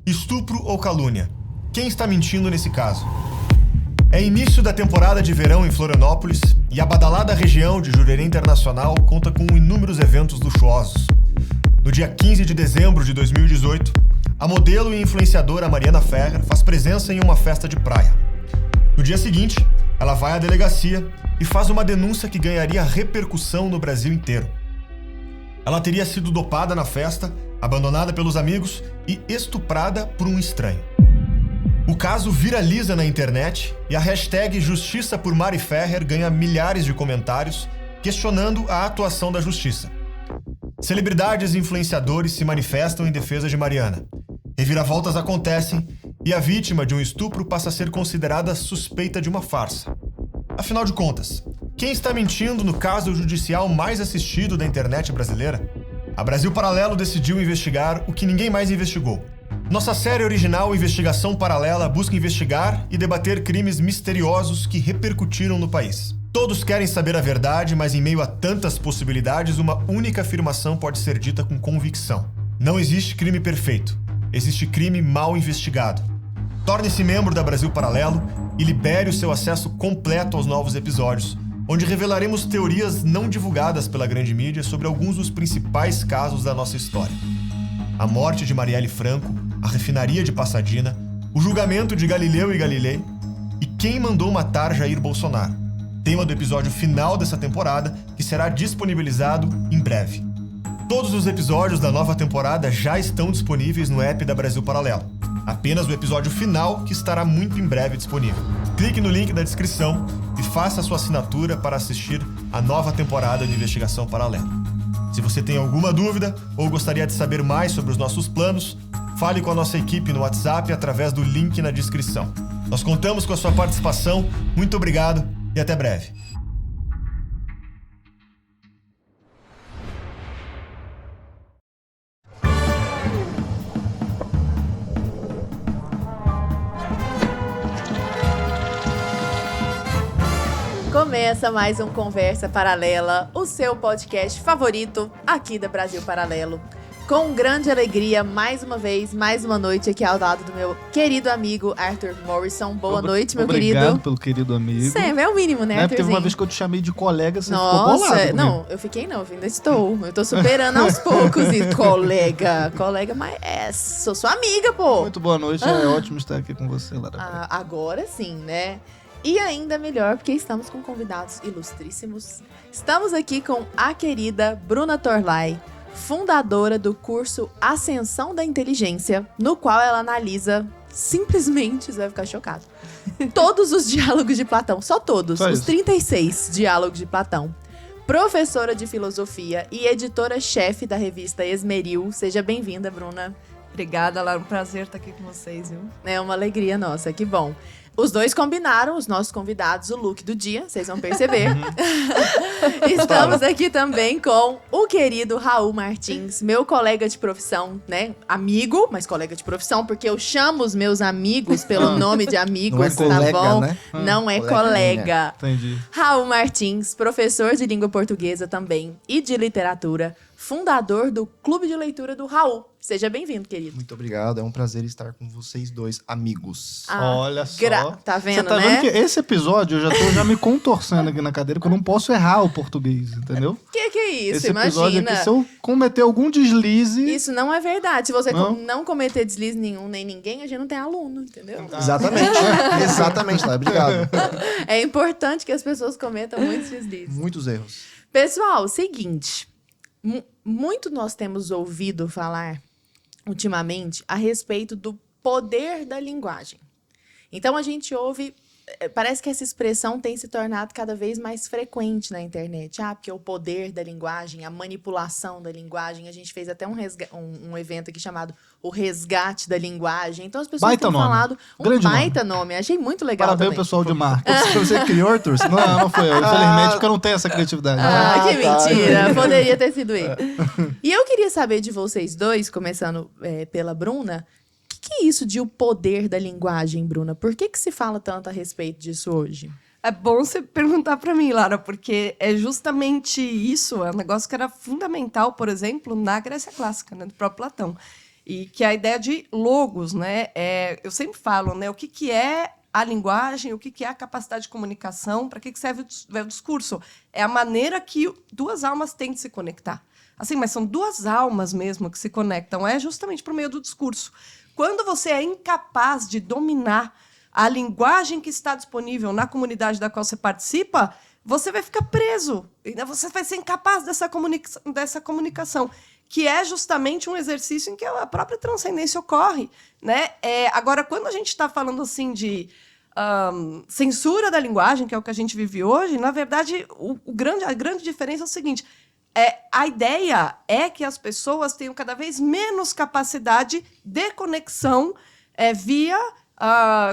Estupro ou calúnia? Quem está mentindo nesse caso? É início da temporada de verão em Florianópolis e a badalada região de Jurerê Internacional conta com inúmeros eventos luxuosos. No dia 15 de dezembro de 2018, a modelo e influenciadora Mariana Ferrer faz presença em uma festa de praia. No dia seguinte, ela vai à delegacia e faz uma denúncia que ganharia repercussão no Brasil inteiro. Ela teria sido dopada na festa, abandonada pelos amigos e estuprada por um estranho. O caso viraliza na internet e a hashtag Justiça por Mari Ferrer ganha milhares de comentários questionando a atuação da justiça. Celebridades e influenciadores se manifestam em defesa de Mariana. Reviravoltas acontecem e a vítima de um estupro passa a ser considerada suspeita de uma farsa. Afinal de contas, quem está mentindo no caso judicial mais assistido da internet brasileira? A Brasil Paralelo decidiu investigar o que ninguém mais investigou. Nossa série original Investigação Paralela busca investigar e debater crimes misteriosos que repercutiram no país. Todos querem saber a verdade, mas em meio a tantas possibilidades, uma única afirmação pode ser dita com convicção. Não existe crime perfeito. Existe crime mal investigado. Torne-se membro da Brasil Paralelo e libere o seu acesso completo aos novos episódios, onde revelaremos teorias não divulgadas pela grande mídia sobre alguns dos principais casos da nossa história. A morte de Marielle Franco, a refinaria de Pasadena, o julgamento de Galileu e Galilei e quem mandou matar Jair Bolsonaro. Tema do episódio final dessa temporada, que será disponibilizado em breve. Todos os episódios da nova temporada já estão disponíveis no app da Brasil Paralelo. Apenas o episódio final que estará muito em breve disponível. Clique no link da descrição e faça a sua assinatura para assistir a nova temporada de Investigação Paralela. Se você tem alguma dúvida ou gostaria de saber mais sobre os nossos planos, fale com a nossa equipe no WhatsApp através do link na descrição. Nós contamos com a sua participação, muito obrigado e até breve. Começa mais um Conversa Paralela, o seu podcast favorito aqui da Brasil Paralelo. Com grande alegria, mais uma vez, mais uma noite aqui ao lado do meu querido amigo Arthur Morrison. Boa noite, meu querido. Obrigado pelo querido amigo. Sempre, é o mínimo, né, Arthurzinho? Teve uma vez que eu te chamei de colega, você ficou Nossa, bolado comigo. Não, eu fiquei não, ainda estou. Eu tô superando aos poucos. E colega, mas sou sua amiga, pô. Muito boa noite, é ótimo estar aqui com você, Lara. Agora sim, né? E ainda melhor, porque estamos com convidados ilustríssimos. Estamos aqui com a querida Bruna Torlai, fundadora do curso Ascensão da Inteligência, no qual ela analisa, simplesmente, você vai ficar chocado, todos os diálogos de Platão, só todos, os 36 diálogos de Platão. Professora de filosofia e editora-chefe da revista Esmeril. Seja bem-vinda, Bruna. Obrigada, Lara. Um prazer estar aqui com vocês, viu? É uma alegria nossa, que bom. Os dois combinaram, os nossos convidados, o look do dia, vocês vão perceber. Estamos aqui também com o querido Raul Martins, meu colega de profissão, né? Amigo, mas colega de profissão, porque eu chamo os meus amigos pelo nome de amigos, não é colega, tá bom? Né? Não é colega. Entendi. Raul Martins, professor de língua portuguesa também e de literatura, fundador do Clube de Leitura do Raul. Seja bem-vindo, querido. Muito obrigado, é um prazer estar com vocês dois, amigos. Olha só. Tá vendo, Você tá né? vendo que esse episódio eu já tô me contorcendo aqui na cadeira, que eu não posso errar o português, entendeu? Que é isso? Esse episódio Imagina. aqui, se eu cometer algum deslize... Isso não é verdade. Se você Não? não cometer deslize nenhum, nem ninguém, a gente não tem aluno, entendeu? Exatamente, exatamente, Lara, obrigado. É importante que as pessoas cometam muitos deslizes. Muitos erros. Pessoal, seguinte. Muito nós temos ouvido falar, ultimamente, a respeito do poder da linguagem. Então, a gente ouve... Parece que essa expressão tem se tornado cada vez mais frequente na internet. Porque o poder da linguagem, a manipulação da linguagem. A gente fez até um evento aqui chamado O Resgate da Linguagem. Então, as pessoas Baita têm nome. falado Grande baita nome. Achei muito legal Parabéns, também. pessoal de marketing. Você criou, Arthur? Não foi eu. Infelizmente, porque eu não tenho essa criatividade. Que tá. mentira. Poderia ter sido ele. E eu queria saber de vocês dois, começando pela Bruna, o que é isso de o poder da linguagem, Bruna? Por que se fala tanto a respeito disso hoje? É bom você perguntar pra mim, Lara, porque é justamente isso, é um negócio que era fundamental, por exemplo, na Grécia Clássica, né, do próprio Platão. E que é a ideia de logos, né? Eu sempre falo, né? O que é a linguagem, o que é a capacidade de comunicação, para que serve o discurso? É a maneira que duas almas têm de se conectar. Assim, mas são duas almas mesmo que se conectam, é justamente por meio do discurso. Quando você é incapaz de dominar a linguagem que está disponível na comunidade da qual você participa, você vai ficar preso. Você vai ser incapaz dessa comunicação, que é justamente um exercício em que a própria transcendência ocorre, né? Agora, quando a gente está falando assim de censura da linguagem, que é o que a gente vive hoje, na verdade, a grande diferença é o seguinte: a ideia é que as pessoas tenham cada vez menos capacidade de conexão via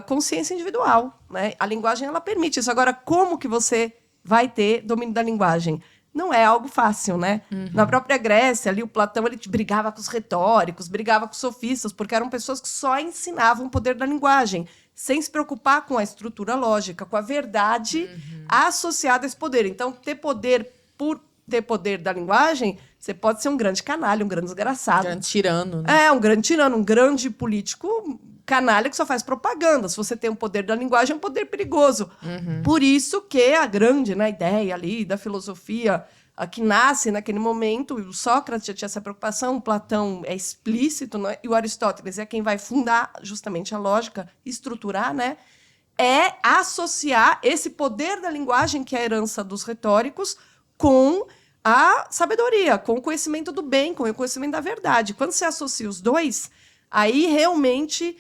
consciência individual, né? A linguagem ela permite isso. Agora, como que você vai ter domínio da linguagem? Não é algo fácil, né? Uhum. Na própria Grécia, ali, o Platão ele brigava com os retóricos, brigava com os sofistas, porque eram pessoas que só ensinavam o poder da linguagem, sem se preocupar com a estrutura lógica, com a verdade associada a esse poder. Então, ter poder por ter poder da linguagem, você pode ser um grande canalha, um grande desgraçado. Um grande tirano, né? Um grande tirano, um grande político canalha que só faz propaganda. Se você tem o poder da linguagem, é um poder perigoso. Uhum. Por isso que a grande ideia ali da filosofia que nasce naquele momento, o Sócrates já tinha essa preocupação, o Platão é explícito, né? E o Aristóteles é quem vai fundar justamente a lógica, estruturar, né? É associar esse poder da linguagem, que é a herança dos retóricos, com a sabedoria, com o conhecimento do bem, com o conhecimento da verdade. Quando você associa os dois, aí realmente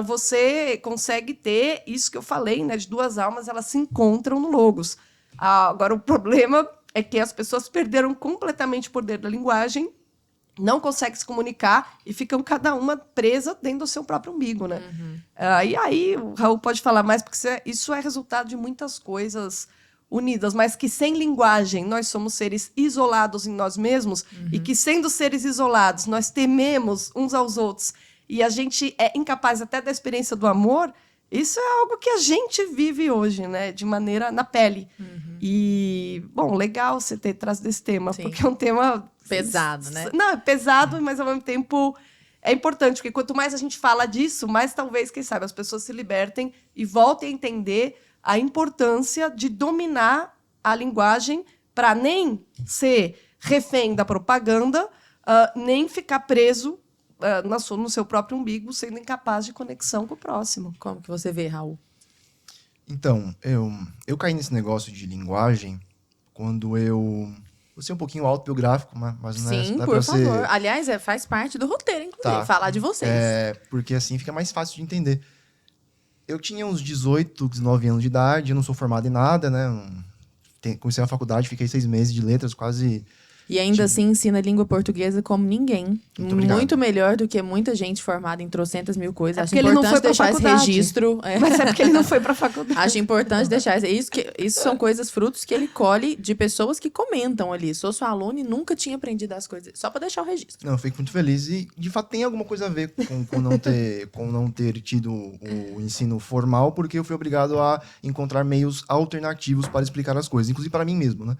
você consegue ter isso que eu falei, né, de duas almas, elas se encontram no logos. Agora, o problema é que as pessoas perderam completamente o poder da linguagem, não conseguem se comunicar e ficam cada uma presa dentro do seu próprio umbigo, né? Uhum. E aí o Raul pode falar mais, porque isso é resultado de muitas coisas unidas, mas que sem linguagem nós somos seres isolados em nós mesmos, e que, sendo seres isolados, nós tememos uns aos outros e a gente é incapaz até da experiência do amor. Isso é algo que a gente vive hoje, né? De maneira na pele. E, bom, legal você ter trazido esse tema, sim, porque é um tema pesado, né? Não, é pesado, mas ao mesmo tempo é importante, porque quanto mais a gente fala disso, mais talvez, quem sabe, as pessoas se libertem e voltem a entender a importância de dominar a linguagem para nem ser refém da propaganda, nem ficar preso no seu próprio umbigo, sendo incapaz de conexão com o próximo. Como que você vê, Raul? Então, eu caí nesse negócio de linguagem quando eu... Vou ser um pouquinho autobiográfico, mas não é... Sim, por favor. Aliás, faz parte do roteiro, inclusive, falar de vocês. Porque assim fica mais fácil de entender. Eu tinha uns 18, 19 anos de idade, eu não sou formado em nada, né? Comecei a faculdade, fiquei 6 meses de letras, quase... E ainda assim ensina língua portuguesa como ninguém. Muito melhor do que muita gente formada em trocentas mil coisas. Acho importante deixar esse registro. Mas é porque ele não foi para a faculdade. Acho importante deixar isso são coisas, frutos que ele colhe de pessoas que comentam ali. Sou sua aluna e nunca tinha aprendido as coisas. Só para deixar o registro. Não, eu fico muito feliz. E, de fato, tem alguma coisa a ver com não ter tido o ensino formal, porque eu fui obrigado a encontrar meios alternativos para explicar as coisas, inclusive para mim mesmo, né?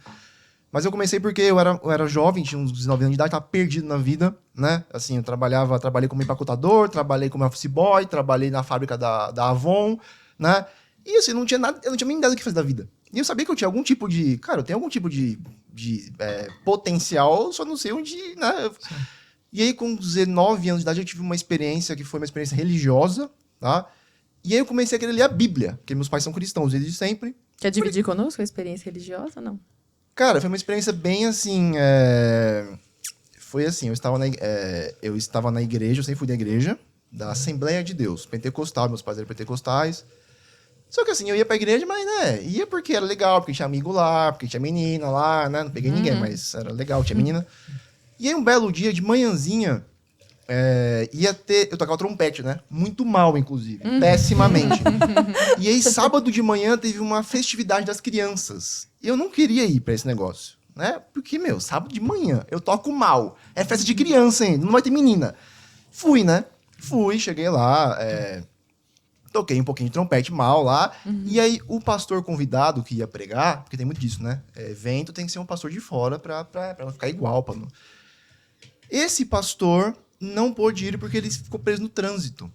Mas eu comecei porque eu era jovem, tinha uns 19 anos de idade, estava perdido na vida, né? Assim, eu trabalhei como empacotador, trabalhei como office boy, trabalhei na fábrica da Avon, né? E assim, eu não tinha nem ideia do que fazer da vida. E eu sabia que eu tinha algum tipo de... Cara, eu tenho algum tipo de potencial, só não sei onde, né? E aí, com 19 anos de idade, eu tive uma experiência que foi uma experiência religiosa, tá? E aí eu comecei a querer ler a Bíblia, porque meus pais são cristãos desde sempre. Quer dividir conosco a experiência religiosa ou não? Cara, foi uma experiência bem assim... Foi assim, eu estava na igreja, eu sempre fui da igreja, da Assembleia de Deus, pentecostal, meus pais eram pentecostais. Só que assim, eu ia pra igreja, mas né, ia porque era legal, porque tinha amigo lá, porque tinha menina lá, né? Não peguei ninguém, mas era legal, tinha menina. E aí um belo dia, de manhãzinha, eu tocava trompete, né? Muito mal, inclusive. Pessimamente. E aí, sábado de manhã, teve uma festividade das crianças. E eu não queria ir pra esse negócio, né? Porque, sábado de manhã, eu toco mal. É festa de criança ainda, não vai ter menina. Fui, né? Cheguei lá, toquei um pouquinho de trompete mal lá. E aí, o pastor convidado que ia pregar, porque tem muito disso, né? Evento tem que ser um pastor de fora pra não ficar igual, Esse pastor não pôde ir porque ele ficou preso no trânsito.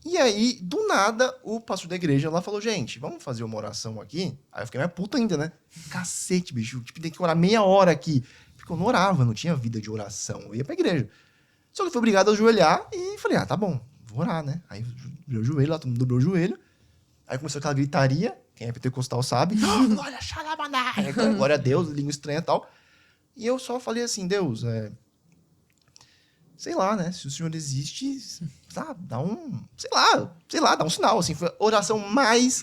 E aí, do nada, o pastor da igreja lá falou, gente, vamos fazer uma oração aqui? Aí eu fiquei mais puto ainda, né? Cacete, bicho, tipo, tem que orar meia hora aqui. Porque eu não orava, não tinha vida de oração, eu ia pra igreja. Só que eu fui obrigado a ajoelhar e falei, tá bom, vou orar, né? Aí eu o joelho lá, todo mundo dobrou o joelho. Aí começou aquela gritaria, quem é pentecostal sabe. Glória, xalabaná! Glória a Deus, língua estranha e tal. E eu só falei assim, Deus, sei lá, né? Se o Senhor existe, sabe, dá um... Sei lá, dá um sinal, assim. Foi a oração mais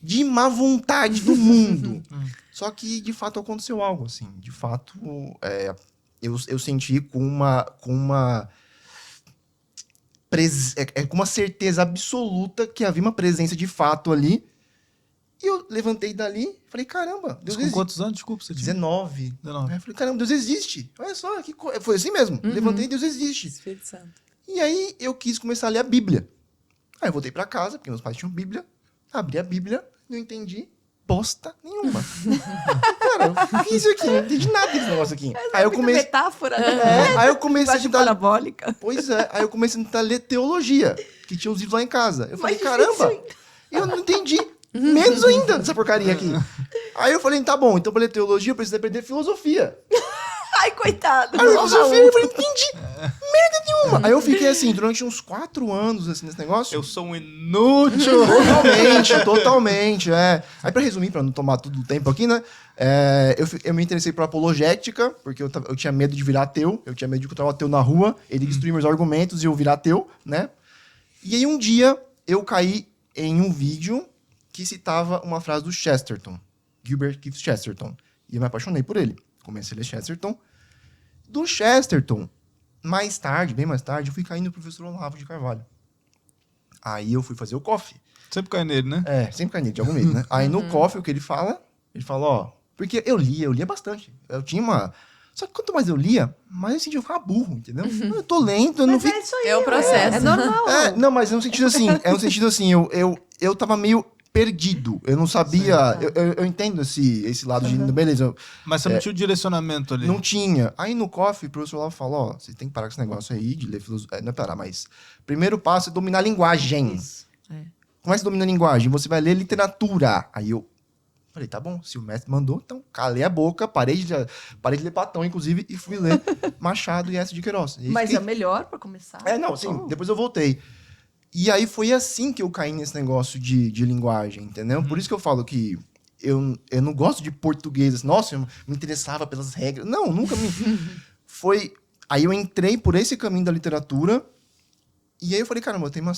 de má vontade do mundo. Só que, de fato, aconteceu algo, assim. De fato, eu senti com uma certeza absoluta que havia uma presença de fato ali. E eu levantei dali, falei, caramba, Deus Com existe. quantos anos? Desculpa, você tinha? 19. 19. Aí eu falei, caramba, Deus existe. Olha só, foi assim mesmo. Levantei, Deus existe. Espírito Santo. E aí eu quis começar a ler a Bíblia. Aí eu voltei pra casa, porque meus pais tinham Bíblia. Abri a Bíblia, não entendi bosta nenhuma. Cara, o que é isso aqui? Não entendi nada desse negócio aqui. Aí eu comecei... metáfora, né? Aí eu comecei a Imagem tentar... parabólica. Pois é, aí eu comecei a tentar ler teologia, que tinha os livros lá em casa. Eu falei, Mais caramba, difícil eu não entendi. Menos ainda dessa porcaria aqui. Aí eu falei, tá bom, então pra ler teologia eu preciso aprender filosofia. Ai, coitado. Aí eu filosofia, eu falei, entendi merda nenhuma. Aí eu fiquei assim, durante uns 4 anos, assim, nesse negócio. Eu sou um inútil. Totalmente, Aí pra resumir, pra não tomar todo o tempo aqui, né, eu me interessei por apologética, porque eu tinha medo de virar ateu, eu tinha medo de encontrar um ateu na rua, ele destruir meus argumentos e eu virar ateu, né. E aí um dia eu caí em um vídeo que citava uma frase do Chesterton, Gilbert Keith Chesterton, e eu me apaixonei por ele. Comecei a ler Chesterton. Do Chesterton, bem mais tarde, eu fui caindo no professor Olavo de Carvalho. Aí eu fui fazer o coffee. Sempre cai nele, né? Sempre cai nele, de algum medo, né? Aí no coffee, o que ele fala, porque eu lia bastante. Eu tinha uma... Só que quanto mais eu lia, mais eu sentia eu ficava burro, entendeu? Eu tô lento, eu não Mas fico... é isso aí. É o processo. É normal. Não, mas é um sentido assim, eu tava meio perdido. Eu não sabia... Eu entendo esse lado de... Beleza, Mas você não tinha o direcionamento ali. não tinha. Aí no coffee, o professor lá falou, você tem que parar com esse negócio aí de ler filosofia. Não é parar, mas... Primeiro passo é dominar a linguagem. Isso. Como é que você domina a linguagem? Você vai ler literatura. Aí eu falei, tá bom, se o mestre mandou, então calei a boca, parei de ler Platão, inclusive, e fui ler Machado e Enéas de Queiroz. E Mas fiquei... é melhor pra começar. Sim, depois eu voltei. E aí foi assim que eu caí nesse negócio de linguagem, entendeu? Por isso que eu falo que eu não gosto de português. Assim, nossa, eu me interessava pelas regras. Não, nunca me... Foi... Aí eu entrei por esse caminho da literatura e aí eu falei, caramba, eu tenho uma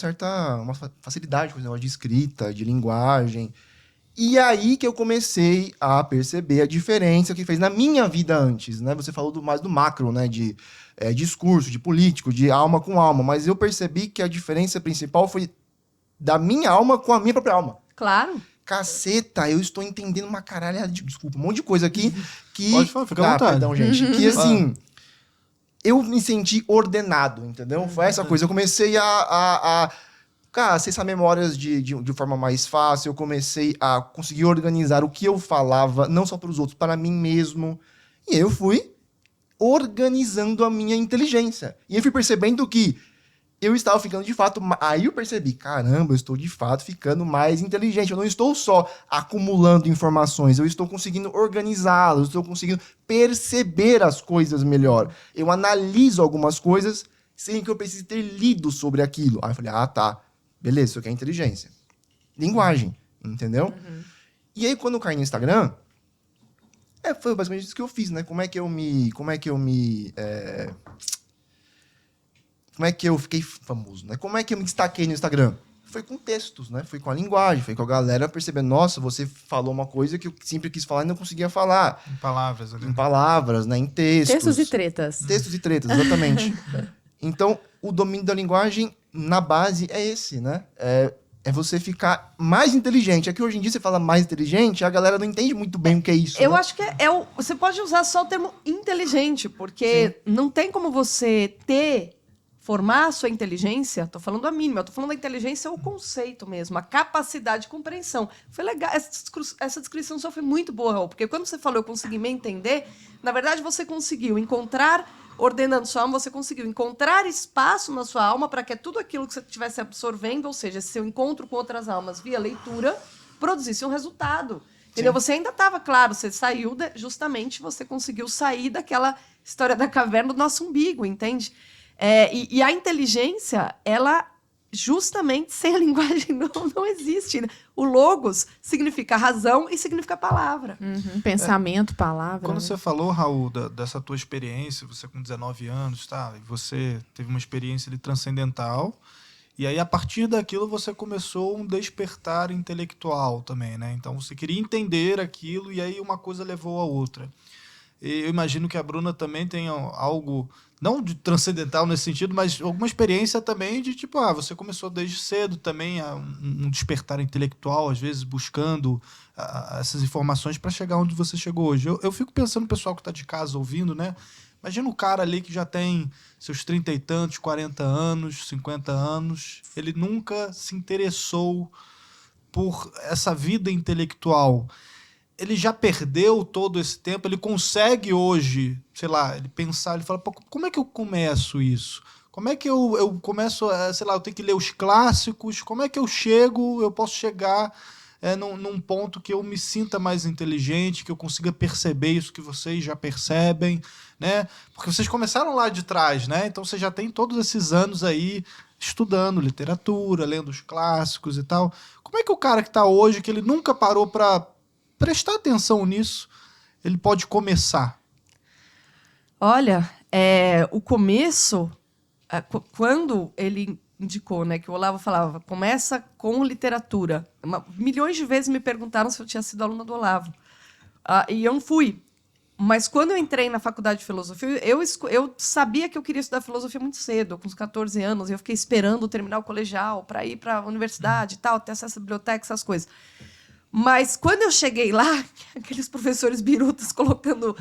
facilidade com esse negócio de escrita, de linguagem. E aí que eu comecei a perceber a diferença que fez na minha vida antes, né? Você falou mais do macro, né? De discurso, de político, de alma com alma. Mas eu percebi que a diferença principal foi da minha alma com a minha própria alma. Claro. Caceta, eu estou entendendo uma caralhada de... Desculpa, um monte de coisa aqui que... Pode falar, fica à vontade. Perdão, gente. Que, assim... Eu me senti ordenado, entendeu? Foi essa coisa. Eu comecei a acessar memórias de forma mais fácil. Eu comecei a conseguir organizar o que eu falava, não só para os outros, para mim mesmo. E eu fui organizando a minha inteligência. E eu fui percebendo que eu estava ficando de fato... Aí eu percebi, caramba, eu estou de fato ficando mais inteligente. Eu não estou só acumulando informações, eu estou conseguindo organizá-las, eu estou conseguindo perceber as coisas melhor. Eu analiso algumas coisas sem que eu precise ter lido sobre aquilo. Aí eu falei, tá, beleza, isso aqui é inteligência. Linguagem, entendeu? E aí quando eu caí no Instagram, foi basicamente isso que eu fiz, né? Como é que eu fiquei famoso, né? Como é que eu me destaquei no Instagram? Foi com textos, né? Foi com a linguagem, foi com a galera percebendo, nossa, você falou uma coisa que eu sempre quis falar e não conseguia falar. Em palavras ali. Em palavras, né? Em textos. Textos e tretas. Textos e tretas, exatamente. Então, o domínio da linguagem, na base, é esse, né? É você ficar mais inteligente. É que hoje em dia você fala mais inteligente, a galera não entende muito bem o que é isso. Eu né? acho que você pode usar só o termo inteligente, porque não tem como você formar a sua inteligência, tô falando a mínima, eu tô falando da inteligência, o conceito mesmo, a capacidade de compreensão. Foi legal, essa descrição só foi muito boa, Raul, porque quando você falou eu consegui me entender, na verdade você conseguiu encontrar ordenando sua alma, você conseguiu encontrar espaço na sua alma para que tudo aquilo que você estivesse absorvendo, ou seja, esse seu encontro com outras almas via leitura, produzisse um resultado. Entendeu? Você ainda estava, claro, você saiu, justamente você conseguiu sair daquela história da caverna do nosso umbigo, entende? E a inteligência, ela justamente sem a linguagem não existe. Né? O logos significa razão e significa palavra. Pensamento, palavra. Quando né? você falou, Raul, dessa tua experiência, você com 19 anos, tá? E você teve uma experiência ali transcendental, e aí a partir daquilo você começou um despertar intelectual também, né? Então você queria entender aquilo e aí uma coisa levou a outra. E eu imagino que a Bruna também tenha algo, não de transcendental nesse sentido, mas alguma experiência também de tipo, você começou desde cedo também a um despertar intelectual, às vezes buscando essas informações para chegar onde você chegou hoje. Eu fico pensando no pessoal que está de casa ouvindo, né? Imagina o cara ali que já tem seus 30 e tantos, 40 anos, 50 anos, ele nunca se interessou por essa vida intelectual. Ele já perdeu todo esse tempo, ele consegue hoje, sei lá, ele pensar, ele fala, pô, como é que eu começo isso? Como é que eu começo, sei lá, eu tenho que ler os clássicos, como é que eu posso chegar num ponto que eu me sinta mais inteligente, que eu consiga perceber isso que vocês já percebem, né? Porque vocês começaram lá de trás, né? Então você já tem todos esses anos aí estudando literatura, lendo os clássicos e tal. Como é que o cara que está hoje, que ele nunca parou para prestar atenção nisso, ele pode começar? Olha, o começo, quando ele indicou, né, que o Olavo falava, começa com literatura. Milhões de vezes me perguntaram se eu tinha sido aluna do Olavo. E eu não fui. Mas quando eu entrei na faculdade de filosofia, eu sabia que eu queria estudar filosofia muito cedo, com uns 14 anos, e eu fiquei esperando terminar o colegial para ir para a universidade e tal, ter acesso à biblioteca, essas coisas. Mas quando eu cheguei lá, aqueles professores birutas colocando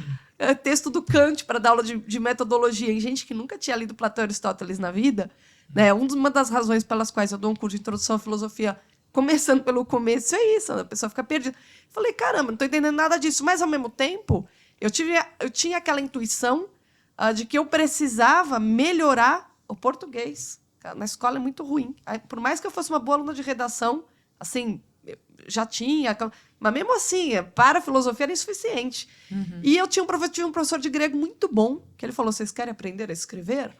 texto do Kant para dar aula de metodologia em gente que nunca tinha lido Platão e Aristóteles na vida, né? Uma das razões pelas quais eu dou um curso de introdução à filosofia, começando pelo começo, é isso, a pessoa fica perdida. Falei, caramba, não estou entendendo nada disso. Mas, ao mesmo tempo, eu tinha aquela intuição de que eu precisava melhorar o português. Na escola é muito ruim. Por mais que eu fosse uma boa aluna de redação, assim, já tinha, mas mesmo assim, para a filosofia era insuficiente. E eu tive um professor de grego muito bom, que ele falou, vocês querem aprender a escrever?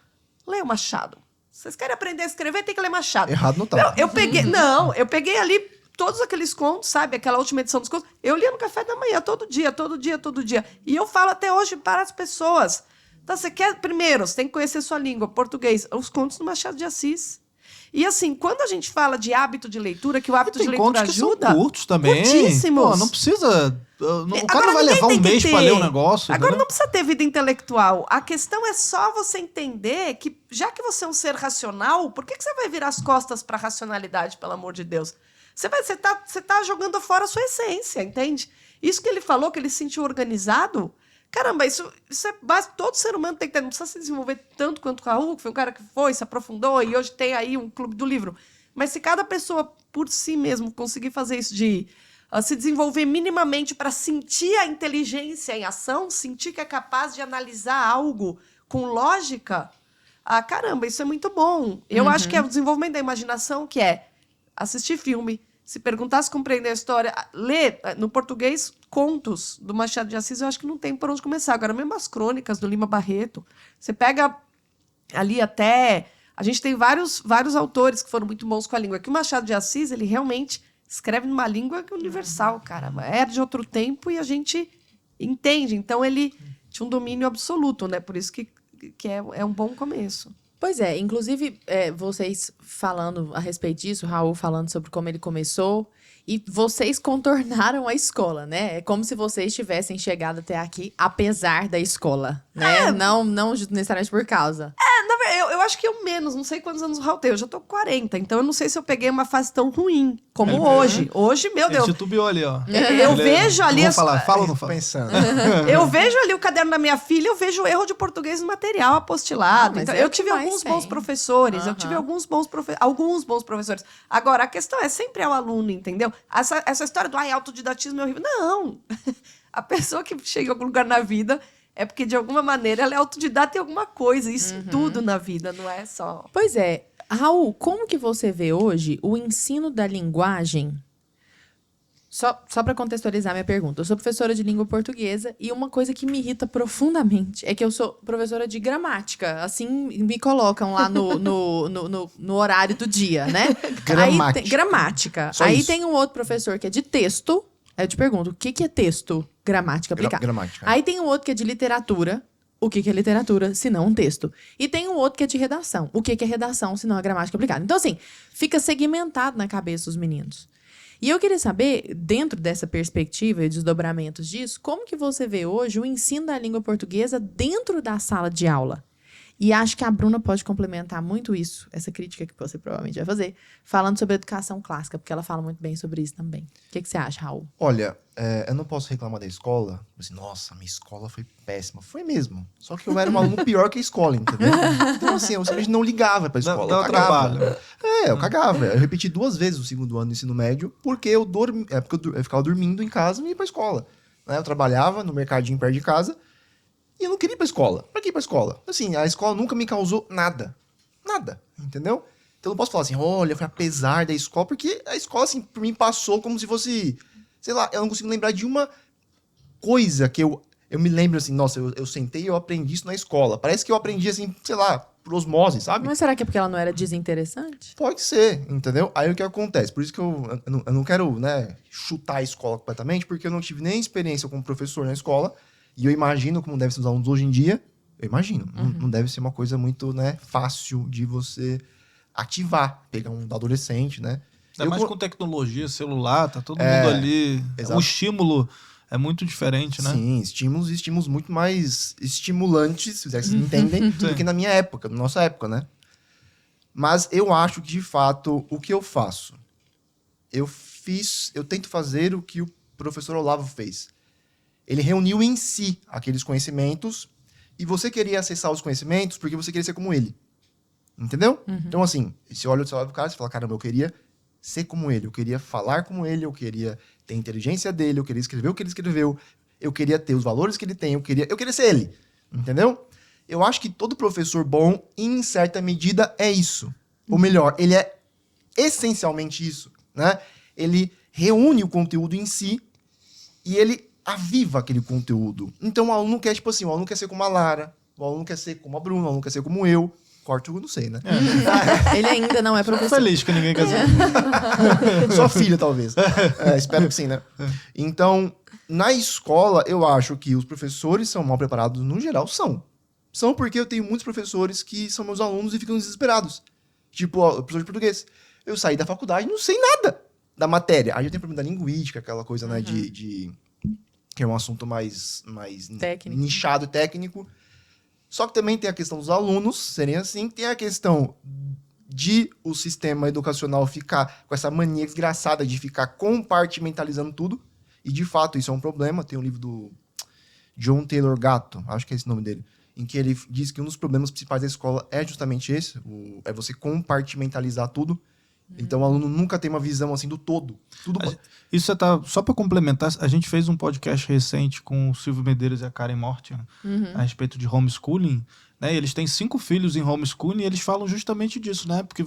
Leia o Machado. Vocês querem aprender a escrever, tem que ler Machado. Errado não tá. Eu peguei ali todos aqueles contos, sabe? Aquela última edição dos contos. Eu lia no café da manhã, todo dia. E eu falo até hoje para as pessoas. Então, primeiro, você tem que conhecer sua língua, português. Os contos do Machado de Assis. E assim, quando a gente fala de hábito de leitura, que o hábito de leitura ajuda... São curtos também. Curtíssimos. Pô, não precisa... O cara não vai levar um mês para ler um negócio. Agora né? não precisa ter vida intelectual. A questão é só você entender que, já que você é um ser racional, por que você vai virar as costas para a racionalidade, pelo amor de Deus? Você tá jogando fora a sua essência, entende? Isso que ele falou, que ele se sentiu organizado... Caramba, isso é básico. Todo ser humano tem que ter. Não precisa se desenvolver tanto quanto o Raul, que foi um cara que se aprofundou e hoje tem aí um clube do livro. Mas se cada pessoa, por si mesmo, conseguir fazer isso de se desenvolver minimamente para sentir a inteligência em ação, sentir que é capaz de analisar algo com lógica, caramba, isso é muito bom. Eu acho que é o desenvolvimento da imaginação, que é assistir filme, se perguntar se compreender a história, ler, no português, contos do Machado de Assis, eu acho que não tem por onde começar. Agora, mesmo as crônicas do Lima Barreto, você pega ali até... A gente tem vários autores que foram muito bons com a língua. Que o Machado de Assis, ele realmente escreve numa língua universal, cara. É de outro tempo e a gente entende. Então, ele tinha um domínio absoluto, né? Por isso que é um bom começo. Pois é, inclusive, vocês falando a respeito disso, Raul falando sobre como ele começou, e vocês contornaram a escola, né? É como se vocês tivessem chegado até aqui, apesar da escola, né? Não necessariamente por causa. Na verdade, eu acho que eu menos, não sei quantos anos o Raul tem, eu já tô com 40, então eu não sei se eu peguei uma fase tão ruim como hoje. Hoje, meu Deus. Ele titubeou ali, ó. Eu vejo ali... Fala ou não fala? Pensando. Eu vejo ali o caderno da minha filha, eu vejo o erro de português no material apostilado. Mas Então, é eu o que tive mais alguns tem. bons professores, eu tive alguns bons professores. Agora, a questão é sempre ao aluno, entendeu? Essa história do autodidatismo é horrível. Não! A pessoa que chega em algum lugar na vida, é porque, de alguma maneira, ela é autodidata em alguma coisa. Isso em tudo na vida, não é só... Pois é. Raul, como que você vê hoje o ensino da linguagem? Só para contextualizar minha pergunta. Eu sou professora de língua portuguesa e uma coisa que me irrita profundamente é que eu sou professora de gramática. Assim me colocam lá no horário do dia, né? Gramática. Gramática. Só Aí isso. tem um outro professor que é de texto. Aí eu te pergunto, o que é texto? Gramática aplicada. Gramática. Aí tem um outro que é de literatura. O que é literatura, se não um texto? E tem um outro que é de redação. O que é redação, se não a gramática aplicada? Então, assim, fica segmentado na cabeça dos meninos. E eu queria saber, dentro dessa perspectiva e desdobramentos disso, como que você vê hoje o ensino da língua portuguesa dentro da sala de aula? E acho que a Bruna pode complementar muito isso, essa crítica que você provavelmente vai fazer, falando sobre educação clássica, porque ela fala muito bem sobre isso também. O que você acha, Raul? Olha, eu não posso reclamar da escola. Assim, nossa, minha escola foi péssima. Foi mesmo. Só que eu era um aluno pior que a escola, entendeu? Então, assim, eu simplesmente não ligava pra escola. Dá eu cagava. trabalho. Eu cagava. Eu repeti 2 vezes o segundo ano do ensino médio, porque eu ficava dormindo em casa e não ia pra escola. Né? Eu trabalhava no mercadinho perto de casa e eu não queria ir pra escola. Pra que ir pra escola? Assim, a escola nunca me causou nada. Nada, entendeu? Então eu não posso falar assim, olha, foi apesar da escola, porque a escola, assim, por mim passou como se fosse, sei lá, eu não consigo lembrar de uma coisa que eu me lembro assim, nossa, eu sentei e eu aprendi isso na escola. Parece que eu aprendi assim, sei lá, por osmose, sabe? Mas será que é porque ela não era desinteressante? Pode ser, entendeu? Aí o que acontece? Por isso que eu não quero, né, chutar a escola completamente, porque eu não tive nem experiência como professor na escola, e eu imagino como devem ser os alunos hoje em dia. Eu imagino. Não deve ser uma coisa muito, né, fácil de você ativar, pegar um adolescente, né? Ainda mais com tecnologia, celular, tá todo mundo ali. Exato. O estímulo é muito diferente, né? Sim, estímulos muito mais estimulantes, se vocês entendem, do que na minha época, na nossa época, né? Mas eu acho que, de fato, o que eu faço? Eu tento fazer o que o professor Olavo fez. Ele reuniu em si aqueles conhecimentos e você queria acessar os conhecimentos porque você queria ser como ele. Entendeu? Então, assim, você olha o celular do cara e fala, caramba, eu queria ser como ele, eu queria falar como ele, eu queria ter a inteligência dele, eu queria escrever o que ele escreveu, eu queria ter os valores que ele tem, eu queria ser ele. Entendeu? Eu acho que todo professor bom, em certa medida, é isso. Ou melhor, ele é essencialmente isso, né? Ele reúne o conteúdo em si e ele aviva aquele conteúdo. Então, o aluno quer, tipo assim, o aluno quer ser como a Lara, o aluno quer ser como a Bruna, o aluno quer ser como eu. Corto, eu não sei, né? Ele ainda não é Fico professor. feliz que ninguém quer ser. Só filho, talvez. Espero que sim, né? Então, na escola, eu acho que os professores são mal preparados no geral. São porque eu tenho muitos professores que são meus alunos e ficam desesperados. Tipo, o professor de português. Eu saí da faculdade e não sei nada da matéria. Aí eu tenho problema da linguística, aquela coisa, né, que é um assunto mais Técnico. nichado e técnico. Só que também tem a questão dos alunos serem assim, tem a questão de o sistema educacional ficar com essa mania desgraçada de ficar compartimentalizando tudo. E, de fato, isso é um problema. Tem um livro do John Taylor Gatto, acho que é esse o nome dele, em que ele diz que um dos problemas principais da escola é justamente esse, é você compartimentalizar tudo. Então, o aluno nunca tem uma visão assim do todo. Isso só para complementar, a gente fez um podcast recente com o Silvio Medeiros e a Karen Mortian a respeito de homeschooling, né? Eles têm 5 filhos em homeschooling e eles falam justamente disso, né? Porque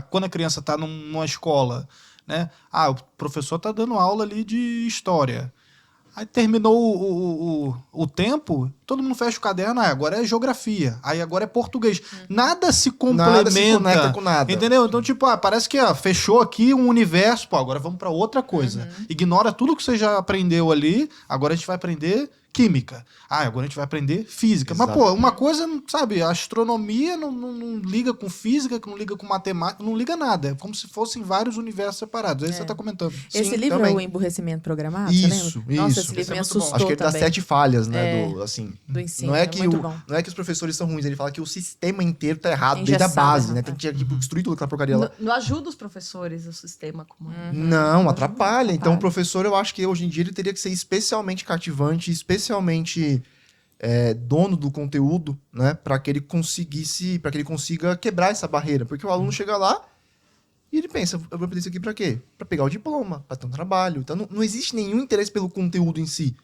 quando a criança está numa escola, né? O professor está dando aula ali de história. Aí terminou o tempo, todo mundo fecha o caderno, agora é geografia, aí agora é português. Nada se complementa. Nada se conecta com nada. Entendeu? Então, tipo, parece que fechou aqui um universo, agora vamos para outra coisa. Ignora tudo que você já aprendeu ali, agora a gente vai aprender química. Agora a gente vai aprender física. Exato. Mas, pô, uma coisa, sabe, a astronomia não liga com física, que não liga com matemática, não liga nada. É como se fossem vários universos separados. Aí você tá comentando. Esse Sim, livro também. é o Emburrecimento Programado, Isso, você lembra? Nossa, isso. esse livro Esse é me muito bom. assustou Acho que ele dá também. 7 falhas, né? Do ensino, não é que muito bom. não é que os professores são ruins, ele fala que o sistema inteiro tá errado, Engessado, desde a base, né? errado. Tem que destruir tudo aquela porcaria lá. Não ajuda os professores, o sistema como é. Não, atrapalha. Então, atrapalha. o professor, eu acho que hoje em dia ele teria que ser especialmente cativante, especialmente dono do conteúdo, né? Para que ele consiga quebrar essa barreira. Porque o aluno chega lá E ele pensa, eu vou aprender isso aqui pra quê? Pra pegar o diploma, pra ter um trabalho. Então não existe nenhum interesse pelo conteúdo em si.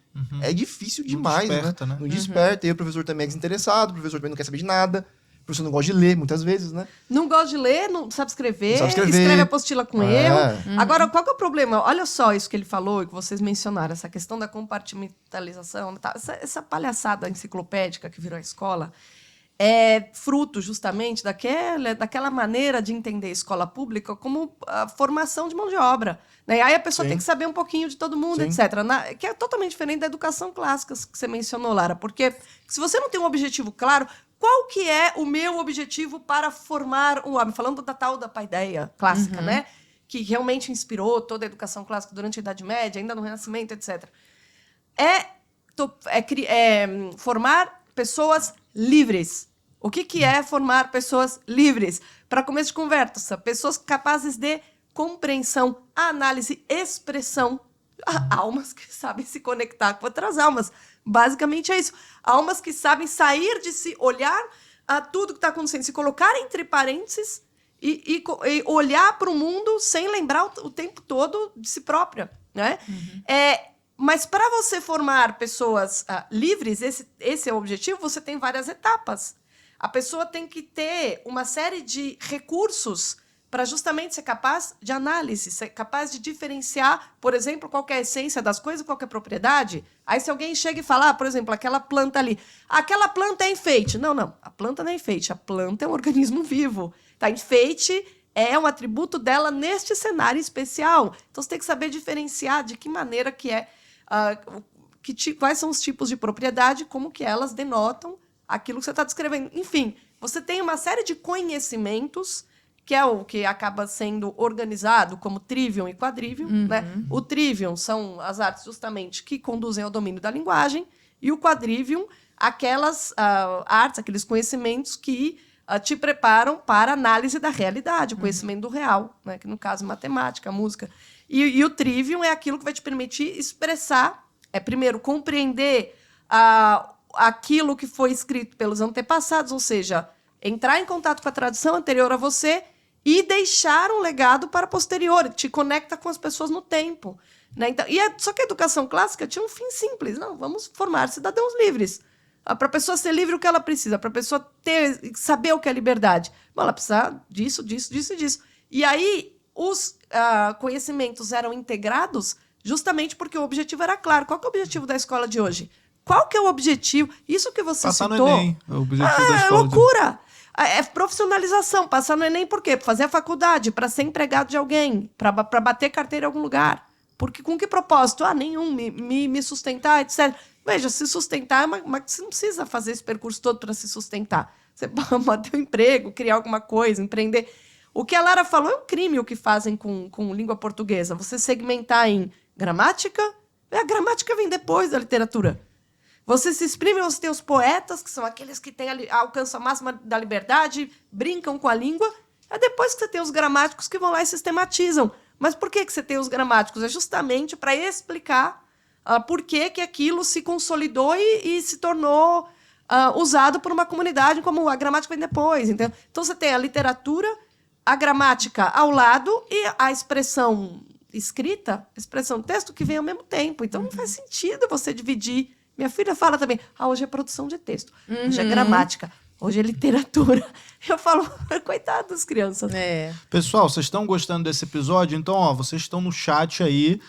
É difícil Não demais, desperta, né? Não desperta. E aí o professor também é desinteressado, o professor também não quer saber de nada. O professor não gosta de ler, muitas vezes, né? Não gosta de ler, não sabe escrever, Não sabe escrever. escreve apostila com É. erro. Agora, qual que é o problema? Olha só isso que ele falou e que vocês mencionaram, essa questão da compartimentalização, tá? essa palhaçada enciclopédica que virou a escola, é fruto justamente daquela maneira de entender a escola pública como a formação de mão de obra. Né? Aí a pessoa Sim. tem que saber um pouquinho de todo mundo, Sim. etc. Que é totalmente diferente da educação clássica que você mencionou, Lara. Porque se você não tem um objetivo claro, qual que é o meu objetivo para formar um homem? Falando da tal da paideia clássica, né? Que realmente inspirou toda a educação clássica durante a Idade Média, ainda no Renascimento, etc. Formar pessoas livres. O que é formar pessoas livres? Para começo de conversa, pessoas capazes de compreensão, análise, expressão. Almas que sabem se conectar com outras almas. Basicamente é isso. Almas que sabem sair de si, olhar a tudo que está acontecendo, se colocar entre parênteses e olhar para o mundo sem lembrar o tempo todo de si própria. Né? Mas para você formar pessoas livres, esse é o objetivo, você tem várias etapas. A pessoa tem que ter uma série de recursos para justamente ser capaz de análise, ser capaz de diferenciar, por exemplo, qual que é a essência das coisas, qual que é a propriedade. Aí se alguém chega e fala, por exemplo, aquela planta ali, aquela planta é enfeite. Não, a planta não é enfeite, a planta é um organismo vivo. Tá? Enfeite é um atributo dela neste cenário especial. Então você tem que saber diferenciar de que maneira que é, quais são os tipos de propriedade, como que elas denotam aquilo que você está descrevendo. Enfim, você tem uma série de conhecimentos que é o que acaba sendo organizado como trivium e quadrivium. Né? O trivium são as artes justamente que conduzem ao domínio da linguagem, e o quadrivium, aquelas artes, aqueles conhecimentos que te preparam para a análise da realidade, o conhecimento do real, né? Que no caso matemática, música. E o trivium é aquilo que vai te permitir expressar, primeiro, compreender aquilo que foi escrito pelos antepassados, ou seja, entrar em contato com a tradição anterior a você e deixar um legado para posterior, te conecta com as pessoas no tempo. Né? Então, só que a educação clássica tinha um fim simples. Não, vamos formar cidadãos livres. Para a pessoa ser livre, o que ela precisa? Para a pessoa saber o que é liberdade? Bom, ela precisa disso, disso, disso e disso. E aí, os conhecimentos eram integrados justamente porque o objetivo era claro. Qual que é o objetivo da escola de hoje? Qual que é o objetivo? Isso que você Passar citou... no Enem, o objetivo da escola. É loucura! É profissionalização. Passar no Enem por quê? Para fazer a faculdade, para ser empregado de alguém, para bater carteira em algum lugar. Porque com que propósito? Nenhum. Me sustentar, etc. Veja, se sustentar, mas você não precisa fazer esse percurso todo para se sustentar. Você pode manter um emprego, criar alguma coisa, empreender. O que a Lara falou é um crime o que fazem com língua portuguesa. Você segmentar em gramática. A gramática vem depois da literatura. Você se exprime, você tem os poetas, que são aqueles que alcançam a máxima da liberdade, brincam com a língua. É depois que você tem os gramáticos que vão lá e sistematizam. Mas por que você tem os gramáticos? É justamente para explicar por que aquilo se consolidou e se tornou usado por uma comunidade, como a gramática vem depois. Então você tem a literatura, a gramática ao lado e a expressão escrita, a expressão texto que vem ao mesmo tempo. Então não faz sentido você dividir. Minha filha fala também, hoje é produção de texto, hoje é gramática, hoje é literatura. Eu falo, coitado das crianças. Pessoal, vocês estão gostando desse episódio? Então, vocês estão no chat aí,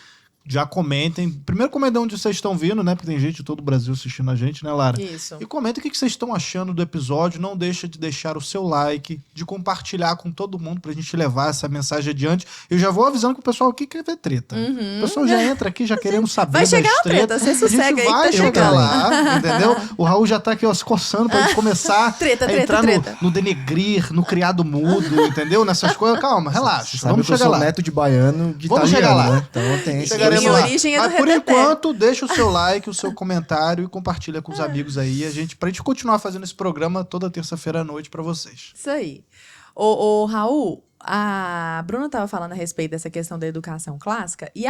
já comentem. Primeiro comentem onde vocês estão vindo, né? Porque tem gente de todo o Brasil assistindo a gente, né, Lara? Isso. E comentem o que vocês estão achando do episódio. Não deixa de deixar o seu like, de compartilhar com todo mundo pra gente levar essa mensagem adiante. Eu já vou avisando que o pessoal aqui quer ver treta. O pessoal já entra aqui, já querendo saber Vai chegar das a treta, tretas. você sossega aí que tá entrar chegando. lá, entendeu? O Raul já tá aqui, ó, se coçando pra gente começar a entrar no denegrir, no criado mudo, entendeu? Nessas coisas. Calma, relaxa. Sabe Vamos que eu chegar sou lá. neto de baiano de Vamos italiano, chegar lá. né? Então tem esse... Chegaremos Minha lá. origem é do Mas por reteté. enquanto, deixa o seu like, o seu comentário e compartilha com os amigos aí, pra gente continuar fazendo esse programa toda terça-feira à noite pra vocês. Isso aí. Ô, Raul, a Bruna estava falando a respeito dessa questão da educação clássica e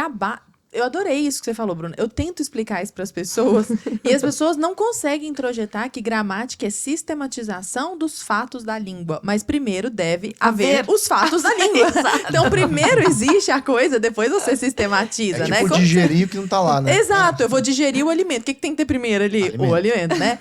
Eu adorei isso que você falou, Bruna. Eu tento explicar isso para as pessoas e as pessoas não conseguem introjetar que gramática é sistematização dos fatos da língua. Mas primeiro deve haver os fatos da língua. Então, primeiro existe a coisa, depois você sistematiza, É né? tipo Como- digerir o que não tá lá, né? Exato, eu vou digerir o alimento. O que tem que ter primeiro ali? Alimento. O alimento, né?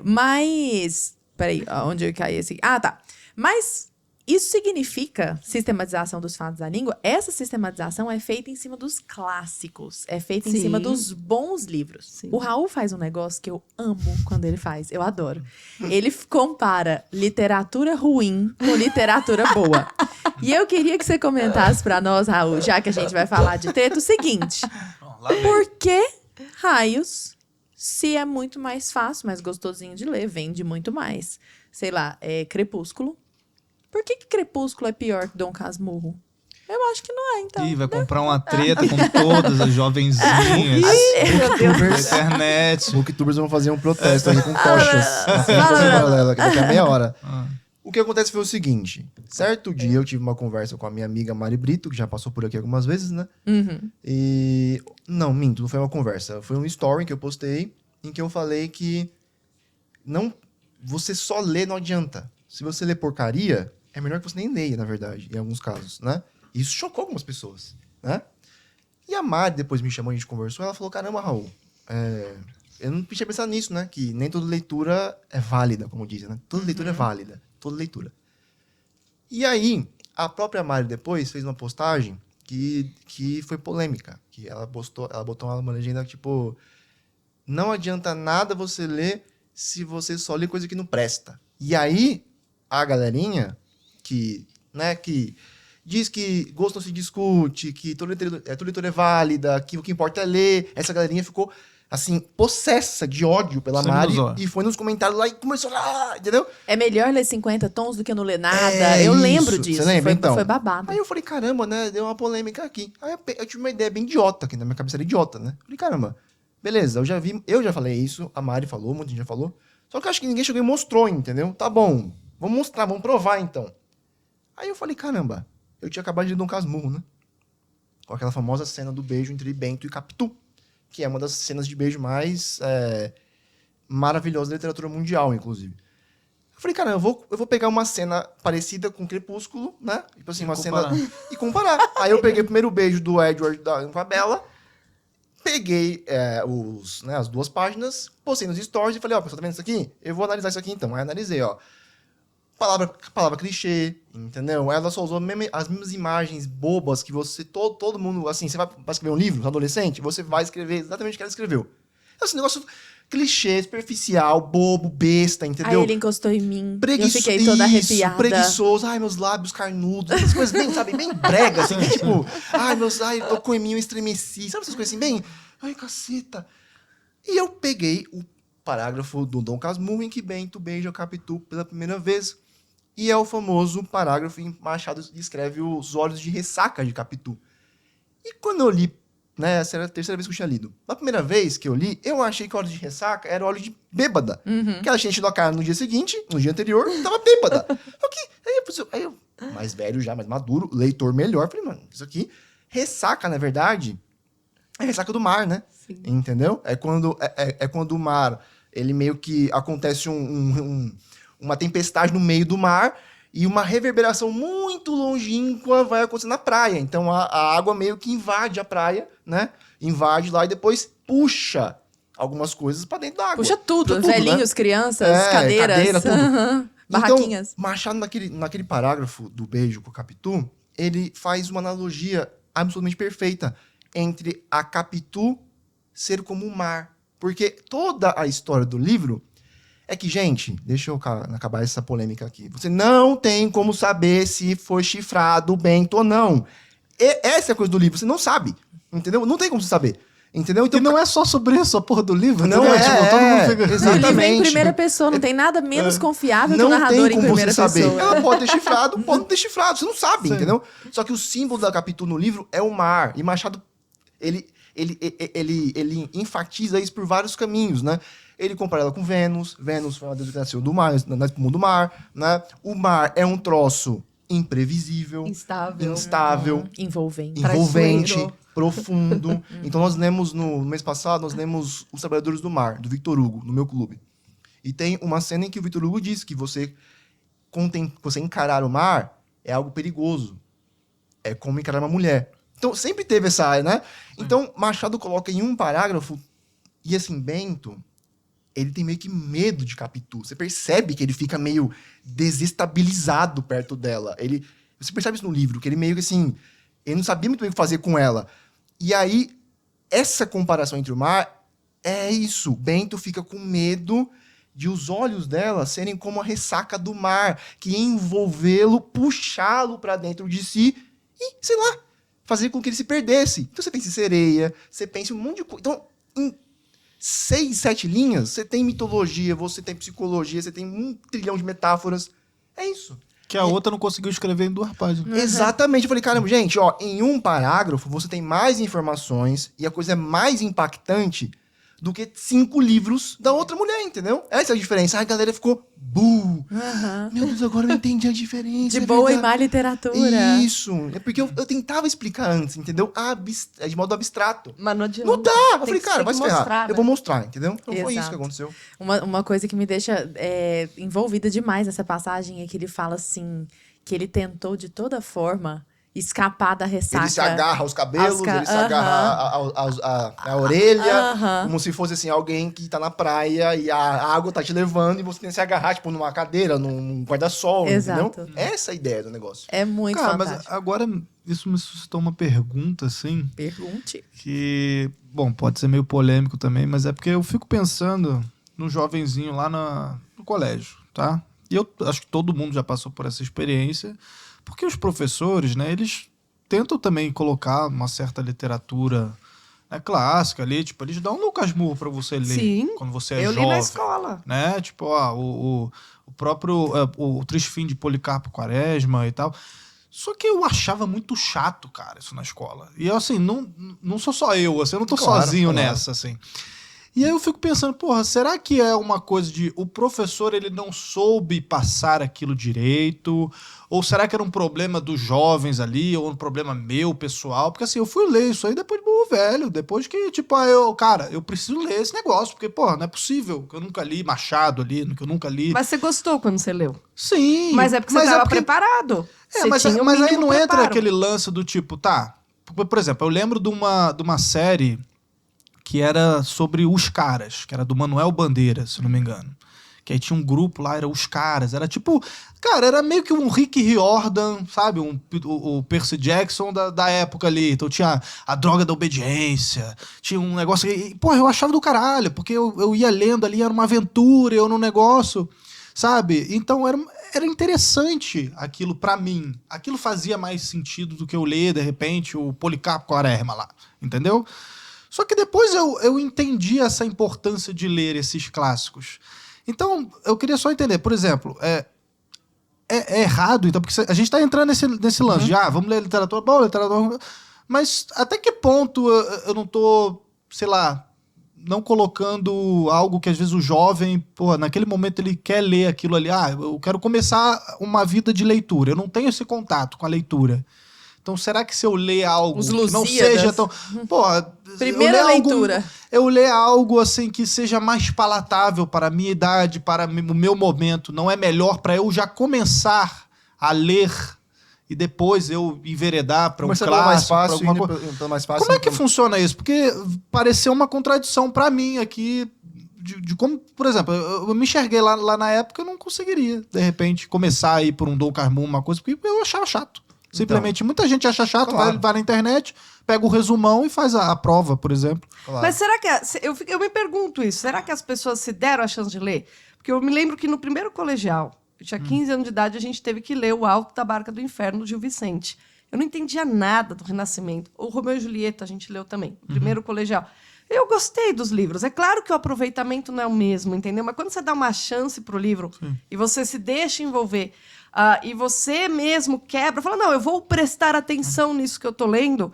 Mas. Peraí, onde eu caí esse? Ah, tá. Mas isso significa sistematização dos fatos da língua? Essa sistematização é feita em cima dos clássicos. É feita em Sim. cima dos bons livros. Sim. O Raul faz um negócio que eu amo quando ele faz. Eu adoro. Ele compara literatura ruim com literatura boa. E eu queria que você comentasse pra nós, Raul, já que a gente vai falar de teto, o seguinte. Bom, lá vem. Por que raios, se é muito mais fácil, mais gostosinho de ler, vende muito mais? Sei lá, Crepúsculo. Por que Crepúsculo é pior que Dom Casmurro? Eu acho que não é, então. Ih, vai comprar uma treta com todas as jovenzinhas da internet. Booktubers vão fazer um protesto aí com tochas na frente da fala, paralela, que daqui a meia hora. Ah. O que acontece foi o seguinte. Certo dia eu tive uma conversa com a minha amiga Mari Brito, que já passou por aqui algumas vezes, né? Uhum. E... Não, minto, não foi uma conversa. Foi um story que eu postei, em que eu falei que não... você só lê não adianta. Se você lê porcaria, é melhor que você nem leia, na verdade, em alguns casos, né? Isso chocou algumas pessoas, né? E a Mari depois me chamou, a gente conversou, ela falou, caramba, Raul, eu não tinha pensado nisso, né? Que nem toda leitura é válida, como dizem, né? Toda leitura é válida, toda leitura. E aí, a própria Mari depois fez uma postagem que foi polêmica, que ela botou uma legenda tipo, não adianta nada você ler se você só lê coisa que não presta. E aí, a galerinha que diz que gosto não se discute, que toda leitura é válida, que o que importa é ler. Essa galerinha ficou, assim, possessa de ódio pela Sangue Mari nos olhos. e foi nos comentários lá e começou lá, entendeu? É melhor ler 50 tons do que não ler nada. É eu isso. lembro disso. Você lembra, então? Foi babado. Aí eu falei, caramba, né? Deu uma polêmica aqui. Aí eu tive uma ideia bem idiota, que na minha cabeça era idiota, né? Falei, caramba, beleza, eu já falei isso, a Mari falou, muita gente já falou. Só que eu acho que ninguém chegou e mostrou, entendeu? Tá bom, vamos mostrar, vamos provar então. Aí eu falei, caramba, eu tinha acabado de ler Dom Casmurro, né? Com aquela famosa cena do beijo entre Bento e Capitu, que é uma das cenas de beijo mais maravilhosas da literatura mundial, inclusive. Eu falei, cara, eu vou pegar uma cena parecida com Crepúsculo, né? Tipo assim, uma cena... E comparar. Aí eu peguei o primeiro beijo do Edward com a Bella, peguei as duas páginas, postei nos stories e falei, ó, pessoal, tá vendo isso aqui? Eu vou analisar isso aqui então. Aí analisei, ó. Palavra clichê, entendeu? Ela só usou as mesmas imagens bobas que você... Todo mundo, assim, você vai escrever um livro, adolescente, você vai escrever exatamente o que ela escreveu. Esse negócio clichê, superficial, bobo, besta, entendeu? Aí ele encostou em mim. Eu fiquei toda arrepiada. Preguiçoso. Ai, meus lábios carnudos. Essas coisas bem, sabe? Bem brega, assim. Tipo, ai, tocou em mim, eu estremeci. Sabe essas coisas assim, bem... Ai, caceta. E eu peguei o parágrafo do Dom Casmurro em que Bento beija Capitu pela primeira vez. E é o famoso parágrafo em Machado descreve os olhos de ressaca de Capitu. E quando eu li, né, essa era a terceira vez que eu tinha lido. Na primeira vez que eu li, eu achei que o olho de ressaca era o olho de bêbada. Uhum. Que ela tinha enchido a cara no dia seguinte, no dia anterior, e tava bêbada. Só que, aí eu, mais velho já, mais maduro, leitor melhor, falei, mano, isso aqui, ressaca, na verdade, é ressaca do mar, né? Sim. Entendeu? É quando o mar, ele meio que acontece uma tempestade no meio do mar e uma reverberação muito longínqua vai acontecer na praia. Então a água meio que invade a praia, né? Invade lá e depois puxa algumas coisas pra dentro da água. Puxa tudo. né? Velhinhos, crianças, cadeiras. Cadeira, tudo. Barraquinhas. Então, Machado, naquele parágrafo do beijo com o Capitu, ele faz uma analogia absolutamente perfeita entre a Capitu ser como o mar. Porque toda a história do livro é que, gente, deixa eu acabar essa polêmica aqui. Você não tem como saber se foi chifrado o Bento ou não. Essa é a coisa do livro, você não sabe. Entendeu? Não tem como você saber. Entendeu? Então, E não é só sobre isso, a porra do livro. Não entendeu? é, Tipo, todo mundo fica... O livro é em exatamente. primeira pessoa, não tem nada menos confiável que o Não narrador tem em como primeira você saber. pessoa. Ela pode ter chifrado, pode não ter chifrado. Você não sabe, Sim. entendeu? Só que o símbolo da Capitu no livro é o mar. E Machado, ele enfatiza isso por vários caminhos, né? Ele compara ela com Vênus. Vênus foi uma deusa que nasceu do mar, na espuma do mar, né? O mar é um troço imprevisível, Instável. instável, Envolvente. envolvente, Traiçoeiro. profundo. Então nós lemos, no mês passado, nós lemos Os Trabalhadores do Mar, do Victor Hugo, no meu clube. E tem uma cena em que o Victor Hugo diz que você encarar o mar é algo perigoso. É como encarar uma mulher. Então, sempre teve essa, né? Então, Machado coloca em um parágrafo, e assim, Bento, ele tem meio que medo de Capitu. Você percebe que ele fica meio desestabilizado perto dela. Você percebe isso no livro, que ele meio que assim, ele não sabia muito bem o que fazer com ela. E aí, essa comparação entre o mar é isso. Bento fica com medo de os olhos dela serem como a ressaca do mar, que ia envolvê-lo, puxá-lo para dentro de si e, sei lá, fazer com que ele se perdesse. Então você pensa em sereia, você pensa em um monte de coisa. Então, em 6, 7 linhas, você tem mitologia, você tem psicologia, você tem 1 trilhão de metáforas. É isso. Que a outra não conseguiu escrever em 2 páginas. Exatamente. Eu falei, caramba, gente, ó, em um parágrafo você tem mais informações e a coisa é mais impactante do que 5 livros da outra mulher, entendeu? Essa é a diferença. A galera ficou Meu Deus, agora eu entendi a diferença. De boa e má literatura. Isso. É porque eu tentava explicar antes, entendeu? De modo abstrato. Mas não adianta. Não dá. Eu falei, cara, vai se ferrar. Mostrar, né? Eu vou mostrar, entendeu? Então foi isso Exato. que aconteceu. Uma coisa que me deixa envolvida demais nessa passagem é que ele fala assim, que ele tentou de toda forma escapar da ressaca. Ele se agarra aos cabelos, ele se agarra à orelha, como se fosse assim, alguém que tá na praia e a água tá te levando e você tem que se agarrar, tipo, numa cadeira, num guarda-sol, Exato. entendeu? Essa é a ideia do negócio. É muito Cara, fantástico. mas agora isso me suscitou uma pergunta, assim, Pergunte. que, bom, pode ser meio polêmico também, mas é porque eu fico pensando no jovenzinho lá no colégio, tá? E eu acho que todo mundo já passou por essa experiência, porque os professores, né, eles tentam também colocar uma certa literatura, né, clássica ali, tipo, eles dão um Lucas Moore pra você ler. Sim, quando você é eu jovem. li na escola. Né? Tipo, o próprio o Triste Fim de Policarpo Quaresma e tal. Só que eu achava muito chato, cara, isso na escola. E eu, assim, não sou só eu, assim, eu não tô Claro, sozinho claro. nessa, assim. E aí eu fico pensando, porra, será que é uma coisa de o professor ele não soube passar aquilo direito? Ou será que era um problema dos jovens ali, ou um problema meu, pessoal? Porque assim, eu fui ler isso aí depois de burro velho, depois que, tipo, eu preciso ler esse negócio, porque, porra, não é possível que eu nunca li Machado ali, que eu nunca li. Mas você gostou quando você leu? Sim. Mas é porque você estava preparado. Você Mas tinha um aí mínimo não entra preparo. aquele lance do tipo, tá. Por exemplo, eu lembro de uma série que era sobre Os Caras, que era do Manuel Bandeira, se não me engano. Que aí tinha um grupo lá, era Os Caras. Era tipo... Cara, era meio que um Rick Riordan, sabe? O Percy Jackson da época ali. Então tinha a droga da obediência. Tinha um negócio... Porra, eu achava do caralho, porque eu ia lendo ali, era uma aventura, eu num negócio, sabe? Então era interessante aquilo pra mim. Aquilo fazia mais sentido do que eu ler, de repente, o Policarpo Quaresma lá. Entendeu? Só que depois eu entendi essa importância de ler esses clássicos. Então, eu queria só entender, por exemplo, é errado, então, porque a gente está entrando nesse lance de, vamos ler literatura, bom, literatura... Mas até que ponto eu não tô, sei lá, não colocando algo que às vezes o jovem, pô, naquele momento ele quer ler aquilo ali, eu quero começar uma vida de leitura, eu não tenho esse contato com a leitura. Então, será que se eu ler algo Os que não Lusíadas. seja tão... Pô, Primeira leitura. Eu ler algo assim que seja mais palatável para a minha idade, para o meu momento, não é melhor para eu já começar a ler e depois eu enveredar para um Começar clássico, pelo mais fácil, pra alguma indo coisa. pelo mais fácil. Como é que funciona isso? Porque pareceu uma contradição para mim aqui de como, por exemplo, eu me enxerguei lá na época, eu não conseguiria, de repente, começar a ir por um Dom Casmurro, uma coisa, porque eu achava chato. Simplesmente, muita gente acha chato, Claro. vai na internet, pega o resumão e faz a prova, por exemplo. Claro. Mas será que... Eu me pergunto isso. Será que as pessoas se deram a chance de ler? Porque eu me lembro que no primeiro colegial, eu tinha 15 anos de idade, a gente teve que ler O Alto da Barca do Inferno, do Gil Vicente. Eu não entendia nada do Renascimento. O Romeu e Julieta a gente leu também, no primeiro colegial. Eu gostei dos livros. É claro que o aproveitamento não é o mesmo, entendeu? Mas quando você dá uma chance pro livro e você se deixa envolver... e você mesmo quebra, fala, não, eu vou prestar atenção nisso que eu tô lendo,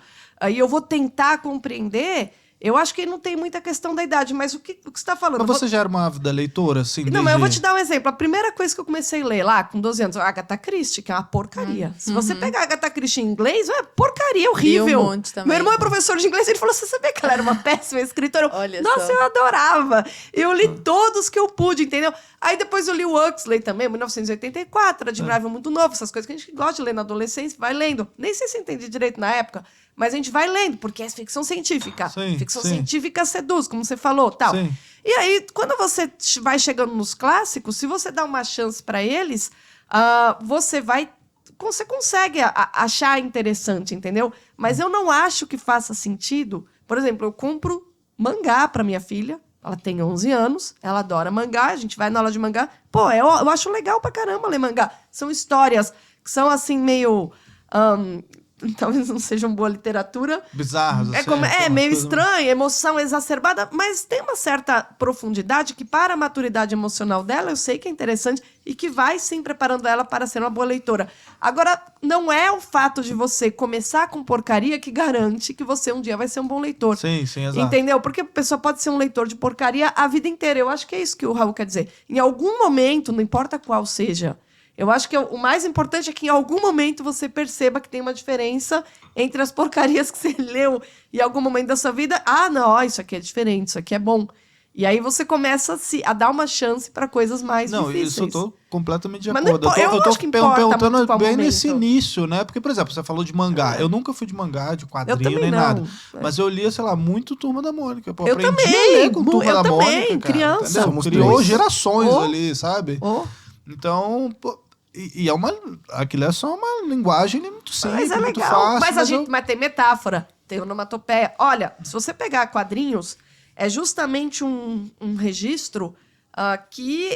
e eu vou tentar compreender, Eu acho que não tem muita questão da idade, mas o que você está falando? Mas você já era uma ávida leitora, assim? Não, mas eu vou te dar um exemplo. A primeira coisa que eu comecei a ler lá, com 12 anos, a Agatha Christie, que é uma porcaria. Se você pegar a Agatha Christie em inglês, é porcaria, horrível. E um monte também. Meu irmão é professor de inglês, ele falou, você sabia que ela era uma péssima escritora? Olha Nossa, só. eu adorava. Eu li todos que eu pude, entendeu? Aí depois eu li o Huxley também, 1984, Admirável Mundo Novo, essas coisas que a gente gosta de ler na adolescência, vai lendo. Nem sei se entendi direito na época, mas a gente vai lendo, porque é ficção científica. Sim, Ficção sim. científica seduz, como você falou, tal. Sim. E aí, quando você vai chegando nos clássicos, se você dá uma chance para eles, você consegue achar interessante, entendeu? Mas eu não acho que faça sentido. Por exemplo, eu compro mangá para minha filha. Ela tem 11 anos, ela adora mangá, a gente vai na aula de mangá. Pô, eu acho legal pra caramba ler mangá. São histórias que são, assim, meio... talvez não sejam boa literatura. Bizarras, assim. Meio estranha, emoção exacerbada, mas tem uma certa profundidade que, para a maturidade emocional dela, eu sei que é interessante e que vai, sim, preparando ela para ser uma boa leitora. Agora, não é o fato de você começar com porcaria que garante que você um dia vai ser um bom leitor. Sim, sim, exato. Entendeu? Porque a pessoa pode ser um leitor de porcaria a vida inteira. Eu acho que é isso que o Raul quer dizer. Em algum momento, não importa qual seja, eu acho que o mais importante é que em algum momento você perceba que tem uma diferença entre as porcarias que você leu em algum momento da sua vida. Ah, não, isso aqui é diferente, isso aqui é bom. E aí você começa a dar uma chance para coisas mais difíceis. Não, isso eu tô completamente de Mas não acordo. eu tô acho que importa muito perguntando qual bem momento. nesse início, né? Porque, por exemplo, você falou de mangá. Eu nunca fui de mangá, de quadrinho, também nem não. nada. Mas eu lia, sei lá, muito Turma da Mônica. Pô, Eu aprendi também, a ler com Turma eu da também, Mônica, cara, criança. entendeu? Somos Criou dois. gerações Oh. ali, sabe? Oh. Então, pô, e é aquilo é só uma linguagem muito simples, Mas é muito legal. fácil. Mas tem metáfora, tem onomatopeia. Olha, se você pegar quadrinhos, é justamente um registro que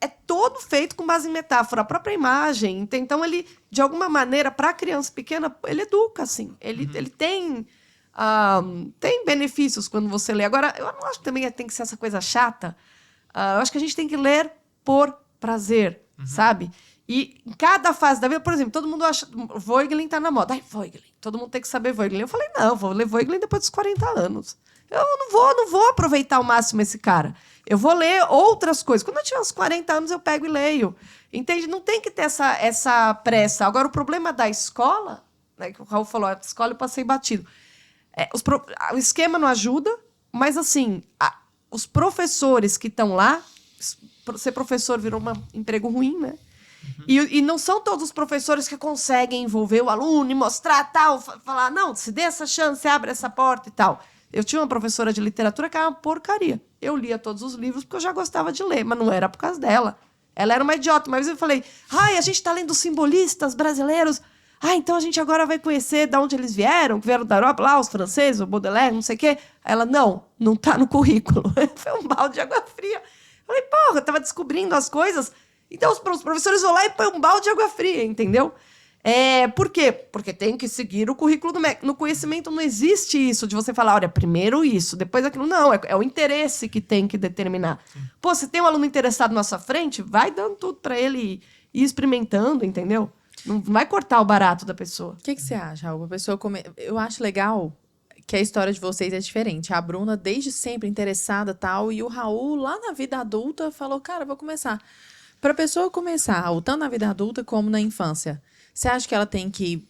é todo feito com base em metáfora. A própria imagem. Então, ele, de alguma maneira, para a criança pequena, ele educa, assim. Ele tem benefícios quando você lê. Agora, eu não acho que também tem que ser essa coisa chata. Eu acho que a gente tem que ler por prazer, sabe? E em cada fase da vida, por exemplo, todo mundo acha... Voegelin tá na moda. Ai, Voegelin. Todo mundo tem que saber Voegelin. Eu falei, não, vou ler Voegelin depois dos 40 anos. Eu não vou aproveitar ao máximo esse cara. Eu vou ler outras coisas. Quando eu tiver uns 40 anos, eu pego e leio. Entende? Não tem que ter essa pressa. Agora, o problema da escola, né, que o Raul falou, a escola eu passei batido. O esquema não ajuda, mas, assim, os professores que estão lá... Ser professor virou um emprego ruim, né? E não são todos os professores que conseguem envolver o aluno e mostrar tal, falar, não, se dê essa chance, abre essa porta e tal. Eu tinha uma professora de literatura que era uma porcaria. Eu lia todos os livros porque eu já gostava de ler, mas não era por causa dela. Ela era uma idiota. Uma vez eu falei, a gente está lendo simbolistas brasileiros. Então a gente agora vai conhecer de onde eles vieram, que vieram da Europa, lá, os franceses, o Baudelaire, não sei o quê. Ela, não tá no currículo. Foi um balde de água fria. Eu falei, porra, eu tava descobrindo as coisas. Então os professores vão lá e põem um balde de água fria, entendeu? Por quê? Porque tem que seguir o currículo do MEC. No conhecimento não existe isso de você falar, olha, primeiro isso, depois aquilo. Não, é o interesse que tem que determinar. Pô, se tem um aluno interessado na sua frente, vai dando tudo para ele e ir experimentando, entendeu? Não vai cortar o barato da pessoa. O que você acha, Raul? A pessoa Eu acho legal que a história de vocês é diferente. A Bruna, desde sempre, interessada e tal, e o Raul, lá na vida adulta, falou, cara, vou começar. Para a pessoa começar, Raul, tanto na vida adulta como na infância, você acha que ela tem que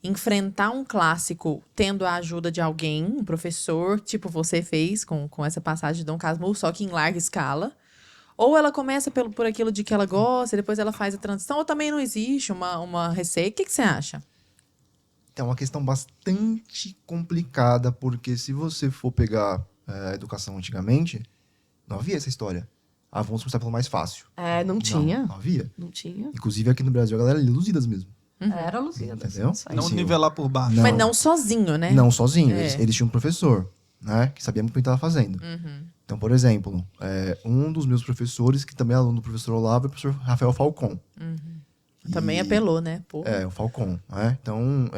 enfrentar um clássico tendo a ajuda de alguém, um professor, tipo você fez com essa passagem de Dom Casmurro, só que em larga escala? Ou ela começa por aquilo de que ela gosta, e depois ela faz a transição, ou também não existe uma receita? O que você acha? É uma questão bastante complicada, porque se você for pegar a educação antigamente, não havia essa história. Vamos começar pelo mais fácil. Não tinha. Não havia. Não tinha. Inclusive aqui no Brasil a galera lia Lusíadas mesmo. Era Luzinha. Entendeu? Não Sim. nivelar por baixo. Não. Mas não sozinho, né? Não sozinho. É. Eles tinham um professor, né? Que sabia muito bem o que estava fazendo. Então, por exemplo, um dos meus professores, que também é aluno do professor Olavo, é o professor Rafael Falcon. Também apelou, né? Pô. O Falcon. Né? Então,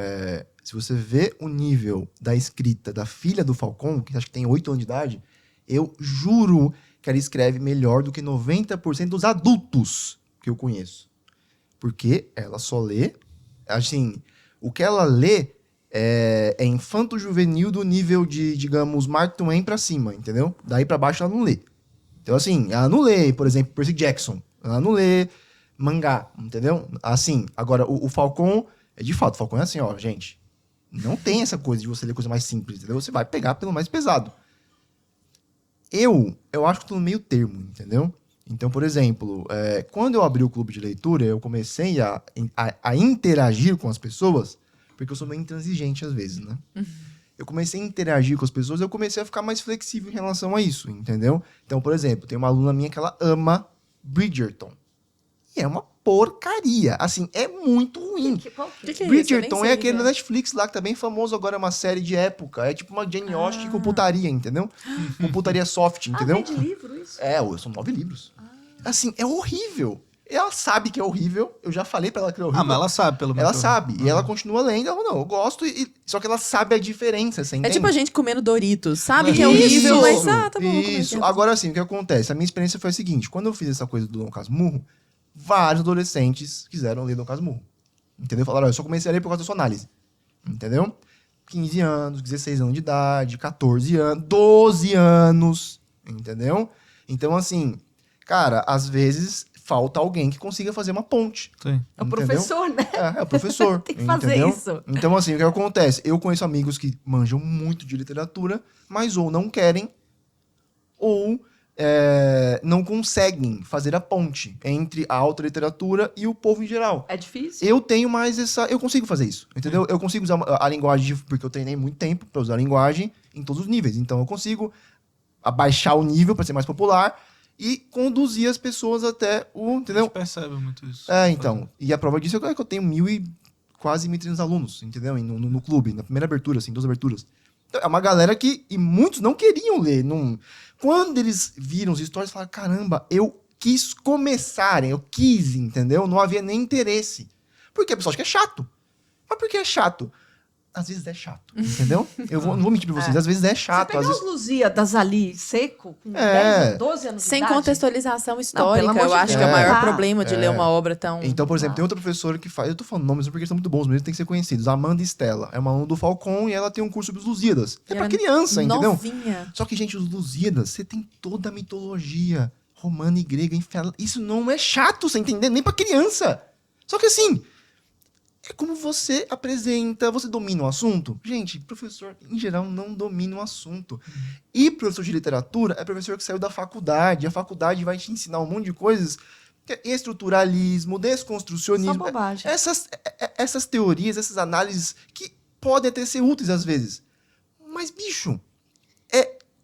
se você vê o nível da escrita da filha do Falcon, que acho que tem 8 anos de idade, eu juro que ela escreve melhor do que 90% dos adultos que eu conheço. Porque ela só lê... Assim, o que ela lê é infanto-juvenil do nível de, digamos, Mark Twain pra cima, entendeu? Daí pra baixo ela não lê. Então, assim, ela não lê, por exemplo, Percy Jackson. Ela não lê mangá, entendeu? Assim, agora, o Falcon, de fato, o Falcon é assim, ó, gente, não tem essa coisa de você ler coisa mais simples, entendeu? Você vai pegar pelo mais pesado. Eu acho que tô no meio termo, entendeu? Então, por exemplo, quando eu abri o clube de leitura, eu comecei a interagir com as pessoas, porque eu sou meio intransigente às vezes, né? Eu comecei a interagir com as pessoas, eu comecei a ficar mais flexível em relação a isso, entendeu? Então, por exemplo, tem uma aluna minha que ela ama Bridgerton. E é uma porcaria. Assim, é muito ruim. Qual que é? Que é isso? Eu Bridgerton nem é sei, aquele né? da Netflix lá, que tá bem famoso agora, é uma série de época. É tipo uma Jane Austen com putaria, entendeu? Com putaria soft, entendeu? Ah, vem de livro isso? São 9 livros. Assim, é horrível. Ela sabe que é horrível. Eu já falei pra ela que é horrível. Ah, mas ela sabe, pelo menos. Ela sabe. E ela continua lendo. Ela, não, eu gosto. Só que ela sabe a diferença, você É entende? tipo a gente comendo Doritos. Sabe que é Isso, horrível, mas tá bom. vou comer Isso. aqui. Agora sim, o que acontece? A minha experiência foi a seguinte. Quando eu fiz essa coisa do Dom Casmurro, vários adolescentes quiseram ler Dom Casmurro. Entendeu? Falaram, eu só comecei a ler por causa da sua análise. Entendeu? 15 anos, 16 anos de idade, 14 anos, 12 anos. Entendeu? Então, assim, cara, às vezes falta alguém que consiga fazer uma ponte. Sim. É o entendeu? professor, né? É o professor. Tem que fazer entendeu? isso. Então, assim, o que acontece? Eu conheço amigos que manjam muito de literatura, mas ou não querem, ou não conseguem fazer a ponte entre a alta literatura e o povo em geral. É difícil? Eu tenho mais essa... Eu consigo fazer isso, entendeu? Eu consigo usar a linguagem, porque eu treinei muito tempo para usar a linguagem em todos os níveis. Então, eu consigo abaixar o nível para ser mais popular e conduzir as pessoas até o... A Entendeu? gente percebe muito isso. Então. E a prova disso é que eu tenho quase 1.300 alunos, entendeu? No clube, na primeira abertura, assim, 2 aberturas. Então, é uma galera que... E muitos não queriam ler. Quando eles viram os stories, falaram, caramba, eu quis começarem, eu quis, entendeu? Não havia nem interesse. Porque a pessoa acha que é chato. Mas por que é chato? Às vezes é chato, entendeu? Não vou mentir pra vocês, às vezes é Você chato. pegar Às os vezes... Lusíadas ali, seco, com 12 anos de Sem idade. contextualização histórica, amor eu de acho Deus. que é o maior É. problema de ler uma obra tão... Então, por exemplo, tem outra professora que faz... Eu tô falando nomes porque eles são muito bons, mas eles têm que ser conhecidos. Amanda Estela. É uma aluna do Falcon e ela tem um curso sobre os Lusíadas. É pra Ela criança, entendeu? Novinha. Só que, gente, os Lusíadas, você tem toda a mitologia romana e grega. Isso não é chato, você entender? Nem pra criança. Só que assim... É como você apresenta, você domina o assunto? Gente, professor, em geral, não domina o assunto. E professor de literatura é professor que saiu da faculdade. A faculdade vai te ensinar um monte de coisas. Que é estruturalismo, desconstrucionismo. Só bobagem. Essas teorias, essas análises que podem até ser úteis às vezes. Mas, bicho,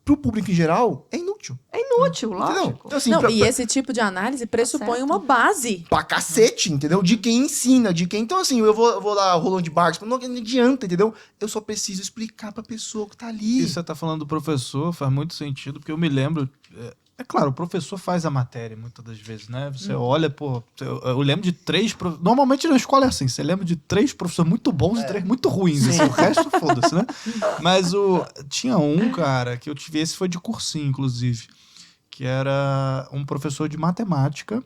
pro público em geral, é inútil. É inútil, Entendeu? lógico. Então, assim, Não, e esse tipo de análise pressupõe certo. uma base. pra cacete, entendeu? De quem ensina, de quem... Então, assim, eu vou lá, Roland Barthes, não adianta, entendeu? Eu só preciso explicar pra pessoa que tá ali. E você tá falando do professor, faz muito sentido, porque eu me lembro... É claro, o professor faz a matéria muitas das vezes, né? Você olha, pô... Eu lembro de 3... Normalmente na escola é assim, você lembra de 3 professores muito bons e 3 muito ruins. Assim, o resto, foda-se, né? Mas tinha um, cara, que eu tive... Esse foi de cursinho, inclusive. Que era um professor de matemática.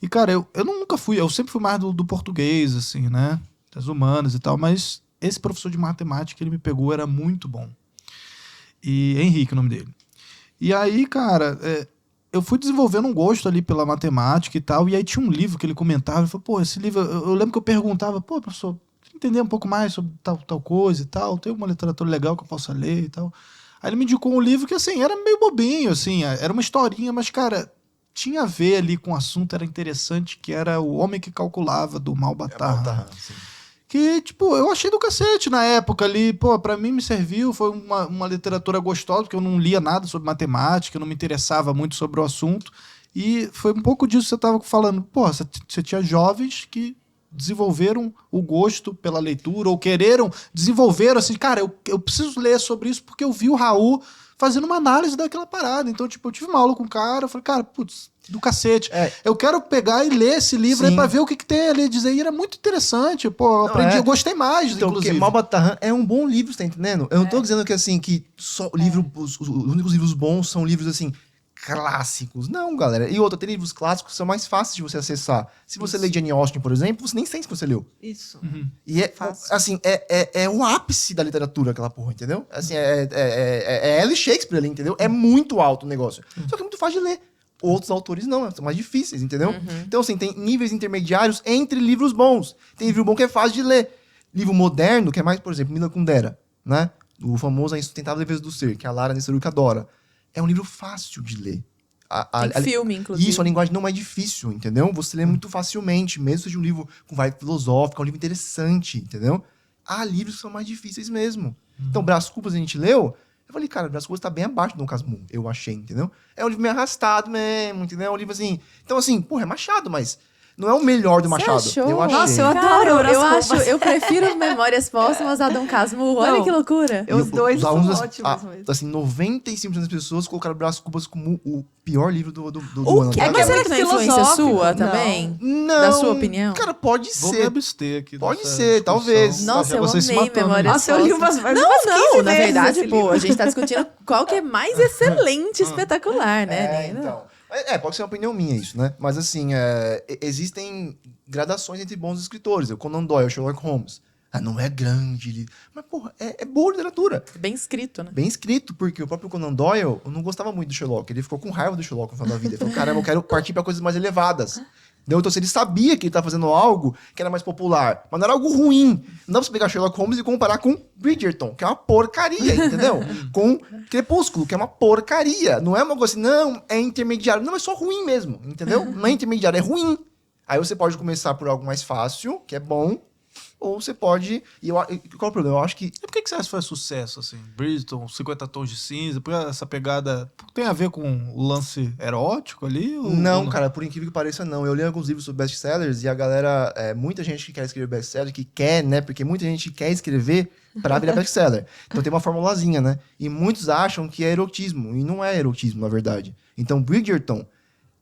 E, cara, eu nunca fui... Eu sempre fui mais do português, assim, né? Das humanas e tal. Mas esse professor de matemática, ele me pegou, era muito bom. E Henrique, o nome dele. E aí, cara, eu fui desenvolvendo um gosto ali pela matemática e tal, e aí tinha um livro que ele comentava, ele falou, pô, esse livro, eu lembro que eu perguntava, pô, professor, entender um pouco mais sobre tal coisa e tal, tem uma literatura legal que eu possa ler e tal. Aí ele me indicou um livro que, assim, era meio bobinho, assim, era uma historinha, mas, cara, tinha a ver ali com o assunto, era interessante, que era O Homem que Calculava, do Malbatar. Que, tipo, eu achei do cacete na época ali. Pô, pra mim me serviu. Foi uma literatura gostosa, porque eu não lia nada sobre matemática, eu não me interessava muito sobre o assunto. E foi um pouco disso que você tava falando. Pô, você tinha jovens que desenvolveram o gosto pela leitura, ou desenvolveram assim, cara, eu preciso ler sobre isso porque eu vi o Raul fazendo uma análise daquela parada. Então, tipo, eu tive uma aula com o cara, eu falei, cara, putz, do cacete. Eu quero pegar e ler esse livro aí pra ver o que tem ali. Dizer, e era muito interessante, pô, eu aprendi, eu gostei mais, então, inclusive. Porque Malbatar é um bom livro, você tá entendendo? Eu não tô dizendo que, assim, que só os únicos livros bons são livros, assim, clássicos. Não, galera. E outra, tem livros clássicos que são mais fáceis de você acessar. Se você lê Jane Austen, por exemplo, você nem sente que você leu. Isso. E Fácil. assim, é o ápice da literatura, aquela porra, entendeu? Assim, é ela e Shakespeare ali, entendeu? É muito alto o negócio. Só que é muito fácil de ler. Outros autores não, são mais difíceis, entendeu? Então, assim, tem níveis intermediários entre livros bons. Tem livro bom que é fácil de ler. Livro moderno, que é mais, por exemplo, Mila Kundera, né? O famoso A Insustentável Leveza do Ser, que a Lara Nesseruca adora. É um livro fácil de ler. Tem filme, inclusive. Isso, a linguagem não é difícil, entendeu? Você lê muito facilmente, mesmo seja um livro com vibe filosófica, um livro interessante, entendeu? Há livros que são mais difíceis mesmo. Então, Brás Cubas a gente leu, eu falei, cara, Brás Cubas tá bem abaixo do Dom Casmurro, eu achei, entendeu? É um livro meio arrastado mesmo, entendeu? É um livro assim... Então, assim, porra, é Machado, mas não é o melhor do Machado. Você achou? Eu achei. Nossa, eu adoro Cara, Brás Cubas. eu prefiro Memórias Póstumas a Dom Casmurro. Olha Não. que loucura. Os dois são alunos, ótimos mesmo. assim, 95% das pessoas colocaram Brás Cubas como o pior livro do O ano. quê? tá Mas será ligado? que não é influência filosófico. sua Não. também? Não. Da sua opinião? Cara, pode Vou me ser. abster aqui. Pode dessa ser, discussão. talvez. Nossa, eu Vocês se amei matando, Memórias né? Nossa, eu li umas Póstumas. umas Não, 15 na vezes verdade, esse pô, livro. a gente tá discutindo qual que é mais excelente, espetacular, né? Então. Pode ser uma opinião minha isso, né? Mas assim, existem gradações entre bons escritores. O Conan Doyle, Sherlock Holmes. Não é grande livro. Mas, porra, é boa literatura. Bem escrito, né? Bem escrito, porque o próprio Conan Doyle, eu não gostava muito do Sherlock. Ele ficou com raiva do Sherlock no final da vida. Ele falou, caramba, eu quero partir pra coisas mais elevadas. Então, se ele sabia que ele tá fazendo algo que era mais popular, mas não era algo ruim. Não dá pra você pegar Sherlock Holmes e comparar com Bridgerton, que é uma porcaria, entendeu? Com Crepúsculo, que é uma porcaria. Não é uma coisa assim, não, é intermediário. Não, é só ruim mesmo, entendeu? Não é intermediário, é ruim. Aí você pode começar por algo mais fácil, que é bom, ou você pode... Qual é o problema? Eu acho que... E por que você acha que foi sucesso, assim? Bridgerton, 50 Tons de Cinza, por essa pegada... Tem a ver com o lance erótico ali? Ou Não, cara, por incrível que pareça, não. Eu li alguns livros sobre best-sellers e a galera... muita gente que quer escrever best-seller, que quer, né? Porque muita gente quer escrever pra virar best-seller. Então tem uma formulazinha, né? E muitos acham que é erotismo. E não é erotismo, na verdade. Então, Bridgerton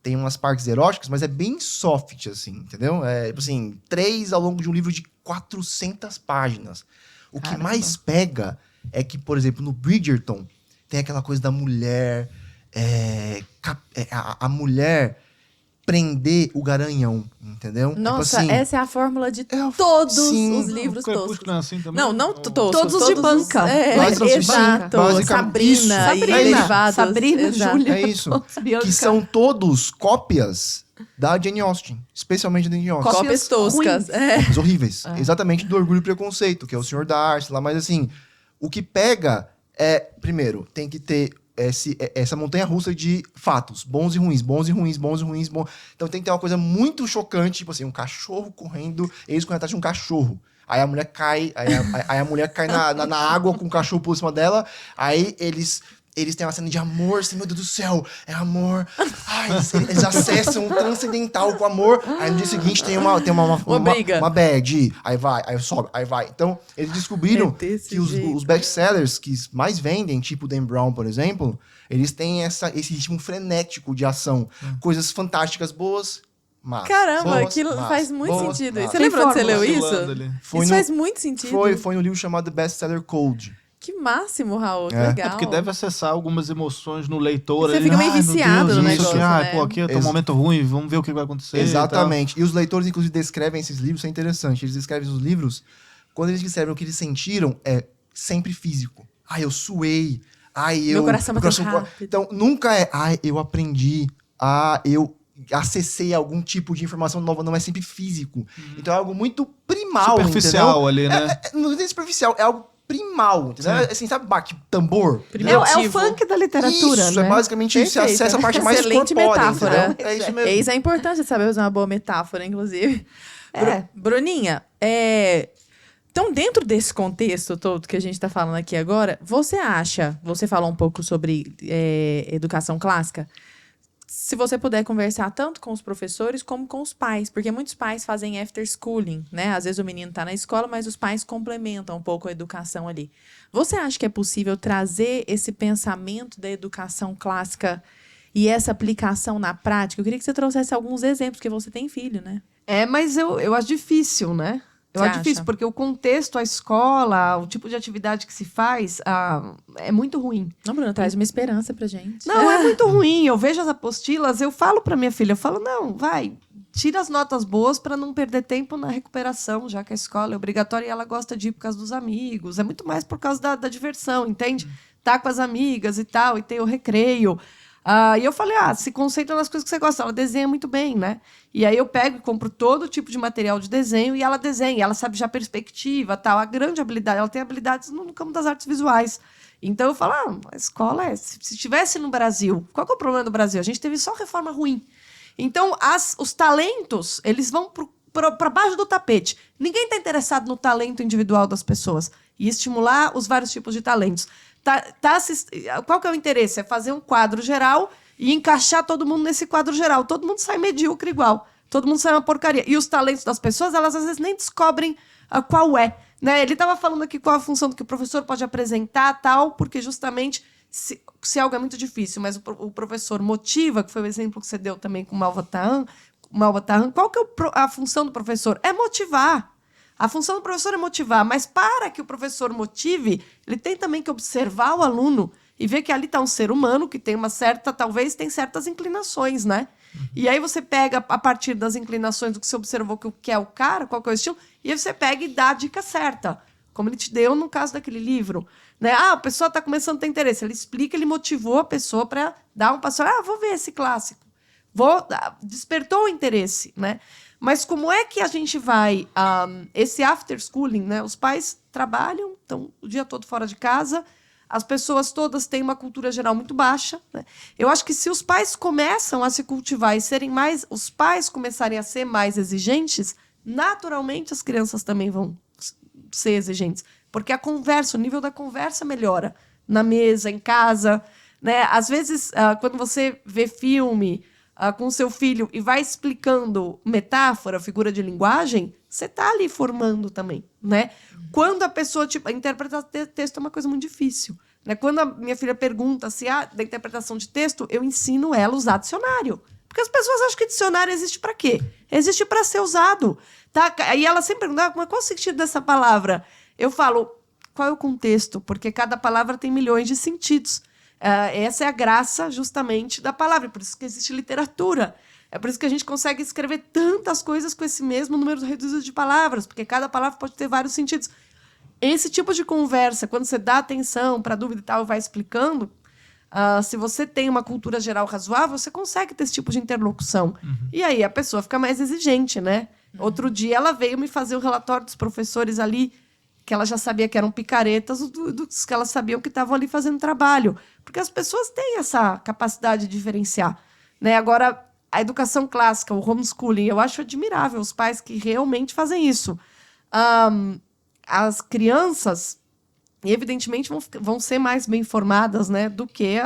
tem umas partes eróticas, mas é bem soft, assim, entendeu? Tipo assim, 3 ao longo de um livro de 400 páginas. O que Caramba. mais pega é que, por exemplo, no Bridgerton, tem aquela coisa da mulher... a mulher prender o garanhão, entendeu? Nossa, tipo assim, essa é a fórmula de É, todos sim. os livros Crepúsculo toscos. não é assim também? Não Ou- toscos. Todos os de banca. Exato. Basicamente, Sabrina isso. e Sabrina, derivados. Sabrina, Exato. Júlia. É isso. todos Bianca. que são todos cópias da Jane Austen, especialmente da Jane Austen. Cópias Cópias toscas. ruins. É. Horríveis. Exatamente do Orgulho e Preconceito, que é o Sr. Darcy lá. Mas assim, o que pega é, primeiro, tem que ter essa montanha-russa de fatos, bons e ruins, bons e ruins, bons e ruins, bons. Então tem que ter uma coisa muito chocante, tipo assim, um cachorro correndo, eles correndo atrás de um cachorro. Aí a mulher cai, aí a mulher cai na água com o cachorro por cima dela, aí eles têm uma cena de amor, assim, meu Deus do céu, é amor. Ai, eles acessam o transcendental com amor. Aí no dia seguinte tem uma briga. uma bad. Aí vai, aí sobe, aí vai. Então, eles descobriram É desse que jeito. os best-sellers que mais vendem, tipo Dan Brown, por exemplo, eles têm esse ritmo frenético de ação. Coisas fantásticas, boas, mas Caramba, boas, aquilo mas, faz muito boas, sentido. mas. Você lembrou que você leu Oscilando isso? ali. Foi Isso no- faz muito sentido. Foi no livro chamado Bestseller Code. Que máximo, Raul. Que É. legal. É porque deve acessar algumas emoções no leitor. Você ali, fica meio "Ai, meu viciado Deus, no isso aqui, negócio, ai, né? pô, aqui tá um momento ruim, vamos ver o que vai acontecer. Exatamente. E os leitores, inclusive, descrevem esses livros, isso é interessante. Eles descrevem os livros, quando eles descrevem o que eles sentiram, é sempre físico. Ai, eu suei. Ai, Meu coração bateu rápido. Então, nunca é, ai, eu aprendi. Eu acessei algum tipo de informação nova. Não é sempre físico. Então, é algo muito primal, Superficial ali, né? Não é superficial, é algo primal, entendeu? É assim, sabe, bate tambor? Primitivo. É o funk da literatura, Isso, né? é basicamente isso. Você Perfeito. acessa a parte mais Excelente corpórea, metáfora. entendeu? É isso mesmo. Eis a importância de saber usar uma boa metáfora, inclusive. É. Bruninha, então dentro desse contexto todo que a gente está falando aqui agora, você falou um pouco sobre educação clássica, se você puder conversar tanto com os professores como com os pais, porque muitos pais fazem after schooling, né? Às vezes o menino está na escola, mas os pais complementam um pouco a educação ali. Você acha que é possível trazer esse pensamento da educação clássica e essa aplicação na prática? Eu queria que você trouxesse alguns exemplos, porque você tem filho, né? Mas eu acho difícil, né? Eu acho difícil, porque o contexto, a escola, o tipo de atividade que se faz é muito ruim. Não, Bruna, traz uma esperança pra gente. Não, é muito ruim. Eu vejo as apostilas, eu falo pra minha filha, eu falo, não, vai, tira as notas boas para não perder tempo na recuperação, já que a escola é obrigatória e ela gosta de ir por causa dos amigos. É muito mais por causa da diversão, entende? Tá com as amigas e tal, e tem o recreio. E eu falei, se concentra nas coisas que você gosta. Ela desenha muito bem, né? E aí eu pego e compro todo tipo de material de desenho e ela desenha. Ela sabe já perspectiva, tal. A grande habilidade, ela tem habilidades no campo das artes visuais. Então eu falo, a escola se estivesse no Brasil, qual que é o problema do Brasil? A gente teve só reforma ruim. Então os talentos, eles vão para baixo do tapete. Ninguém está interessado no talento individual das pessoas e estimular os vários tipos de talentos. Qual que é o interesse? É fazer um quadro geral e encaixar todo mundo nesse quadro geral. Todo mundo sai medíocre igual. Todo mundo sai uma porcaria. E os talentos das pessoas, elas às vezes nem descobrem qual é. Né? Ele estava falando aqui qual a função do que o professor pode apresentar, tal, porque justamente se algo é muito difícil, mas o professor motiva, que foi o exemplo que você deu também com o Malva Tahan, qual que é a função do professor? É motivar. A função do professor é motivar, mas para que o professor motive, ele tem também que observar o aluno e ver que ali está um ser humano que tem talvez tem certas inclinações, né? E aí você pega, a partir das inclinações do que você observou, que é o cara, qual que é o estilo, e aí você pega e dá a dica certa, como ele te deu no caso daquele livro. Né? A pessoa está começando a ter interesse, ele explica, ele motivou a pessoa para dar um passo, vou ver esse clássico. Despertou o interesse, né? Mas como é que a gente vai... esse after schooling, né? Os pais trabalham, estão o dia todo fora de casa, as pessoas todas têm uma cultura geral muito baixa. Né? Eu acho que se os pais começam a se cultivar e os pais começarem a ser mais exigentes, naturalmente as crianças também vão ser exigentes. Porque o nível da conversa melhora na mesa, em casa. Né? Às vezes, quando você vê filme com seu filho e vai explicando metáfora, figura de linguagem, você está ali formando também. Né? Quando a pessoa... interpretar texto é uma coisa muito difícil. Né? Quando a minha filha pergunta se da interpretação de texto, eu ensino ela a usar dicionário. Porque as pessoas acham que dicionário existe para quê? Existe para ser usado. Tá? E ela sempre pergunta, mas qual o sentido dessa palavra? Eu falo, qual é o contexto? Porque cada palavra tem milhões de sentidos. Essa é a graça, justamente, da palavra. Por isso que existe literatura. É por isso que a gente consegue escrever tantas coisas com esse mesmo número reduzido de palavras, porque cada palavra pode ter vários sentidos. Esse tipo de conversa, quando você dá atenção para a dúvida e tal, vai explicando, se você tem uma cultura geral razoável, você consegue ter esse tipo de interlocução. E aí a pessoa fica mais exigente, né? Outro dia ela veio me fazer o relatório dos professores ali, que ela já sabia que eram picaretas, dos que elas sabiam que estavam ali fazendo trabalho. Porque as pessoas têm essa capacidade de diferenciar. Né? Agora, a educação clássica, o homeschooling, eu acho admirável os pais que realmente fazem isso. As crianças, evidentemente, vão ser mais bem formadas, né, do que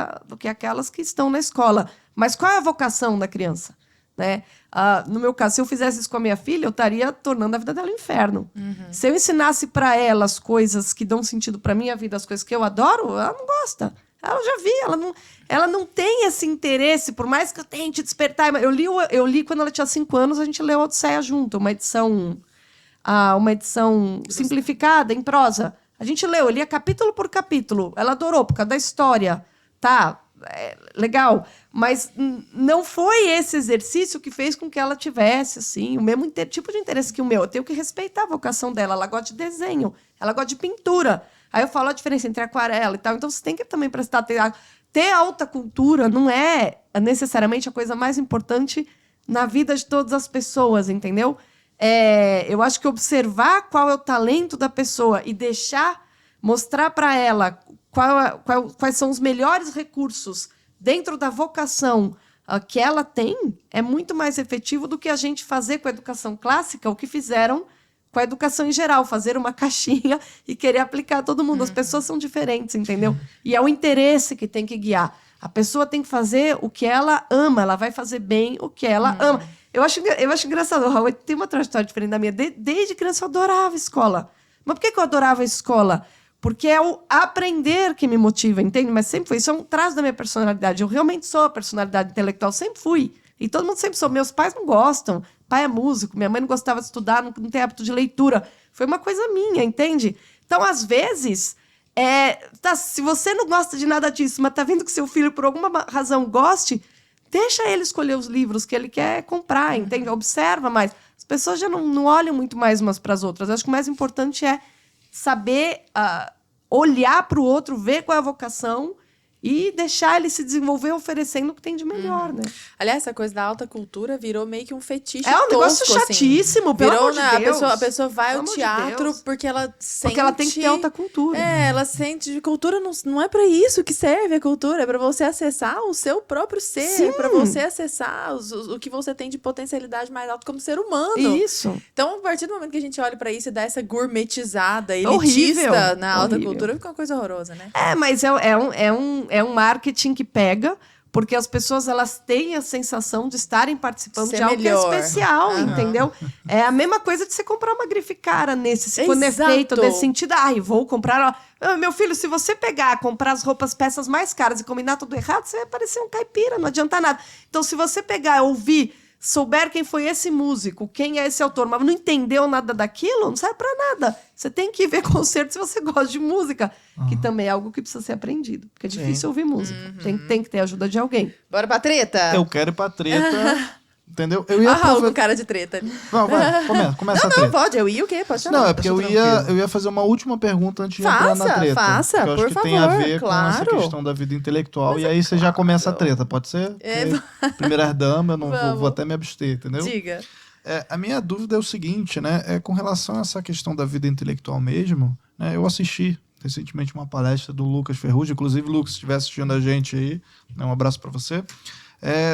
aquelas que estão na escola. Mas qual é a vocação da criança? Né? No meu caso, se eu fizesse isso com a minha filha, eu estaria tornando a vida dela um inferno. Se eu ensinasse para ela as coisas que dão sentido para minha vida, as coisas que eu adoro, ela não gosta. Ela já vi, ela não tem esse interesse, por mais que eu tente despertar. Eu li quando ela tinha 5 anos, a gente leu a Odisseia junto, uma edição simplificada, em prosa. A gente leu, eu lia capítulo por capítulo. Ela adorou, por causa da história. Tá, legal. Mas não foi esse exercício que fez com que ela tivesse assim, o mesmo tipo de interesse que o meu. Eu tenho que respeitar a vocação dela. Ela gosta de desenho, ela gosta de pintura. Aí eu falo a diferença entre aquarela e tal. Então você tem que também prestar atenção. Ter alta cultura não é necessariamente a coisa mais importante na vida de todas as pessoas, entendeu? Eu acho que observar qual é o talento da pessoa e mostrar para ela quais são os melhores recursos dentro da vocação que ela tem é muito mais efetivo do que a gente fazer com a educação clássica o que fizeram com a educação em geral, fazer uma caixinha e querer aplicar a todo mundo. As pessoas são diferentes, entendeu? E é o interesse que tem que guiar. A pessoa tem que fazer o que ela ama, ela vai fazer bem o que ela ama. Eu acho engraçado, Raul, tem uma trajetória diferente da minha. Desde criança eu adorava escola. Mas por que eu adorava a escola? Porque é o aprender que me motiva, entende? Mas sempre foi. Isso é um traço da minha personalidade. Eu realmente sou a personalidade intelectual, sempre fui. E todo mundo sempre soube. Meus pais não gostam. pai é músico, minha mãe não gostava de estudar, não tem hábito de leitura. Foi uma coisa minha, entende? Então, às vezes, se você não gosta de nada disso, mas tá vendo que seu filho, por alguma razão, goste, deixa ele escolher os livros que ele quer comprar, entende? Observa mais. As pessoas já não olham muito mais umas para as outras. Acho que o mais importante é saber olhar para o outro, ver qual é a vocação e deixar ele se desenvolver oferecendo o que tem de melhor, né? Aliás, essa coisa da alta cultura virou meio que um fetiche É um negócio tosco, assim. chatíssimo, pelo Virou, amor de né, Deus. a pessoa vai ao Pelo amor de teatro Deus. porque ela sente... Porque ela tem que ter alta cultura. Ela sente... Cultura não é pra isso que serve a cultura. É pra você acessar o seu próprio ser. Sim. É pra você acessar o que você tem de potencialidade mais alto como ser humano. Isso. Então, a partir do momento que a gente olha pra isso e dá essa gourmetizada, Horrível. elitista na alta Horrível. cultura, fica uma coisa horrorosa, né? Mas é um marketing que pega, porque as pessoas elas têm a sensação de estarem participando Ser de algo melhor. que é especial, Aham. entendeu? É a mesma coisa de você comprar uma grife cara se for Exato. feito desse sentido. Vou comprar... Meu filho, se você comprar as peças mais caras e combinar tudo errado, você vai parecer um caipira, não adianta nada. Então, se você ouvir, souber quem foi esse músico, quem é esse autor, mas não entendeu nada daquilo, não serve pra nada. Você tem que ver concerto se você gosta de música, que também é algo que precisa ser aprendido. Porque é difícil ouvir música. Tem que ter ajuda de alguém. Bora pra treta? Eu quero ir pra treta, entendeu? Eu ia Raul com cara de treta. Não, vai, começa a treta. Não, pode. Eu ia o quê? Pode chamar. Não, é porque Deixa eu ia fazer uma última pergunta antes de entrar na treta. Faça, que eu acho por que favor, tem a ver claro. com essa questão da vida intelectual. E aí você já começa a treta, pode ser? Primeira dama, eu não vou até me abster, entendeu? Diga. A minha dúvida é o seguinte, né? Com relação a essa questão da vida intelectual mesmo, né? Eu assisti recentemente uma palestra do Lucas Ferrugem, inclusive, Lucas, se estiver assistindo a gente aí, né, um abraço para você,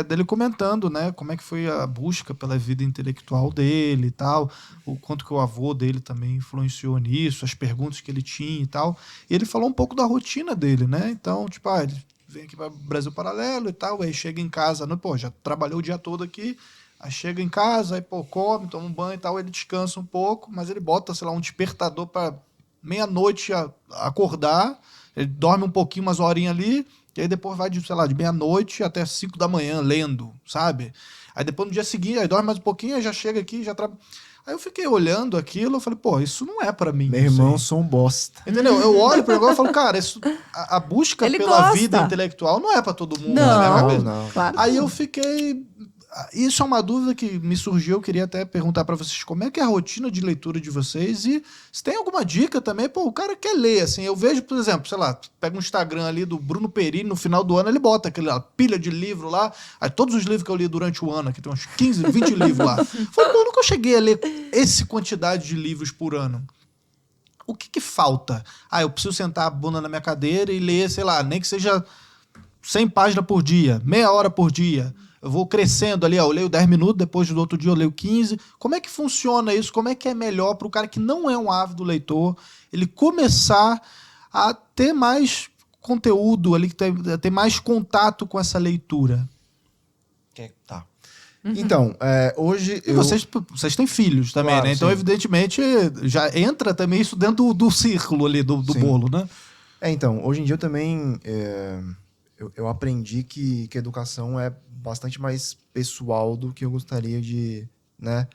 dele comentando, né, como é que foi a busca pela vida intelectual dele e tal, o quanto que o avô dele também influenciou nisso, as perguntas que ele tinha e tal. E ele falou um pouco da rotina dele, né? Então, tipo, ele vem aqui para Brasil Paralelo e tal, aí chega em casa, né, já trabalhou o dia todo aqui, aí chega em casa, aí come, toma um banho e tal, ele descansa um pouco, mas ele bota, sei lá, um despertador para meia-noite acordar, ele dorme um pouquinho, umas horinhas ali, e aí depois vai de, sei lá, de meia-noite até 5 da manhã lendo, sabe? Aí depois no dia seguinte, aí dorme mais um pouquinho, aí já chega aqui, já trabalha. Aí eu fiquei olhando aquilo, eu falei, pô, isso não é pra mim. Meu irmão, sou um bosta. Entendeu? Eu olho pro negócio e falo, cara, a busca Ele pela gosta. vida intelectual não é pra todo mundo na minha cabeça. Não. Claro. Aí eu fiquei... Isso é uma dúvida que me surgiu, eu queria até perguntar para vocês como é que é a rotina de leitura de vocês e se tem alguma dica também, pô, o cara quer ler, assim, eu vejo, por exemplo, sei lá, pega um Instagram ali do Bruno Perini, no final do ano ele bota aquela pilha de livro lá, aí todos os livros que eu li durante o ano, aqui tem uns 15, 20 livros lá. Falei, pô, eu nunca cheguei a ler essa quantidade de livros por ano. O que falta? Eu preciso sentar a bunda na minha cadeira e ler, sei lá, nem que seja 100 páginas por dia, meia hora por dia. Eu vou crescendo ali, eu leio 10 minutos, depois do outro dia eu leio 15. Como é que funciona isso? Como é que é melhor para o cara que não é um ávido leitor, ele começar a ter mais conteúdo, ali, ter mais contato com essa leitura? Tá. Então, hoje... E vocês têm filhos também, Claro, né? Então, sim. evidentemente, já entra também isso dentro do círculo ali, do Sim. bolo, né? Então, hoje em dia eu também... Eu aprendi que a educação é bastante mais pessoal do que eu gostaria de, né,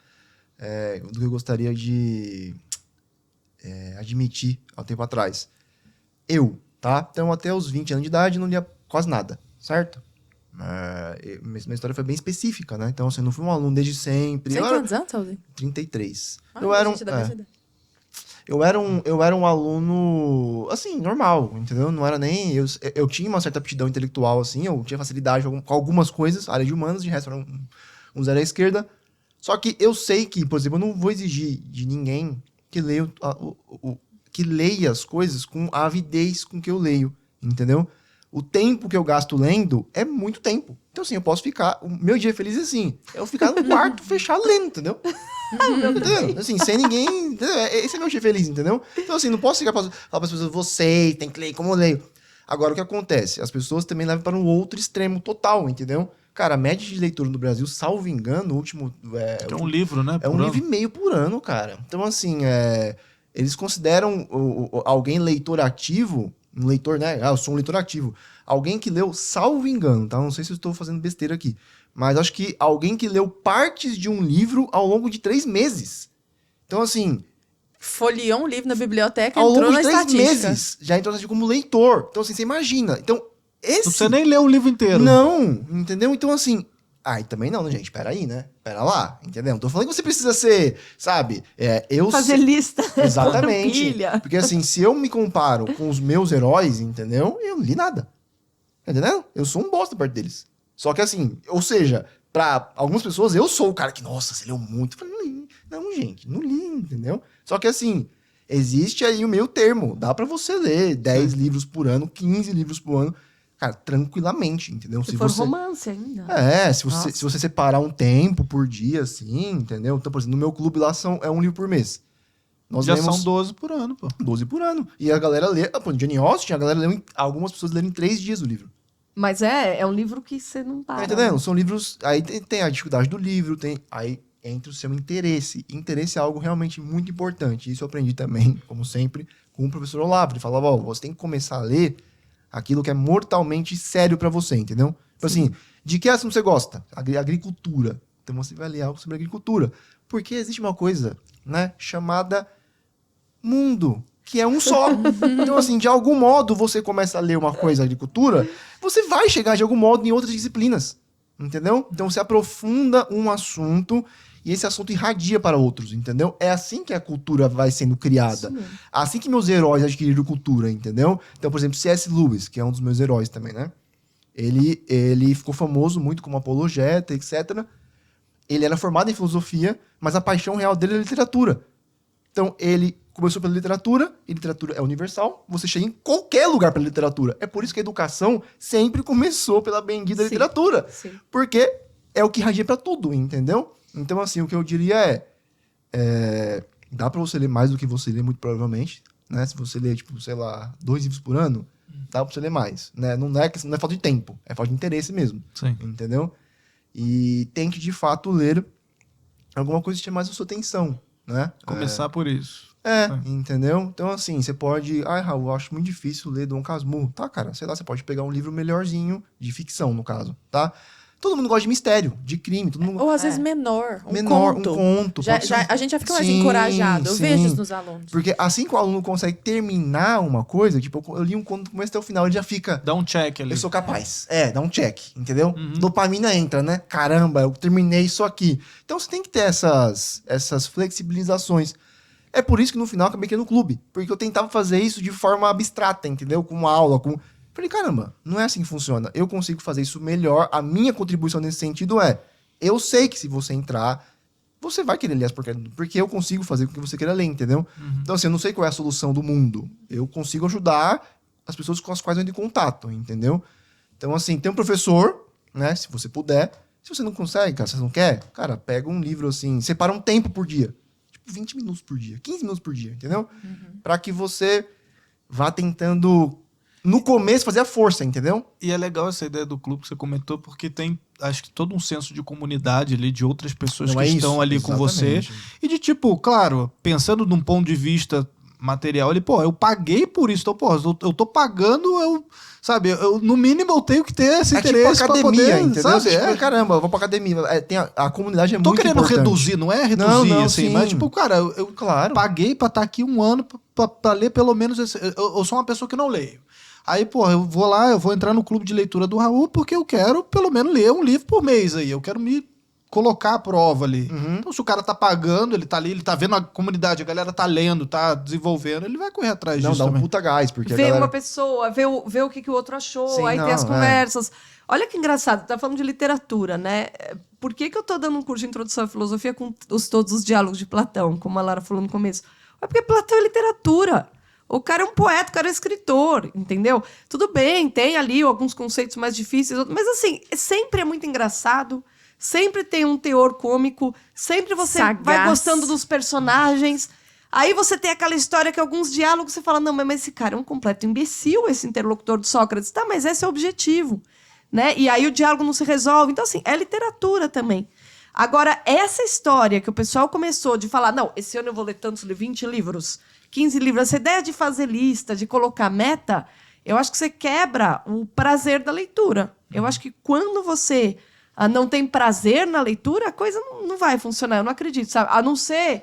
do que eu gostaria de admitir há um tempo atrás. Tá? Então, até os 20 anos de idade, não lia quase nada, certo? Minha história foi bem específica, né? Então, assim, eu não fui um aluno desde sempre. Você tem quantos anos, Saúde? 33. Gente, da minha idade. Eu era um aluno, assim, normal, entendeu? Não era nem... Eu tinha uma certa aptidão intelectual, assim, eu tinha facilidade com algumas coisas, área de humanas, de resto era um zero à esquerda. Só que eu sei que, por exemplo, eu não vou exigir de ninguém que leia as coisas com a avidez com que eu leio, entendeu? O tempo que eu gasto lendo é muito tempo. Então, assim, eu posso ficar... O meu dia feliz é assim, eu ficar no quarto fechado lendo, entendeu? Entendeu? Assim, sem ninguém... Entendeu? Esse é meu dia feliz, entendeu? Então, assim, não posso falar para as pessoas, você tem que ler como eu leio. Agora, o que acontece? As pessoas também levam para um outro extremo total, entendeu? Cara, a média de leitura no Brasil, salvo engano, o último... É um livro, né? É um livro e meio por ano, cara. Então, assim, eles consideram alguém leitor ativo Um leitor, né? Eu sou um leitor ativo. Alguém que leu, salvo engano, tá? Não sei se eu estou fazendo besteira aqui. Mas acho que alguém que leu partes de um livro ao longo de 3 meses. Então, assim... Folheou um livro na biblioteca, ao entrou longo na de 3 estatística. meses, já entrou na estatística como leitor. Então, assim, você imagina. Então, Não precisa nem ler o livro inteiro. Não, entendeu? Então, assim... Ah, e também não, né, gente? Peraí, né? Pera lá, entendeu? Não tô falando que você precisa ser, sabe? Fazer lista. Exatamente. Pilha. Porque, assim, se eu me comparo com os meus heróis, entendeu? Eu não li nada. Entendeu? Eu sou um bosta perto deles. Só que, assim, ou seja, pra algumas pessoas, eu sou o cara que, nossa, você leu muito. Eu falei, não li. Não, gente, não li, entendeu? Só que, assim, existe aí o meio termo. Dá pra você ler 10 livros por ano, 15 livros por ano. Cara, tranquilamente, entendeu? Se for romance ainda. Se você separar um tempo por dia, assim, entendeu? Então, por exemplo, no meu clube lá é um livro por mês. Nós Já lemos são 12 por ano, pô. 12 por ano. E a galera lê... Pô, no Jane Austen, a galera lê... Algumas pessoas leram em 3 dias o livro. Mas é um livro que você não para. Tá entendendo? São livros... Aí tem a dificuldade do livro, aí entra o seu interesse. Interesse é algo realmente muito importante. Isso eu aprendi também, como sempre, com o professor Olavo. Ele falava, ó, você tem que começar a ler aquilo que é mortalmente sério pra você, entendeu? Tipo assim, de que assunto você gosta? Agricultura. Então você vai ler algo sobre agricultura. Porque existe uma coisa, né, chamada mundo, que é um só. Então, assim, de algum modo você começa a ler uma coisa agricultura, você vai chegar de algum modo em outras disciplinas, entendeu? Então você aprofunda um assunto e esse assunto irradia para outros, entendeu? É assim que a cultura vai sendo criada. Assim que meus heróis adquiriram cultura, entendeu? Então, por exemplo, C.S. Lewis, que é um dos meus heróis também, né? Ele ficou famoso muito como apologeta, etc. Ele era formado em filosofia, mas a paixão real dele é literatura. Então, ele começou pela literatura, e literatura é universal, você chega em qualquer lugar pela literatura. É por isso que a educação sempre começou pela bendita literatura. Sim. Porque é o que irradia para tudo, entendeu? Então, assim, o que eu diria dá pra você ler mais do que você lê, muito provavelmente, né? Se você ler, tipo, sei lá, 2 livros por ano, dá pra você ler mais, né? Não é falta de tempo, é falta de interesse mesmo. Sim. Entendeu? E tem que, de fato, ler alguma coisa que chame mais a sua atenção, né? Começar por isso. Entendeu? Então, assim, você pode... Ai, Raul, eu acho muito difícil ler Dom Casmurro. Tá, cara, sei lá, você pode pegar um livro melhorzinho, de ficção, no caso, tá? Todo mundo gosta de mistério, de crime, todo mundo... Ou às vezes menor, um conto. Um conto. A gente já fica mais encorajado. Eu vejo isso nos alunos. Porque assim que o aluno consegue terminar uma coisa, tipo, eu li um conto do começo até o final, ele já fica... Dá um check ali. Eu sou capaz. Dá um check, entendeu? Dopamina entra, né? Caramba, eu terminei isso aqui. Então você tem que ter essas flexibilizações. É por isso que no final eu acabei criando no clube. Porque eu tentava fazer isso de forma abstrata, entendeu? Com uma aula, com... Falei, caramba, não é assim que funciona. Eu consigo fazer isso melhor. A minha contribuição nesse sentido eu sei que se você entrar, você vai querer ler as porcarias, porque eu consigo fazer com que você queira ler, entendeu? Então, assim, eu não sei qual é a solução do mundo. Eu consigo ajudar as pessoas com as quais eu entro em contato, entendeu? Então, assim, tem um professor, né, se você puder. Se você não consegue, cara, se você não quer, cara, pega um livro, assim, separa um tempo por dia. Tipo, 20 minutos por dia, 15 minutos por dia, entendeu? Pra que você vá tentando... No começo, fazer a força, entendeu? E é legal essa ideia do clube que você comentou, porque tem, acho que, todo um senso de comunidade ali, de outras pessoas que estão ali com você. E de tipo, claro, pensando num ponto de vista material, ele, pô, eu paguei por isso, então, pô, eu tô pagando, eu, no mínimo, eu tenho que ter esse interesse tipo academia, pra poder, entendeu? sabe? Tipo, caramba, eu vou pra academia. A comunidade é muito importante. Tô querendo reduzir, não é reduzir, não, assim, sim. mas, tipo, cara, eu paguei pra estar aqui um ano pra ler pelo menos esse... Eu sou uma pessoa que não leio. Aí, pô, eu vou lá, eu vou entrar no clube de leitura do Raul porque eu quero, pelo menos, ler um livro por mês aí. Eu quero me colocar à prova ali. Então, se o cara tá pagando, ele tá ali, ele tá vendo a comunidade, a galera tá lendo, tá desenvolvendo, ele vai correr atrás disso dá também. um puta gás, porque Vê uma pessoa, vê o que o outro achou, Sim, aí tem as conversas. Olha que engraçado, tá falando de literatura, né? Por que eu tô dando um curso de introdução à filosofia com todos os diálogos de Platão, como a Lara falou no começo? É porque Platão é literatura. O cara é um poeta, o cara é escritor, entendeu? Tudo bem, tem ali alguns conceitos mais difíceis, mas assim, sempre é muito engraçado, sempre tem um teor cômico, sempre você vai gostando dos personagens. Aí você tem aquela história que alguns diálogos você fala, não, mas esse cara é um completo imbecil, esse interlocutor de Sócrates. Tá, mas esse é o objetivo, né? E aí o diálogo não se resolve. Então, assim, é literatura também. Agora, essa história que o pessoal começou de falar, não, esse ano eu vou ler tantos, 20 livros, 15 livros, essa ideia de fazer lista, de colocar meta, eu acho que você quebra o prazer da leitura. Eu acho que quando você não tem prazer na leitura, a coisa não vai funcionar. Eu não acredito, sabe? A não ser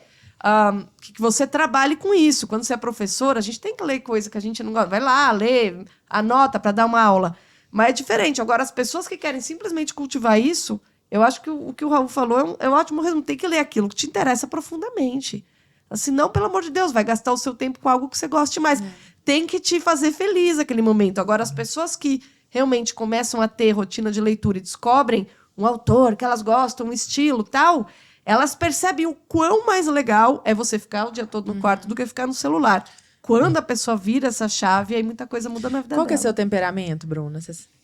que você trabalhe com isso. Quando você é professora, a gente tem que ler coisa que a gente não gosta. Vai lá, lê, anota para dar uma aula. Mas é diferente. Agora, as pessoas que querem simplesmente cultivar isso, eu acho que o que o Raul falou é um ótimo resumo. Tem que ler aquilo que te interessa profundamente. Assim, não, pelo amor de Deus, vai gastar o seu tempo com algo que você goste mais. Tem que te fazer feliz aquele momento. Agora, as pessoas que realmente começam a ter rotina de leitura e descobrem um autor que elas gostam, um estilo tal, elas percebem o quão mais legal é você ficar o dia todo no quarto do que ficar no celular. Quando a pessoa vira essa chave, aí muita coisa muda na vida Qual dela. que é seu temperamento, Bruna?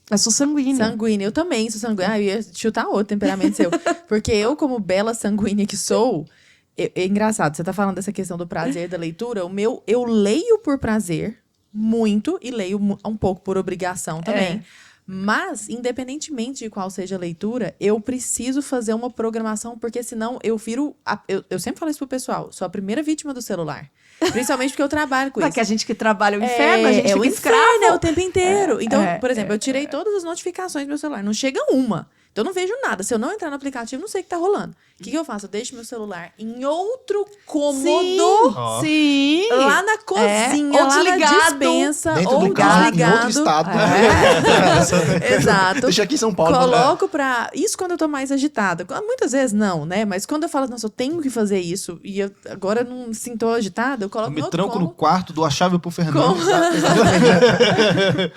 Eu sou sanguínea. Sanguínea. Eu também sou sanguínea. Eu ia chutar outro temperamento seu. Porque eu, como bela sanguínea que sou... É engraçado, você tá falando dessa questão do prazer da leitura. Eu leio por prazer, muito, e leio um pouco por obrigação também. Mas, independentemente de qual seja a leitura, eu preciso fazer uma programação, porque senão eu viro... Eu sempre falo isso pro pessoal, sou a primeira vítima do celular. Principalmente porque eu trabalho com isso. Porque a gente que trabalha o inferno, a gente fica o escravo. inferno, é o tempo inteiro. Então, por exemplo, eu tirei todas as notificações do meu celular. Não chega uma. Então, eu não vejo nada. Se eu não entrar no aplicativo, não sei o que tá rolando. O que eu faço? Eu deixo meu celular em outro cômodo. Sim. Lá na cozinha, ou lá desligado, na dispensa. Dentro ou do carro, em desligado. outro estado. Exato. Deixa aqui em São Paulo. Coloco pra... Isso quando eu tô mais agitada. Muitas vezes não, né? Mas quando eu falo, nossa, eu tenho que fazer isso, e eu agora não sinto agitada, eu coloco Eu me no outro tranco no cômodo. quarto, dou a chave pro Fernando.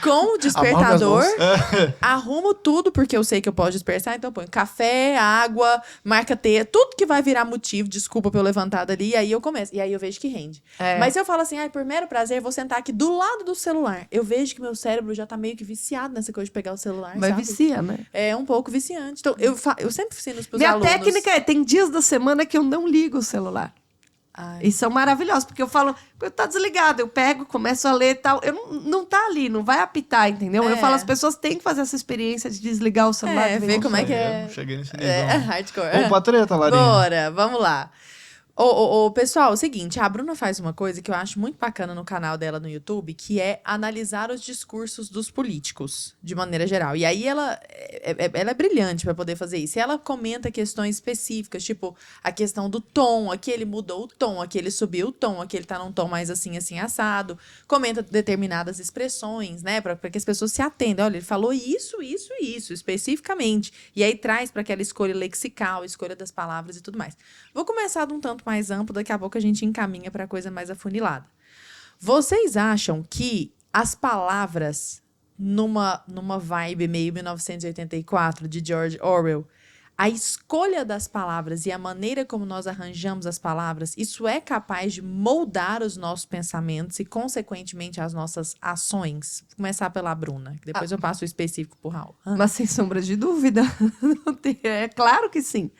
Com o despertador, Amarro arrumo tudo, porque eu sei que eu posso dispersar, então eu ponho café, água, marca-teia, tudo que vai virar motivo, desculpa pelo levantado ali, e aí eu começo. E aí eu vejo que rende. Mas se eu falo assim, por mero prazer, vou sentar aqui do lado do celular. Eu vejo que meu cérebro já tá meio que viciado nessa coisa de pegar o celular, Mas sabe? vicia, né? É um pouco viciante. Então, eu sempre ensino pros Minha alunos... técnica é, tem dias da semana que eu não ligo o celular. Ai. E são maravilhosos, porque eu falo, tá desligado, eu pego, começo a ler e tal. Eu não tá ali, não vai apitar, entendeu? Eu falo, as pessoas têm que fazer essa experiência de desligar o celular. de vez ver em como é quando. que é. Eu não cheguei nesse nível. Hardcore. Vamos pra treta, Larinha. Bora, vamos lá. Pessoal, é o seguinte, a Bruna faz uma coisa que eu acho muito bacana no canal dela no YouTube, que é analisar os discursos dos políticos, de maneira geral. E aí ela é brilhante para poder fazer isso. E ela comenta questões específicas, tipo a questão do tom, aqui ele mudou o tom, aqui ele subiu o tom, aqui ele tá num tom mais assim, assado. Comenta determinadas expressões, né, para que as pessoas se atendam. Olha, ele falou isso, especificamente. E aí traz para aquela escolha lexical, escolha das palavras e tudo mais. Vou começar de um tanto mais amplo, daqui a pouco a gente encaminha para coisa mais afunilada. Vocês acham que as palavras, numa vibe meio 1984, de George Orwell, a escolha das palavras e a maneira como nós arranjamos as palavras, isso é capaz de moldar os nossos pensamentos e, consequentemente, as nossas ações? Vou começar pela Bruna, que depois eu passo o específico pro Raul. Mas sem sombra de dúvida. É claro que sim.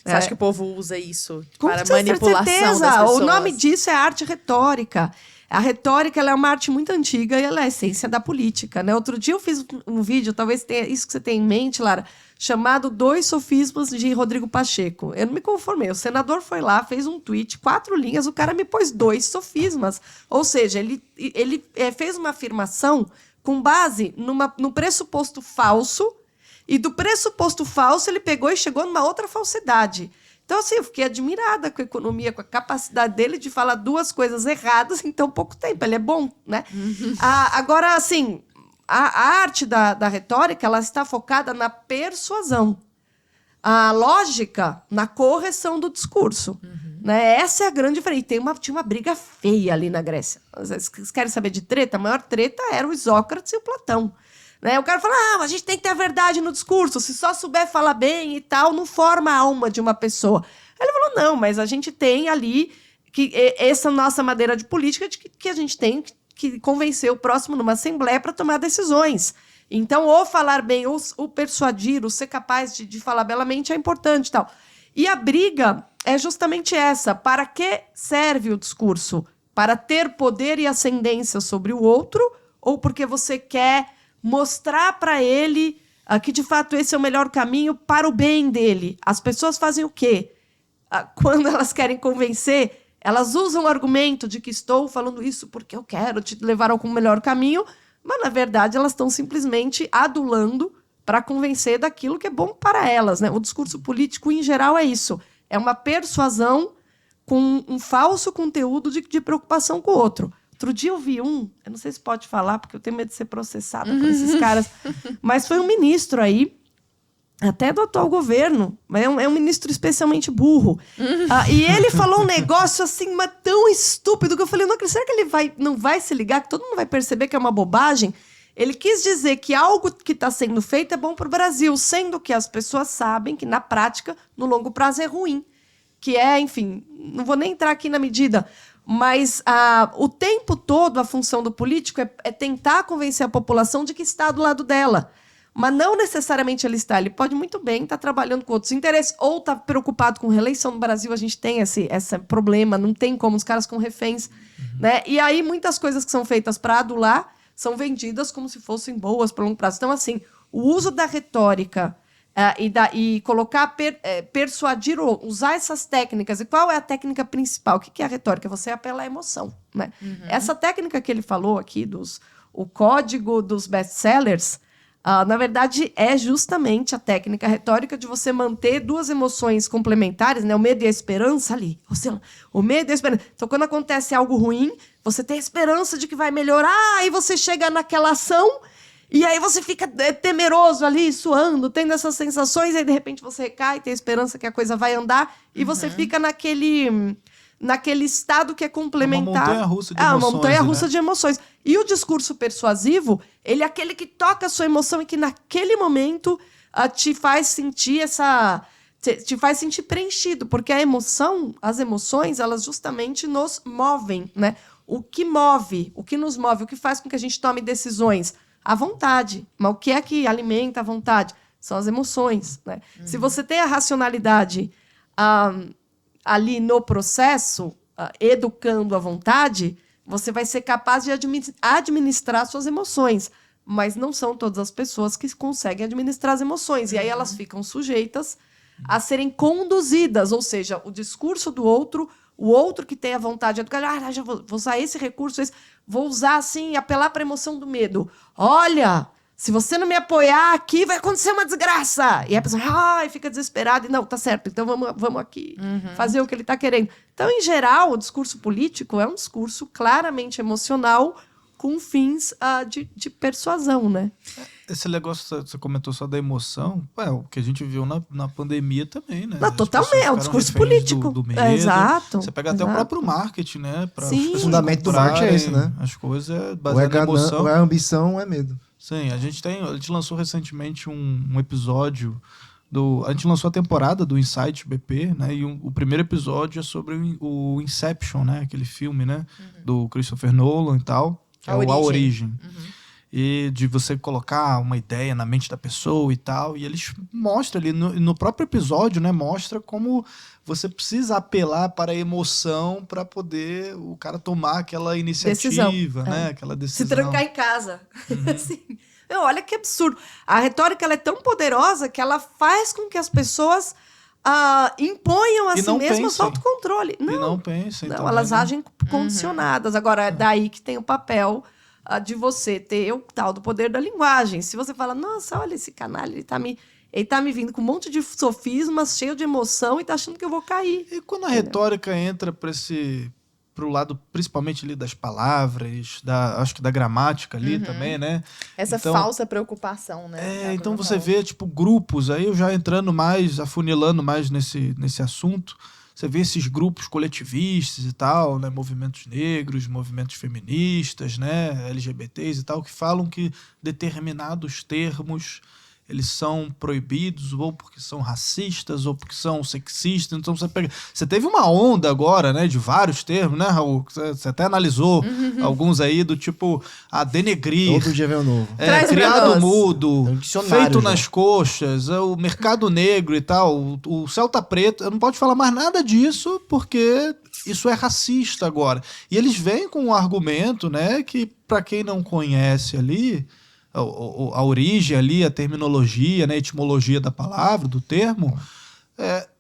Você acha que o povo usa isso Com para manipulação certeza. das pessoas? O nome disso é arte retórica. A retórica ela é uma arte muito antiga e ela é a essência da política, né? Outro dia eu fiz um vídeo, talvez tenha isso que você tem em mente, Lara, chamado 2 Sofismas de Rodrigo Pacheco. Eu não me conformei. O senador foi lá, fez um tweet, 4 linhas, o cara me pôs 2 sofismas. Ou seja, ele fez uma afirmação com base no pressuposto falso. E do pressuposto falso, ele pegou e chegou numa outra falsidade. Então, assim, eu fiquei admirada com a economia, com a capacidade dele de falar 2 coisas erradas em tão pouco tempo. Ele é bom, né? Agora, assim, a arte da retórica, ela está focada na persuasão. A lógica, na correção do discurso. Né? Essa é a grande diferença. E tinha uma briga feia ali na Grécia. Vocês querem saber de treta? A maior treta era o Isócrates e o Platão. Né? O cara fala, a gente tem que ter a verdade no discurso, se só souber falar bem e tal, não forma a alma de uma pessoa. Aí ele falou, não, mas a gente tem ali essa nossa maneira de política de que a gente tem que convencer o próximo numa assembleia para tomar decisões. Então, ou falar bem, ou persuadir, ou ser capaz de falar belamente é importante e tal. E a briga é justamente essa. Para que serve o discurso? Para ter poder e ascendência sobre o outro, ou porque você quer mostrar para ele que, de fato, esse é o melhor caminho para o bem dele. As pessoas fazem o quê? Quando elas querem convencer, elas usam o argumento de que estou falando isso porque eu quero te levar ao melhor caminho, mas na verdade elas estão simplesmente adulando para convencer daquilo que é bom para elas, né? O discurso político, em geral, é isso. É uma persuasão com um falso conteúdo de preocupação com o outro. Outro dia eu vi eu não sei se pode falar, porque eu tenho medo de ser processada por esses caras, mas foi um ministro aí, até do atual governo, mas é um ministro especialmente burro. E ele falou um negócio assim, mas tão estúpido, que eu falei, não, será que ele não vai se ligar, que todo mundo vai perceber que é uma bobagem? Ele quis dizer que algo que está sendo feito é bom para o Brasil, sendo que as pessoas sabem que, na prática, no longo prazo é ruim. Que é, enfim, não vou nem entrar aqui na medida, mas o tempo todo a função do político é tentar convencer a população de que está do lado dela. Mas não necessariamente ele está. Ele pode muito bem estar trabalhando com outros interesses ou estar preocupado com reeleição. No Brasil a gente tem esse problema, não tem como, os caras com reféns. Né? E aí muitas coisas que são feitas para adular são vendidas como se fossem boas para longo prazo. Então, assim, o uso da retórica e colocar, persuadir, usar essas técnicas. E qual é a técnica principal? O que é a retórica? Você apelar à emoção. Né? Essa técnica que ele falou aqui, o código dos best-sellers, na verdade, é justamente a técnica retórica de você manter duas emoções complementares, né? O medo e a esperança ali. O medo e a esperança. Então, quando acontece algo ruim, você tem a esperança de que vai melhorar, aí você chega naquela ação, e aí você fica temeroso ali, suando, tendo essas sensações, e aí, de repente, você recai, tem a esperança que a coisa vai andar, e você fica naquele estado que é complementar. Uma montanha-russa de emoções. Uma montanha-russa de emoções. E o discurso persuasivo, ele é aquele que toca a sua emoção e que naquele momento te faz sentir te faz sentir preenchido, porque as emoções, elas justamente nos movem, né? O que nos move, o que faz com que a gente tome decisões? A vontade. Mas o que é que alimenta a vontade? São as emoções, né? Se você tem a racionalidade ali no processo, educando a vontade, você vai ser capaz de administrar suas emoções. Mas não são todas as pessoas que conseguem administrar as emoções. E aí elas ficam sujeitas a serem conduzidas. Ou seja, o discurso do outro, o outro que tem a vontade de educar, já vou usar esse recurso, vou usar assim, apelar para a emoção do medo. Olha, se você não me apoiar aqui, vai acontecer uma desgraça. E a pessoa fica desesperada. E não, tá certo, então vamos aqui fazer o que ele está querendo. Então, em geral, o discurso político é um discurso claramente emocional com fins de persuasão, né? Esse negócio que você comentou só da emoção, o que a gente viu na pandemia também, né? Totalmente, é um discurso político. Do medo. Exato. Você pega até o próprio marketing, né? Sim. O fundamento do marketing é esse, né? As coisas Ou é baseadas na emoção. Ou é ambição ou é medo. Sim, a gente lançou recentemente um episódio a gente lançou a temporada do Insight BP, né? E o primeiro episódio é sobre o Inception, né? Aquele filme, né? Do Christopher Nolan e tal. Que é A Origem. E de você colocar uma ideia na mente da pessoa e tal. E eles mostram ali, no próprio episódio, né? Mostra como você precisa apelar para a emoção para poder o cara tomar aquela iniciativa, né? Aquela decisão. Se trancar em casa. Assim. Olha que absurdo. A retórica ela é tão poderosa que ela faz com que as pessoas imponham a si mesmas autocontrole. Não pensem. Não, elas agem condicionadas. Agora, é daí que tem o papel de você ter o tal do poder da linguagem. Se você fala, nossa, olha esse canalha, ele tá me vindo com um monte de sofismas, cheio de emoção e tá achando que eu vou cair. E quando a retórica entra pro lado, principalmente ali das palavras, acho que da gramática ali também, né? Essa falsa preocupação, né? Então você vê, grupos, aí eu já entrando mais, afunilando mais nesse assunto, você vê esses grupos coletivistas e tal, né? Movimentos negros, movimentos feministas, né? LGBTs e tal, que falam que determinados termos eles são proibidos ou porque são racistas ou porque são sexistas. Então você teve uma onda agora, né, de vários termos, né, Raul? Você até analisou alguns aí do tipo denegrir. Todo dia vem um novo. Criado mudo, feito já. Nas coxas, o mercado negro e tal, o Celta Preto. Eu não posso falar mais nada disso porque isso é racista agora. E eles vêm com um argumento, né, que para quem não conhece ali a origem ali, a terminologia, né, a etimologia da palavra, do termo,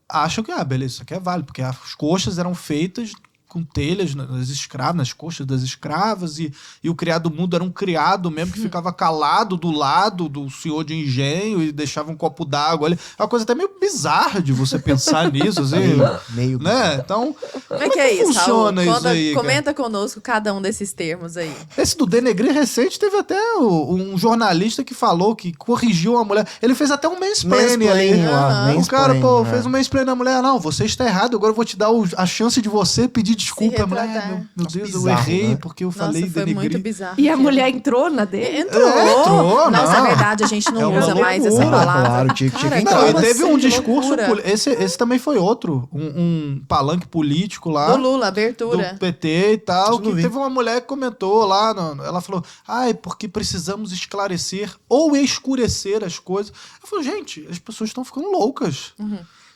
acham que, beleza, isso aqui é válido, porque as coxas eram feitas com telhas nas escravas, nas coxas das escravas, e o criado mudo era um criado mesmo que ficava calado do lado do senhor de engenho e deixava um copo d'água ali. É uma coisa até meio bizarra de você pensar nisso, assim, Meio né? Então, Como é que é isso, Raul? funciona isso aí, cara? Comenta conosco cada um desses termos aí. Esse do denegrir recente teve até um jornalista que falou que corrigiu a mulher. Ele fez até um mansplaining ali. O cara, fez um mansplaining na mulher. Não, você está errado, agora eu vou te dar a chance de você pedir desculpa. A mulher, retratar. meu Deus, Bizarro, eu errei né? porque eu falei Nossa, foi denegrir. muito bizarro. E a mulher entrou na dele? Entrou. Nossa, não. é verdade, a gente não É uma usa mais essa loucura, palavra. claro, tinha que Cara, entrar. Não, e como teve assim? um Que discurso. loucura. Esse também foi outro. Um palanque político lá. Do Lula, abertura. Do PT e tal, Isso eu que vi. teve uma mulher que comentou lá, ela falou, porque precisamos esclarecer ou escurecer as coisas. Eu falei, gente, as pessoas estão ficando loucas.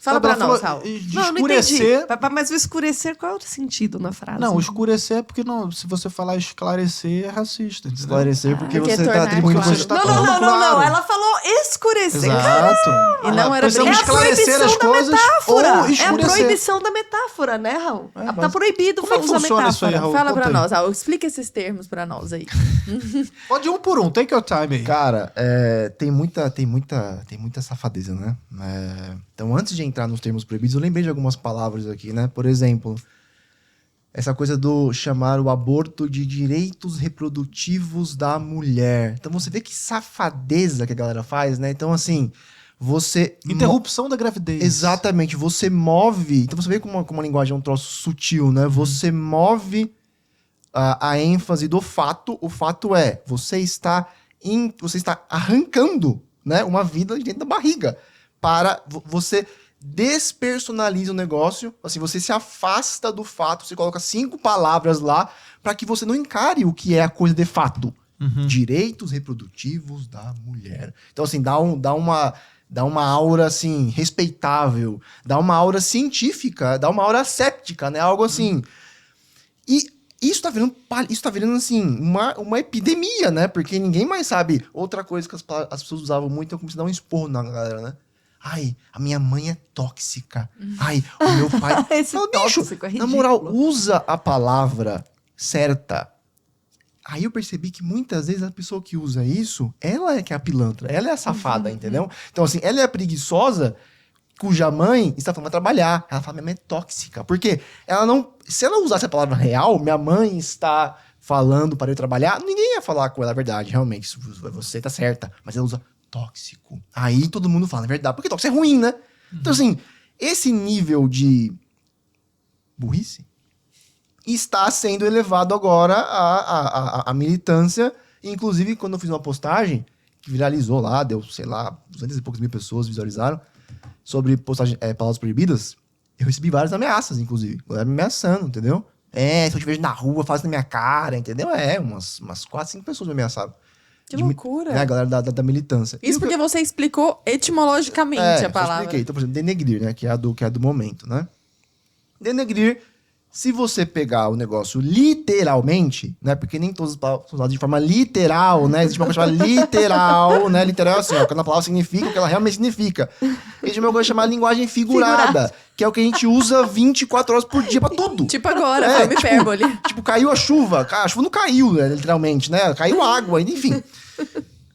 Fala Sabe, pra ela nós, falou, Raul. de Não escurecer. entendi. Mas o escurecer, qual é o sentido na frase? Não, escurecer é porque se você falar esclarecer é racista, entendeu? Esclarecer porque Porque você tá tornar atribuindo claro. coisa... Tá Não, tudo não. claro. Ela falou escurecer. Exato. E não era Precisamos briga. esclarecer as coisas ou É a escurecer. proibição da metáfora, né, Raul? Tá mas- proibido Como é que usar funciona isso aí, metáfora. Raul? Fala Conta pra aí. nós, Raul. Explica esses termos pra nós aí. Pode um por um, take your time aí. Cara, tem muita safadeza, né? Então, antes de entrar nos termos proibidos, eu lembrei de algumas palavras aqui, né? Por exemplo, essa coisa do chamar o aborto de direitos reprodutivos da mulher. Então, você vê que safadeza que a galera faz, né? Então, assim, você... Interrupção da gravidez. Exatamente, você move... Então, você vê como a linguagem é um troço sutil, né? Você move a ênfase do fato. O fato é, você está arrancando, né, uma vida de dentro da barriga. Você despersonaliza o negócio, assim, você se afasta do fato, você coloca 5 palavras lá para que você não encare o que é a coisa de fato. Direitos reprodutivos da mulher. Então, assim, dá uma aura, assim, respeitável, dá uma aura científica, dá uma aura séptica, né? Algo assim. E isso tá virando assim, uma epidemia, né? Porque ninguém mais sabe. Outra coisa que as pessoas usavam muito, eu comecei a dar um esporro na galera, né? Ai, a minha mãe é tóxica. Ai, o meu pai... Esse Fala, bicho, tóxico é na ridículo. moral, usa a palavra certa. Aí eu percebi que muitas vezes a pessoa que usa isso, ela é que é a pilantra, ela é a safada, entendeu? Então, assim, ela é a preguiçosa cuja mãe está falando pra trabalhar. Ela fala, minha mãe é tóxica. Porque ela não... Se ela usasse a palavra real, minha mãe está falando para eu trabalhar, ninguém ia falar com ela a verdade, realmente. Você tá certa. Mas ela usa tóxico. Aí todo mundo fala, é verdade. Porque tóxico é ruim, né? Então, assim, esse nível de burrice está sendo elevado agora à militância. Inclusive, quando eu fiz uma postagem que viralizou lá, deu, sei lá, 200 e poucas mil pessoas visualizaram, sobre postagem, palavras proibidas, eu recebi várias ameaças, inclusive. Galera me ameaçando, entendeu? Se eu te vejo na rua, faz na minha cara, entendeu? Umas 4, 5 pessoas me ameaçaram. Que loucura. A galera da militância. Isso porque você explicou etimologicamente a eu palavra. expliquei. Então, por exemplo, denegrir, né? Que é a do momento, né? Denegrir, se você pegar o negócio literalmente, né? Porque nem todas as palavras são usadas de forma literal, né? Existe uma coisa chamada literal, né? Literal é assim, ó, quando a palavra significa o que ela realmente significa. Existe uma coisa chamada linguagem figurada, que é o que a gente usa 24 horas por dia pra tudo. Tipo agora, foi uma hipérbole. Tipo, caiu a chuva não caiu, né, literalmente, né? Caiu água, enfim.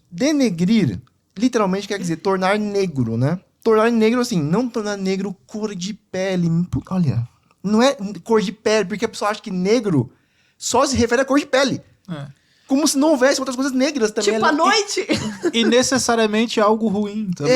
Denegrir, literalmente quer dizer tornar negro, né? Tornar negro, assim, não tornar negro cor de pele. Olha, não é cor de pele, porque a pessoa acha que negro só se refere à cor de pele. Como se não houvesse outras coisas negras também. Tipo, à noite. E necessariamente algo ruim também.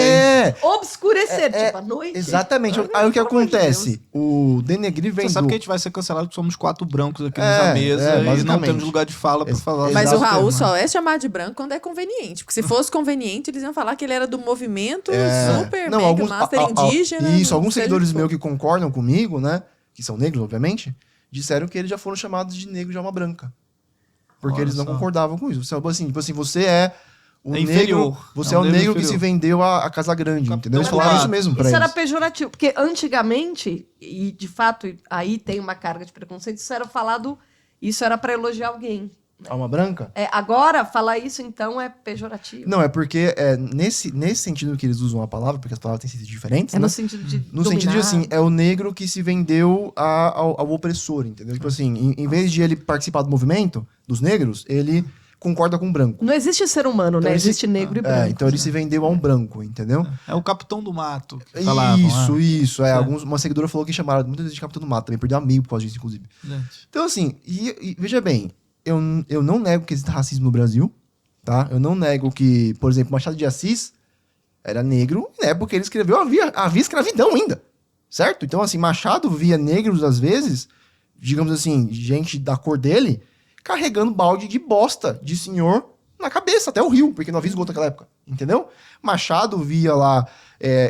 Obscurecer, tipo, à noite. Exatamente. Aí o que acontece? O denegrir vem Você sabe do... que a gente vai ser cancelado porque somos 4 brancos aqui nessa mesa e não basicamente. temos lugar de fala pra falar. Mas o Exato, Raul né? só é chamado de branco quando é conveniente. Porque se fosse conveniente, eles iam falar que ele era do movimento super mega master indígena. Isso, alguns seja seguidores o que for. meus que concordam comigo, né? Que são negros, obviamente, disseram que eles já foram chamados de negro de alma branca. Porque Olha eles não só. concordavam com isso. Assim, você é o negro. inferior. Você É é um o negro negro que inferior. se vendeu à Casa Grande, entendeu? Eles Capitão falaram Plato. isso mesmo pra Isso era eles. pejorativo, porque antigamente, e de fato aí tem uma carga de preconceito, isso era falado, isso era pra elogiar alguém. Alma branca? Agora, falar isso, então, é pejorativo. Não, é porque nesse sentido que eles usam a palavra, porque as palavras têm sentidos diferentes, É né? no sentido de No sentido de, assim, é o negro que se vendeu ao opressor, entendeu? Tipo assim, em vez de ele participar do movimento dos negros, ele concorda com o branco. Não existe ser humano, Então né? ele se- Existe negro e branco. Então ele se vendeu a um branco, entendeu? É o Capitão do Mato que falavam. Isso. Uma seguidora falou que chamaram muitas vezes de Capitão do Mato, também perdeu amigo por causa disso, inclusive. Gente, Então, assim, e veja bem, eu não nego que existe racismo no Brasil, tá? Eu não nego que, por exemplo, Machado de Assis era negro, né? Porque ele escreveu, havia escravidão ainda, certo? Então, assim, Machado via negros, às vezes, digamos assim, gente da cor dele, carregando balde de bosta de senhor na cabeça, até o rio, porque não havia esgoto naquela época, entendeu? Machado via lá,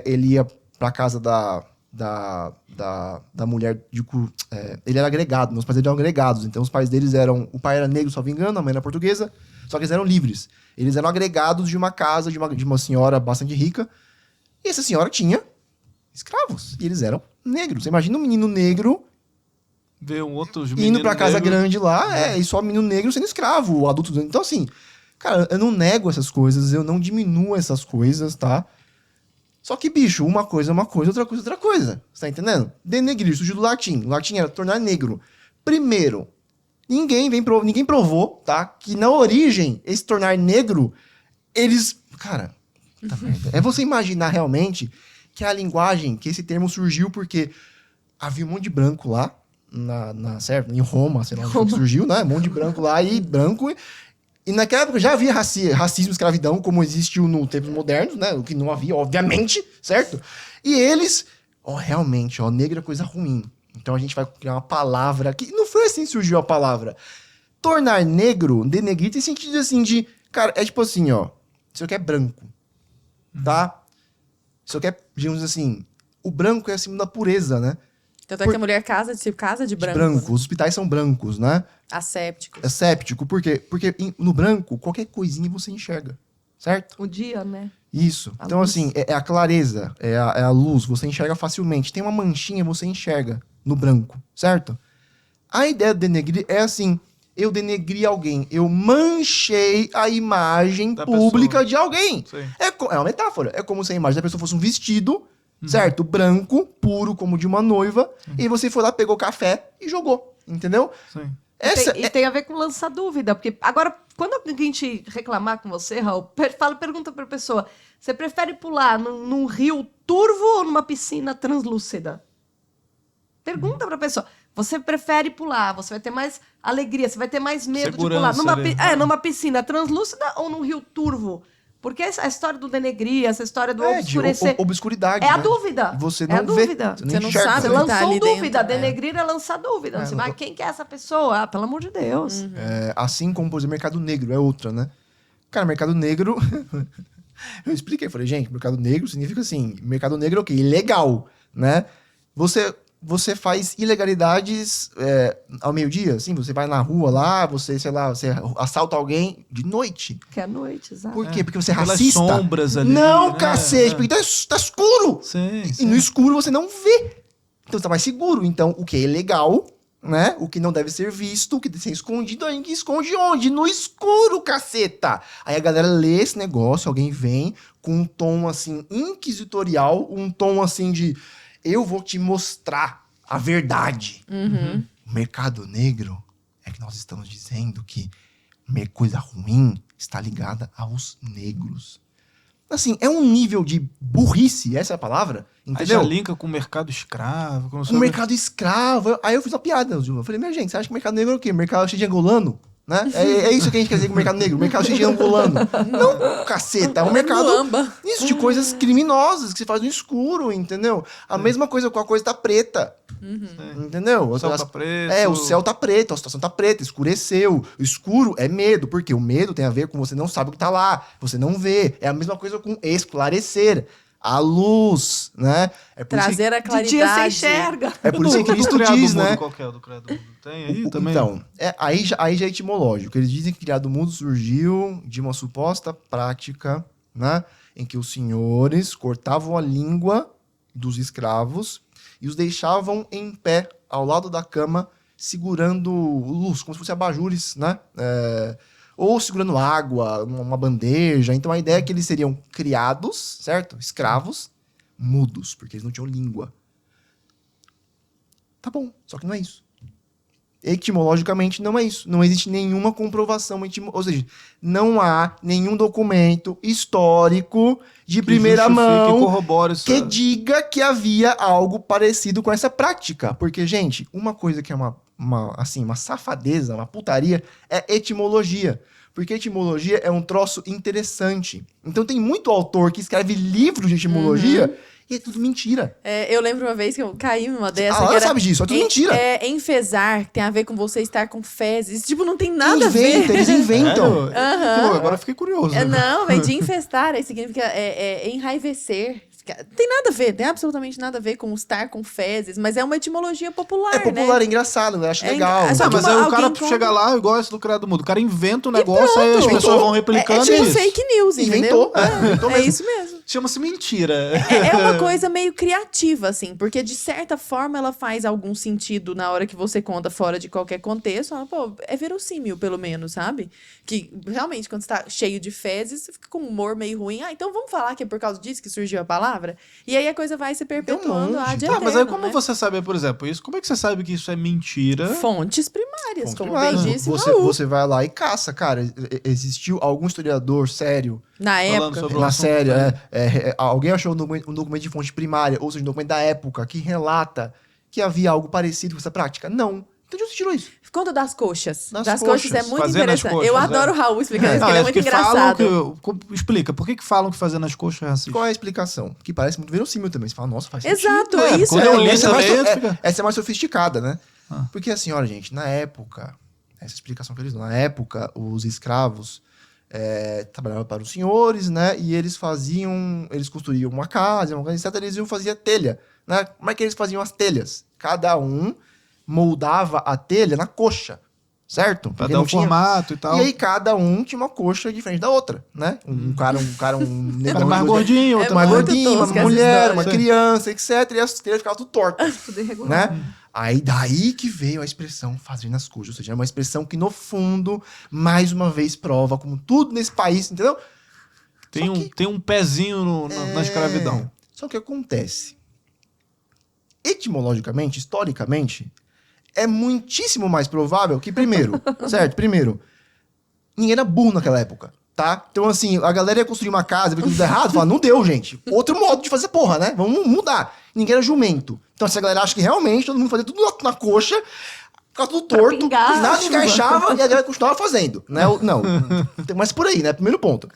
ele ia pra casa da mulher ele era agregado, meus pais dele eram agregados, então os pais deles eram, o pai era negro, só me engano, a mãe era portuguesa, só que eles eram livres, eles eram agregados de uma casa de uma senhora bastante rica, e essa senhora tinha escravos, e eles eram negros. Você imagina um menino negro ver um outro indo pra casa negro. grande lá, e só menino negro sendo escravo, o adulto. Então, assim, cara, eu não nego essas coisas, eu não diminuo essas coisas, tá? Só que, bicho, uma coisa é uma coisa, outra coisa é outra coisa. Você tá entendendo? Denegrir surgiu do latim. O latim era tornar negro. Primeiro, ninguém provou, tá? Que na origem, esse tornar negro, eles... Cara, puta merda. É você imaginar realmente que a linguagem, que esse termo surgiu porque havia um monte de branco lá, certo? Em Roma, sei lá onde foi que surgiu, né? Um monte de branco lá e branco... E naquela época já havia racismo e escravidão, como existiu no tempos modernos, né? O que não havia, obviamente, certo? E eles, realmente, negro é coisa ruim. Então a gente vai criar uma palavra que não foi assim que surgiu a palavra. Tornar negro, denegrir, tem sentido assim de... Cara, é tipo assim, se eu quer branco, tá? Se eu quer, digamos assim, o branco é acima da pureza, né? Tanto é que a mulher casa de branco. Branco, Né? os hospitais são brancos, né? Assépticos. É séptico, por quê? Porque no branco, qualquer coisinha você enxerga, certo? O dia, né? Isso. A Então, luz. assim, é a clareza, é a luz, você enxerga facilmente. Tem uma manchinha, você enxerga no branco, certo? A ideia do denegrir é assim, eu denegri alguém, eu manchei a imagem Da pública pessoa. de alguém. Sim. É uma metáfora, é como se a imagem da pessoa fosse um vestido, certo? Branco, puro, como de uma noiva, e você foi lá, pegou café e jogou, entendeu? Sim. Tem a ver com lançar dúvida, porque agora, quando alguém te reclamar com você, Raul, pergunta pra pessoa, você prefere pular num rio turvo ou numa piscina translúcida? Pergunta pra pessoa. Você prefere pular, você vai ter mais alegria, você vai ter mais medo Segurança, de pular né? numa piscina translúcida ou num rio turvo? Porque a história do denegrir, essa história do de obscurecer, obscuridade. é a né? dúvida. Você É a não vê, dúvida. Você não enxerga. sabe Você o que tá lançou ali dúvida, dentro, denegrir é lançar dúvida. Você vai, quem que é essa pessoa? Pelo amor de Deus. Assim como, por exemplo, mercado negro é outra, né? Cara, mercado negro... Eu expliquei, falei, gente, mercado negro significa assim, mercado negro é o quê? Ilegal, né? Você faz ilegalidades ao meio-dia, assim, você vai na rua lá, você, sei lá, você assalta alguém de noite. Que é a noite, exato. Por quê? Porque você é Pelas racista? sombras ali, Não, né? cacete, porque tá escuro. Sim, E sim. no escuro você não vê. Então você tá mais seguro. Então, o que é ilegal, né? O que não deve ser visto, o que deve ser escondido, a gente esconde onde? No escuro, caceta! Aí a galera lê esse negócio, alguém vem com um tom, assim, inquisitorial, um tom, assim, de eu vou te mostrar a verdade. O mercado negro é que nós estamos dizendo que coisa ruim está ligada aos negros. Assim, é um nível de burrice, essa é a palavra, Aí entendeu? já linka com o mercado escravo. Com O mercado escravo. Aí eu fiz uma piada, eu falei, minha gente, você acha que o mercado negro é o quê? Mercado cheio de angolano? Né? É isso que a gente quer dizer com o mercado negro, o mercado cheio de angolano. Não, caceta, é um mercado... Muamba. Isso, de coisas criminosas que você faz no escuro, entendeu? A mesma coisa com a coisa tá preta. Entendeu? O céu tá preto. O céu tá preto, a situação tá preta, escureceu. O escuro é medo, porque o medo tem a ver com você não sabe o que tá lá, você não vê. É a mesma coisa com esclarecer. A luz, né? É por isso Trazer a De claridade. dia você enxerga. é por isso que Cristo criado diz, mudo, né? qual que é o do criado mudo? Tem aí também? Então, aí já é etimológico. Eles dizem que criado mudo surgiu de uma suposta prática, né? Em que os senhores cortavam a língua dos escravos e os deixavam em pé ao lado da cama segurando luz, como se fosse abajures, né? Ou segurando água, uma bandeja. Então a ideia é que eles seriam criados, certo? Escravos, mudos, porque eles não tinham língua. Tá bom, só que não é isso. Etimologicamente não é isso. Não existe nenhuma comprovação, ou seja, não há nenhum documento histórico de primeira mão que diga que havia algo parecido com essa prática. Porque, gente, uma coisa que é uma safadeza, uma putaria, é etimologia. Porque etimologia é um troço interessante. Então tem muito autor que escreve livros de etimologia e é tudo mentira. Eu lembro uma vez que eu caí numa dessa. Ela sabe disso, é tudo mentira. Enfesar, que tem a ver com você estar com fezes. Tipo, não tem nada a ver. Eles inventam. Agora eu fiquei curioso. Não, vem de infestar, aí significa enraivecer. Tem nada a ver, tem absolutamente nada a ver com estar com fezes, mas é uma etimologia popular, É popular, né? é engraçado, eu acho legal. Só que Mas aí o cara alguém chega lá, igual esse do Criado Mudo. O cara inventa um negócio, pronto. aí as pessoas vão replicando. É tipo isso. fake news, entendeu? Inventou É mesmo. isso mesmo. Chama-se mentira. É uma coisa meio criativa, assim, porque de certa forma ela faz algum sentido na hora que você conta fora de qualquer contexto. Ela, pô, é verossímil, pelo menos, sabe? Que realmente, quando você tá cheio de fezes, você fica com um humor meio ruim. Então vamos falar que é por causa disso que surgiu a palavra? E aí a coisa vai se perpetuando ad eterno, Mas aí como né? você sabe, por exemplo, isso? Como é que você sabe que isso é mentira? Fontes primárias, como Claro, bem disse Raul. você vai lá e caça, cara. Existiu algum historiador sério Na Falando época. sobre o na assunto, série, né? alguém achou um documento de fonte primária, ou seja, um documento da época, que relata que havia algo parecido com essa prática? Não. Então de onde você tirou isso? Conta das coxas. Das coxas é coxas. muito Fazendo as interessante. coxas, Eu adoro o Raul explicando isso, Não, porque ele é é muito porque engraçado. Explica, por que falam que fazer nas coxas é racista? Qual é a explicação? Que parece muito verossímil também. Você fala, nossa, faz sentido. Exato, É, isso. quando eu li Essa é, também, mais, fica- essa é mais sofisticada, né? Porque assim, olha, gente, na época, essa explicação que eles dão, na época, os escravos trabalhavam para os senhores, né? E eles construíam uma casa, etc. Eles iam fazer telha, né? Como é que eles faziam as telhas? Cada um moldava a telha na coxa, certo? Pra Porque dar não o tinha- formato e tal. E aí cada um tinha uma coxa diferente da outra, né? Um cara Um negão cara mais gordinho, outro mais muito gordinho, uma tosca essa mulher, história. uma criança, etc. E as telhas ficavam tudo tortas, Tudo irregular. né? Aí daí que veio a expressão fazer nas coxas. Ou seja, é uma expressão que, no fundo, mais uma vez prova, como tudo nesse país, entendeu? Tem um pezinho na escravidão. Só que acontece. Etimologicamente, historicamente, é muitíssimo mais provável que, primeiro, certo? Primeiro, ninguém era burro naquela época, tá? Então, assim, a galera ia construir uma casa, ver tudo errado, fala, não deu, gente. Outro modo de fazer porra, né? Vamos mudar. Ninguém era jumento. Então, essa galera acha que realmente todo mundo fazia tudo na coxa, ficava tudo torto, pingar a nada chuva. encaixava e a galera continuava fazendo, né? Não, mas por aí, né? Primeiro ponto.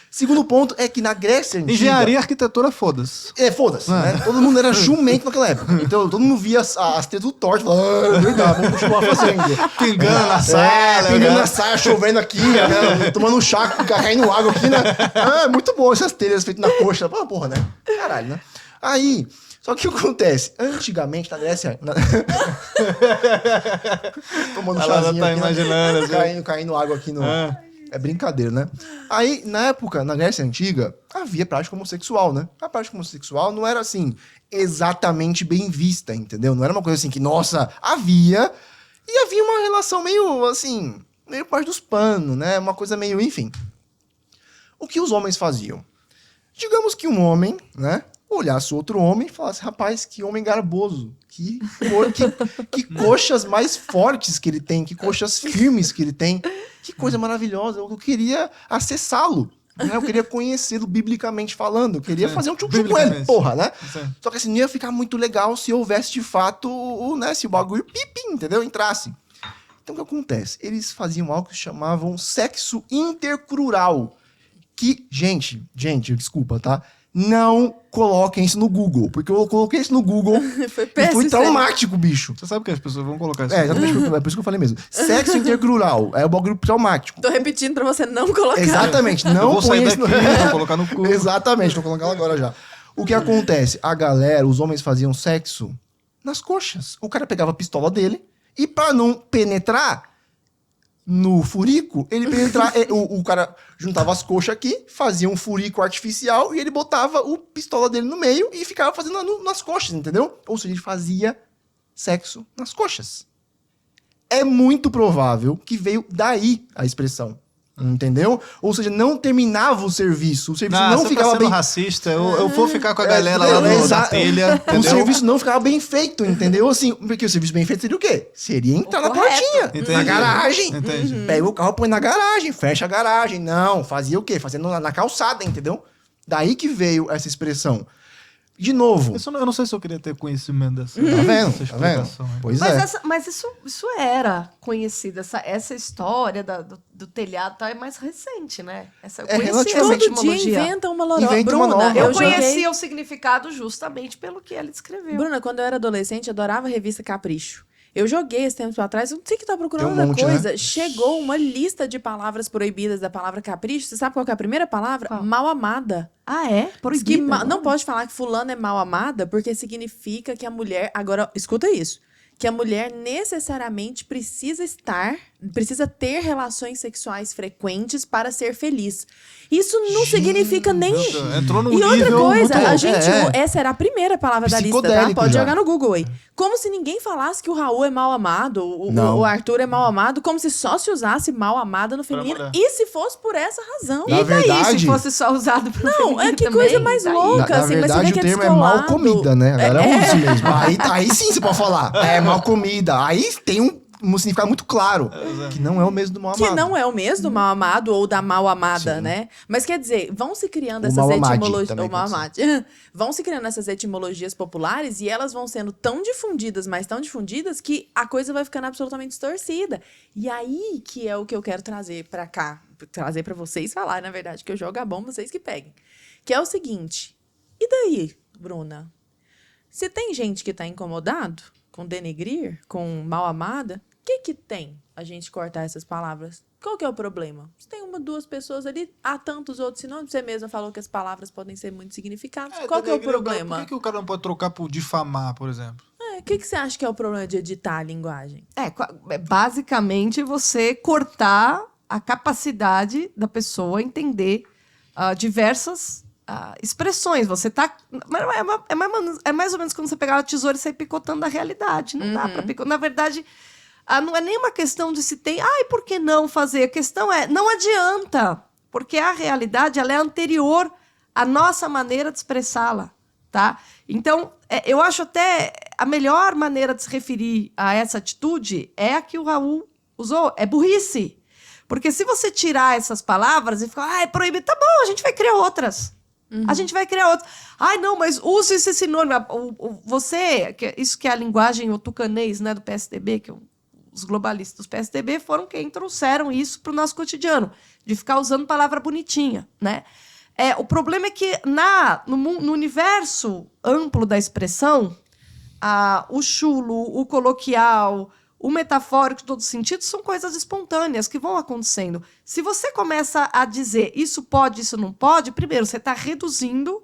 Segundo ponto é que na Grécia Antiga... Engenharia e arquitetura, foda-se. Foda-se, né? Todo mundo era jumento naquela época. Então, todo mundo via as tetas do torto e falava, verdade, vamos continuar fazendo. Pingando na sala. Pingando né? na saia, chovendo aqui, né? Tomando um chá, caindo água aqui, né? Muito bom essas telhas feitas na coxa. Porra, né? Caralho, né? Aí, só que o que acontece? Antigamente, na Grécia... Tomando um Ela chazinho tá aqui, né? imaginando, assim. Caindo água aqui no... É brincadeira, né? Aí, na época, na Grécia Antiga, havia prática homossexual, né? A prática homossexual não era, assim, exatamente bem vista, entendeu? Não era uma coisa assim que, nossa, havia... E havia uma relação meio, assim, meio parte dos panos, né? Uma coisa meio, enfim. O que os homens faziam? Digamos que um homem, né? Olhasse outro homem e falasse, rapaz, que homem garboso. Que coxas mais fortes que ele tem, que coxas firmes que ele tem. Que coisa maravilhosa. Eu queria acessá-lo. Né? Eu queria conhecê-lo biblicamente falando. Eu queria fazer um tchum-tchum com ele, porra, né? Sim. Só que assim, não ia ficar muito legal se houvesse de fato, né? Se o bagulho pipim, entendeu? Entrasse. Então o que acontece? Eles faziam algo que chamavam sexo intercrural. Que, gente, desculpa, tá? Não coloquem isso no Google. Porque eu coloquei isso no Google Foi e péssimo. foi traumático, bicho. Você sabe que as pessoas vão colocar isso. Exatamente, é por isso que eu falei mesmo. Sexo intercrural é o bagulho traumático. Tô repetindo pra você não colocar. Exatamente, Eu não vou sair ponha daqui, isso vou colocar no cu. Exatamente, vou colocar agora já. O que acontece? A galera, os homens faziam sexo nas coxas. O cara pegava a pistola dele e pra não penetrar no furico, ele penetrava, o cara juntava as coxas aqui, fazia um furico artificial e ele botava o pistola dele no meio e ficava fazendo nas coxas, entendeu? Ou seja, ele fazia sexo nas coxas. é muito provável que veio daí a expressão. Entendeu? Ou seja, não terminava o serviço não você ficava tá sendo bem... racista, eu vou ficar com a galera lá da telha, O entendeu? serviço não ficava bem feito, entendeu? Assim, porque o serviço bem feito seria o quê? Seria entrar na correto. portinha, Entendi. na garagem. Entendi. Pega o carro, põe na garagem, fecha a garagem. Não, fazia o quê? Fazendo na calçada, entendeu? Daí que veio essa expressão. De novo, Eu não sei se eu queria ter conhecimento dessa, tá vendo? dessa Tá vendo? explicação aí. Pois Mas, é. mas isso era conhecido, essa história do telhado tá, é mais recente, né? Eu conhecia essa relativamente. Todo dia etimologia. inventa uma lorota. Inventa uma Bruna, nova. Eu joguei- conhecia o significado justamente pelo que ela escreveu. Bruna, quando eu era adolescente, eu adorava a revista Capricho. Eu joguei esse tempo atrás, eu não sei que tá procurando Tem um outra monte, coisa. né? Chegou uma lista de palavras proibidas da palavra capricho. Você sabe qual que é a primeira palavra? Qual? Mal amada. Ah, é? Diz que Proibida? não pode falar que fulano é mal amada, porque significa que a mulher... Agora, escuta isso. Que a mulher necessariamente precisa ter relações sexuais frequentes para ser feliz. Isso não significa nem... Meu Deus, entrou num E outra nível coisa, muito- a gente... é. Essa era a primeira palavra da lista, tá? Psicodélico Pode já. jogar no Google aí. Como se ninguém falasse que o Raul é mal amado, Não. o Arthur é mal amado, como se só se usasse mal amada no feminino. mulher. E se fosse por essa razão. Na E daí, verdade- se fosse só usado pro Não, feminino é que também, coisa mais daí? louca. Na assim, mas você vê verdade, que o é termo é mal descolado. comida, né? A galera usa isso mesmo. Aí sim você pode falar. É mal comida. Aí tem um significado muito claro. Que não é o mesmo do mal amado. Que não é o mesmo do mal amado ou da mal amada, Sim. né? Mas quer dizer, vão se criando O essas mal amade etimologias. também O mal pode ser. amade. Vão se criando essas etimologias populares e elas vão sendo tão difundidas, mas tão difundidas, que a coisa vai ficando absolutamente distorcida. E aí que é o que eu quero trazer pra cá. Trazer pra vocês falar, na verdade, que eu jogo a bomba, vocês que peguem. Que é o seguinte. E daí, Bruna? Se tem gente que tá incomodado com denegrir, com mal amada, o que tem a gente cortar essas palavras? Qual que é o problema? Se tem uma, duas pessoas ali, há tantos outros sinônimos. Você mesma falou que as palavras podem ser muito significadas. Qual que é o denegrir, problema? Por que o cara não pode trocar por difamar, por exemplo? O que você acha que é o problema de editar a linguagem? Basicamente você cortar a capacidade da pessoa entender diversas expressões. Você tá. É mais ou menos quando você pegar a tesoura e sair picotando a realidade. Não dá pra picotar. Na verdade, não é nem uma questão de se tem. E por que não fazer? A questão é, não adianta. Porque a realidade ela é anterior à nossa maneira de expressá-la. Tá? Então, eu acho até a melhor maneira de se referir a essa atitude é a que o Raul usou, é burrice. Porque se você tirar essas palavras e ficar, é proibido, tá bom, a gente vai criar outras. A gente vai criar outras. Não, mas use esse sinônimo. Isso que é a linguagem, o tucanês, né, do PSDB, que os globalistas do PSDB foram quem trouxeram isso para o nosso cotidiano, de ficar usando palavra bonitinha, né? O problema é que no universo amplo da expressão, o chulo, o coloquial, o metafórico, em todos os sentidos, são coisas espontâneas que vão acontecendo. Se você começa a dizer isso pode, isso não pode, primeiro, você está reduzindo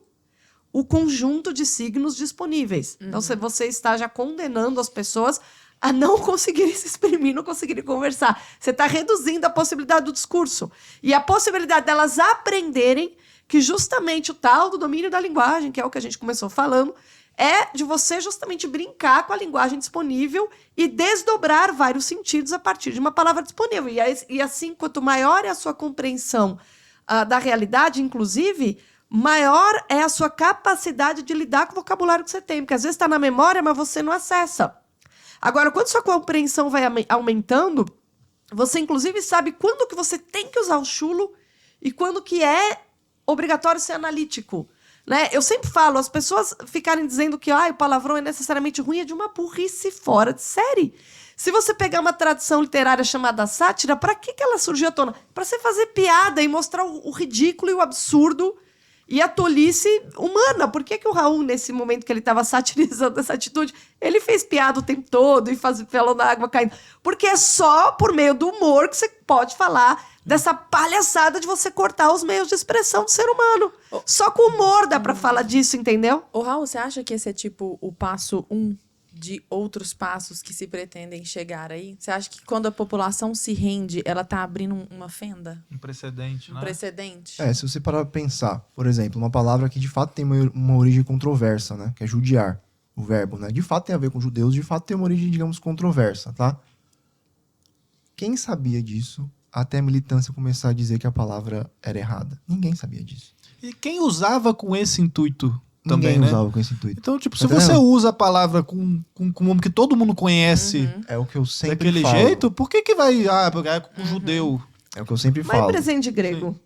o conjunto de signos disponíveis. Então, você está já condenando as pessoas a não conseguirem se exprimir, não conseguirem conversar. Você está reduzindo a possibilidade do discurso. E a possibilidade delas aprenderem que justamente o tal do domínio da linguagem, que é o que a gente começou falando, é de você justamente brincar com a linguagem disponível e desdobrar vários sentidos a partir de uma palavra disponível. E assim, quanto maior é a sua compreensão da realidade, inclusive, maior é a sua capacidade de lidar com o vocabulário que você tem. Porque às vezes está na memória, mas você não acessa. Agora, quando sua compreensão vai aumentando, você inclusive sabe quando que você tem que usar o chulo e quando que é obrigatório ser analítico. Né? Eu sempre falo, as pessoas ficarem dizendo que o palavrão é necessariamente ruim, é de uma burrice fora de série. Se você pegar uma tradição literária chamada sátira, para que ela surgiu à tona? Para você fazer piada e mostrar o ridículo e o absurdo e a tolice humana. Por que o Raul, nesse momento que ele estava satirizando essa atitude, ele fez piada o tempo todo e falou na água caindo? Porque é só por meio do humor que você pode falar dessa palhaçada de você cortar os meios de expressão do ser humano. Só com humor dá pra falar disso, entendeu? Ô, Raul, você acha que esse é tipo o passo 1 de outros passos que se pretendem chegar aí? Você acha que quando a população se rende, ela tá abrindo uma fenda? Um precedente, Um né? precedente? Se você parar pra pensar, por exemplo, uma palavra que de fato tem uma origem controversa, né? Que é judiar, o verbo, né? De fato tem a ver com judeus, de fato tem uma origem, digamos, controversa, tá? Quem sabia disso até a militância começar a dizer que a palavra era errada? Ninguém sabia disso. E quem usava com esse intuito também, Ninguém né? usava com esse intuito. Então, tipo, Tá se você entendendo? usa a palavra com um nome que todo mundo conhece É o que eu sempre daquele falo. jeito, por que vai pegar com judeu? É o que eu sempre Mas falo. presente grego?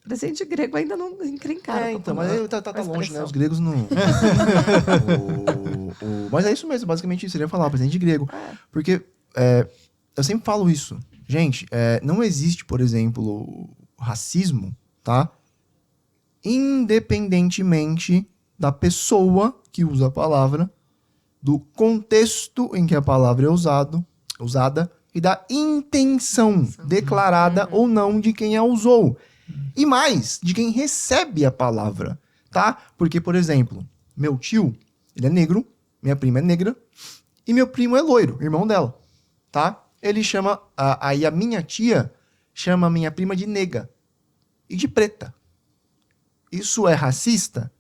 Presente grego ainda não encrencaram. Então, mas aí tá a longe, né? expressão. Os gregos não... Mas é isso mesmo, basicamente isso. Eu ia falar, presente grego. Porque eu sempre falo isso. Gente, não existe, por exemplo, racismo, tá? Independentemente da pessoa que usa a palavra, do contexto em que a palavra é usada e da intenção declarada ou não de quem a usou. E mais, de quem recebe a palavra, tá? Porque, por exemplo, meu tio, ele é negro, minha prima é negra, e meu primo é loiro, irmão dela, tá? Ele chama, aí a minha tia chama a minha prima de nega e de preta. Isso é racista?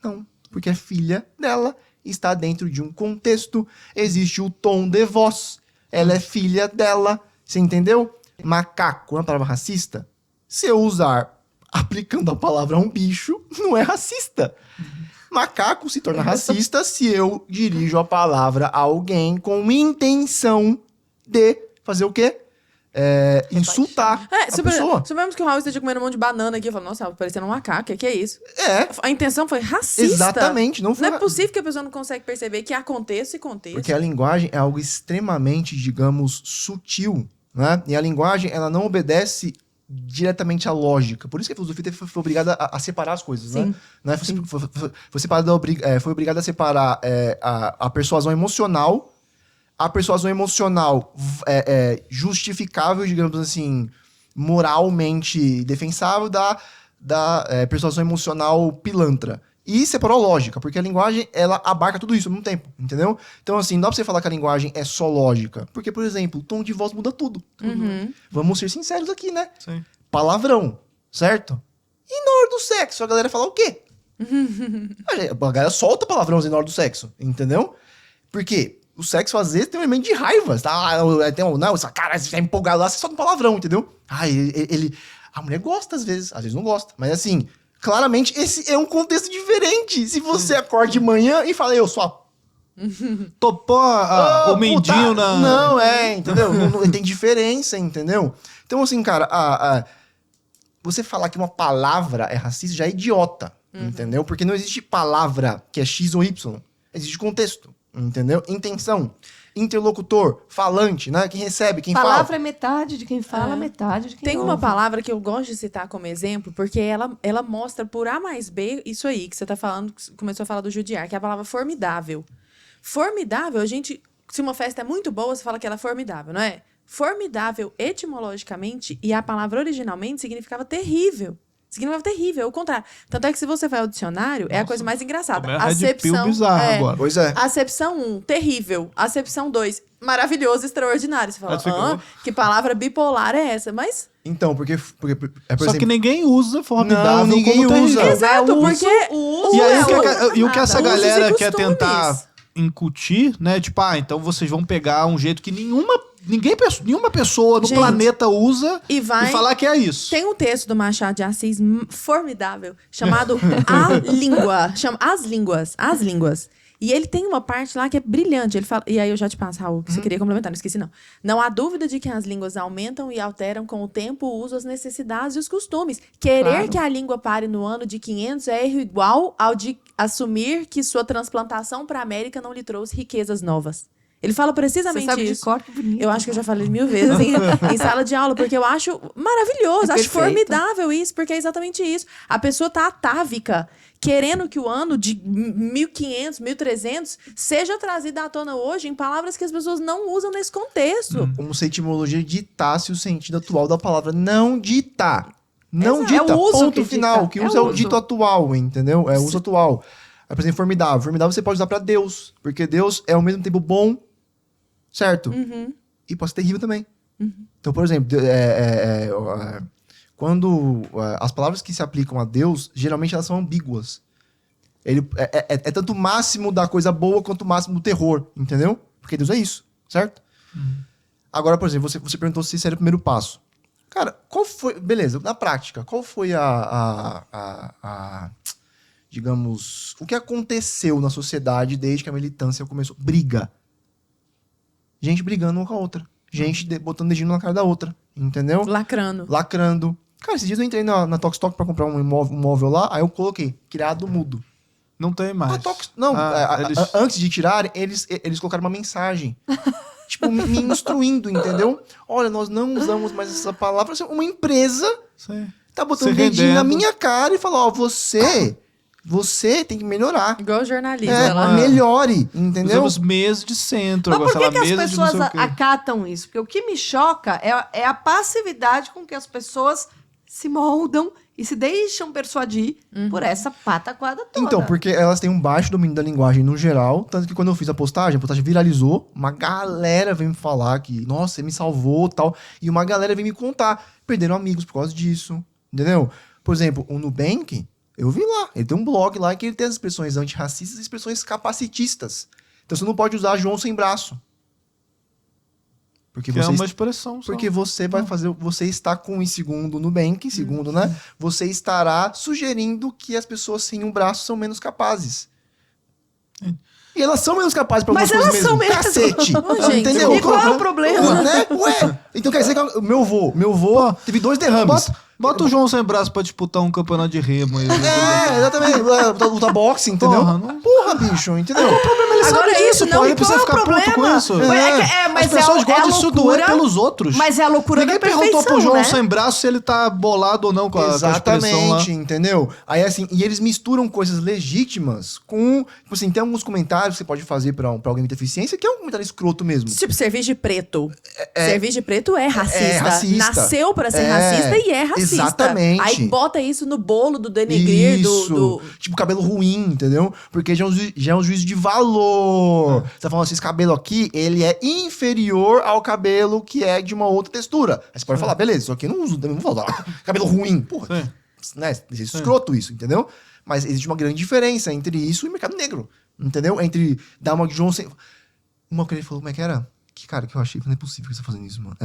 Não, porque é filha dela, está dentro de um contexto, existe o tom de voz, ela é filha dela, você entendeu? Macaco é uma palavra racista? Se eu usar aplicando a palavra a um bicho, não é racista. Macaco se torna racista se eu dirijo a palavra a alguém com intenção de fazer o quê? Insultar a pessoa. Suponhamos que o Raul esteja comendo um monte de banana aqui e fala, nossa, parecendo um macaco, que é isso? É, A intenção foi racista. exatamente. Não foi Não é possível que a pessoa não consegue perceber que há contexto e contexto. Porque a linguagem é algo extremamente, digamos, sutil, né? E a linguagem, ela não obedece diretamente à lógica. Por isso que a filosofia foi obrigada a separar as coisas, Sim. né? Foi obrigada a separar a persuasão emocional, justificável, digamos assim, moralmente defensável da persuasão emocional pilantra. E separou a lógica, porque a linguagem, ela abarca tudo isso ao mesmo tempo, entendeu? Então, assim, não dá pra você falar que a linguagem é só lógica. Porque, por exemplo, o tom de voz muda tudo. Vamos ser sinceros aqui, né? Sim. Palavrão, certo? E na hora do sexo, a galera fala o quê? A galera solta palavrãozinho na hora do sexo, entendeu? Porque o sexo, às vezes, tem um elemento de raiva. Tá? Não, essa cara, você tá empolgado lá, você solta um palavrão, entendeu? A mulher gosta, às vezes não gosta. Mas, assim, claramente, esse é um contexto diferente. Se você acorda de manhã e fala, eu sou a... Topou o mindinho puta, na... Não, entendeu? Não tem diferença, entendeu? Então, assim, cara, você falar que uma palavra é racista já é idiota, entendeu? Porque não existe palavra que é X ou Y. Existe contexto, entendeu? Intenção, interlocutor, falante, né? Quem recebe, quem Palavra fala. é metade de quem fala, metade de quem Tem ouve. uma palavra que eu gosto de citar como exemplo, porque ela mostra por A mais B isso aí que você tá falando, que começou a falar do judiar, que é a palavra formidável. Formidável, se uma festa é muito boa, você fala que ela é formidável, não é? Formidável, etimologicamente, e a palavra originalmente significava terrível. Significava terrível, o contrário. Tanto é que se você vai ao dicionário, é a coisa mais engraçada. Como é a Red Pill bizarro agora. Pois é. Acepção 1, terrível. Acepção 2, maravilhoso, extraordinário. Você fala, que palavra bipolar é essa? Mas... Então, porque por Só exemplo, que ninguém usa formidável Não, ninguém como terrível. usa. Exato, porque... E aí o que essa Usos e galera quer costumes. tentar incutir, né? Tipo, então vocês vão pegar um jeito que nenhuma pessoa no Gente, planeta usa e vai- falar que é isso. Tem um texto do Machado de Assis formidável, chamado A Língua. Chama As Línguas. E ele tem uma parte lá que é brilhante. Ele fala, e aí eu já te passo, Raul, que você queria complementar, não esqueci não. Não há dúvida de que as línguas aumentam e alteram com o tempo o uso, as necessidades e os costumes. Querer Claro. que a língua pare no ano de 500 é erro igual ao de assumir que sua transplantação para a América não lhe trouxe riquezas novas. Ele fala Você precisamente sabe de isso. cor, que bonito. Eu acho que eu já falei 1000 vezes em sala de aula, porque eu acho maravilhoso, É acho perfeito. formidável isso, porque é exatamente isso. A pessoa tá atávica, querendo que o ano de 1500, 1300 seja trazido à tona hoje em palavras que as pessoas não usam nesse contexto. como se a etimologia ditasse o sentido atual da palavra. Não dita. Não Exato. dita. É o uso Ponto que dita. final. O que É usa é o o uso. dito atual, entendeu? É o uso atual. Por exemplo, formidável. Formidável você pode usar pra Deus. Porque Deus é ao mesmo tempo bom, certo? E pode ser terrível também. Então, por exemplo, quando as palavras que se aplicam a Deus, geralmente elas são ambíguas. Ele é tanto o máximo da coisa boa quanto o máximo do terror, entendeu? Porque Deus é isso, certo? Agora, por exemplo, você perguntou se esse era o primeiro passo. Cara, qual foi... Beleza, na prática, qual foi digamos... O que aconteceu na sociedade desde que a militância começou? Briga. Gente brigando uma com a outra. Gente botando dedinho na cara da outra. Entendeu? Lacrando. Cara, esses dias eu entrei na Tokstok pra comprar um móvel lá, aí eu coloquei, criado mudo. Não tem mais. Antes de tirarem, eles colocaram uma mensagem. Tipo, me instruindo, entendeu? Olha, nós não usamos mais essa palavra. Uma empresa tá botando dedinho na minha cara e fala, ó, você tem que melhorar. Igual jornalista lá. Melhore, entendeu? Usamos meses de centro. Mas agora, por que as mesa pessoas de não sei o quê. acatam isso? Porque o que me choca é a passividade com que as pessoas se moldam e se deixam persuadir por essa pataquada toda. Então, porque elas têm um baixo domínio da linguagem no geral, tanto que quando eu fiz a postagem viralizou, uma galera veio me falar que, nossa, você me salvou e tal, e uma galera veio me contar, perderam amigos por causa disso, entendeu? Por exemplo, o Nubank, eu vi lá, ele tem um blog lá que ele tem as expressões antirracistas e expressões capacitistas. Então você não pode usar João sem braço. Porque que é uma expressão só. Porque você vai fazer... Você está com, segundo Nubank, né? Você estará sugerindo que as pessoas sem um braço são menos capazes. E elas são menos capazes para algumas coisas mesmo. Mas elas são mesmo. Cacete. Entendeu? E qual é o problema? Né? Ué, então quer dizer que meu avô teve 2 derrames. Bota o João sem braço pra disputar um campeonato de remo aí. Exatamente. Luta boxe, entendeu? Porra, bicho, entendeu? O problema ele Agora sabe disso, não, pô. Ele precisa ficar puto com isso. Mas as pessoas gostam de se doer loucura, pelos outros. Mas é a loucura Ninguém da perfeição, perguntou pro João né? sem braço se ele tá bolado ou não com a expressão lá. Exatamente, entendeu? Aí assim, e eles misturam coisas legítimas com... Tipo assim, tem alguns comentários que você pode fazer pra alguém com deficiência que é um comentário escroto mesmo. Tipo, serviço de preto. Serviço de preto é racista. É racista. Nasceu pra ser racista e é racista. Exatamente. Aí bota isso no bolo do denegrir, do... Tipo, cabelo ruim, entendeu? Porque já é um juízo de valor. Você tá falando assim, esse cabelo aqui, ele é inferior ao cabelo que é de uma outra textura. Aí você pode falar, beleza, isso aqui eu não uso, não vou falar. Cabelo ruim. Porra, né? É escroto isso, entendeu? Mas existe uma grande diferença entre isso e mercado negro. Entendeu? Entre dar uma João sem... Uma que ele falou, como é que era? Cara, que eu achei que não é possível que você tá fazendo isso, mano.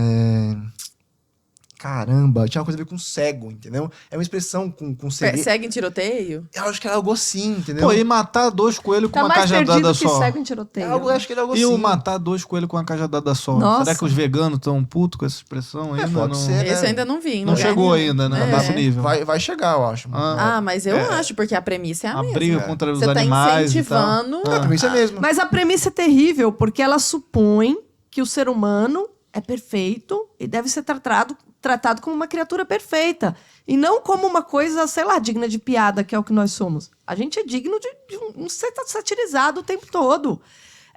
Caramba, tinha uma coisa a ver com cego, entendeu? É uma expressão com cego. Segue em tiroteio? Eu acho que era algo assim, entendeu? Pô, e matar 2 coelhos com Tá uma mais cajadada perdido que só. cego em tiroteio. Eu acho que era algo E assim. o matar 2 coelhos com uma cajadada só. Nossa. Será que os veganos estão putos com essa expressão ainda? pode não... ser. Esse eu ainda não vi. em Não lugar chegou nenhum. ainda, né? Nesse nível. Vai chegar, eu acho. Mas eu acho, porque a premissa é a A mesma. briga contra os Você tá animais e tal. incentivando... É, pra mim isso é mesmo. Mas a premissa é terrível, porque ela supõe que o ser humano é perfeito e deve ser tratado como uma criatura perfeita. E não como uma coisa, sei lá, digna de piada, que é o que nós somos. A gente é digno de um ser satirizado o tempo todo.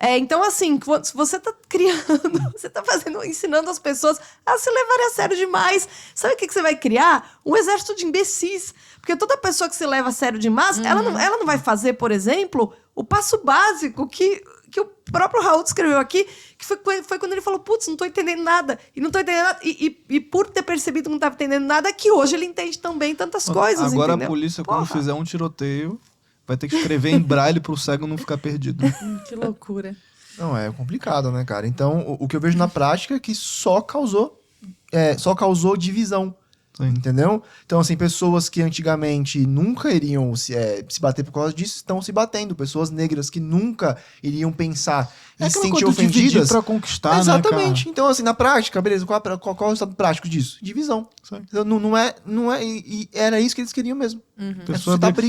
Então, assim, se você tá criando, você tá ensinando as pessoas a se levarem a sério demais. Sabe o que você vai criar? Um exército de imbecis. Porque toda pessoa que se leva a sério demais, ela não vai fazer, por exemplo, o passo básico que o próprio Raul descreveu aqui, que foi quando ele falou, putz, não tô entendendo nada. E não tô entendendo nada. E por ter percebido que não tava entendendo nada, que hoje ele entende também tantas coisas, Agora entendeu? a polícia, quando fizer um tiroteio, vai ter que escrever em braille pro cego não ficar perdido. Que loucura. Não, é complicado, né, cara? Então, o que eu vejo na prática é que só causou divisão. Sim. Entendeu? Então, assim, pessoas que antigamente nunca iriam se bater por causa disso, estão se batendo. Pessoas negras que nunca iriam pensar em se sentir ofendidas. Pra conquistar, Exatamente. Né, Então, assim, na prática, beleza, qual é o resultado prático disso? Divisão. Então, não é, e era isso que eles queriam mesmo.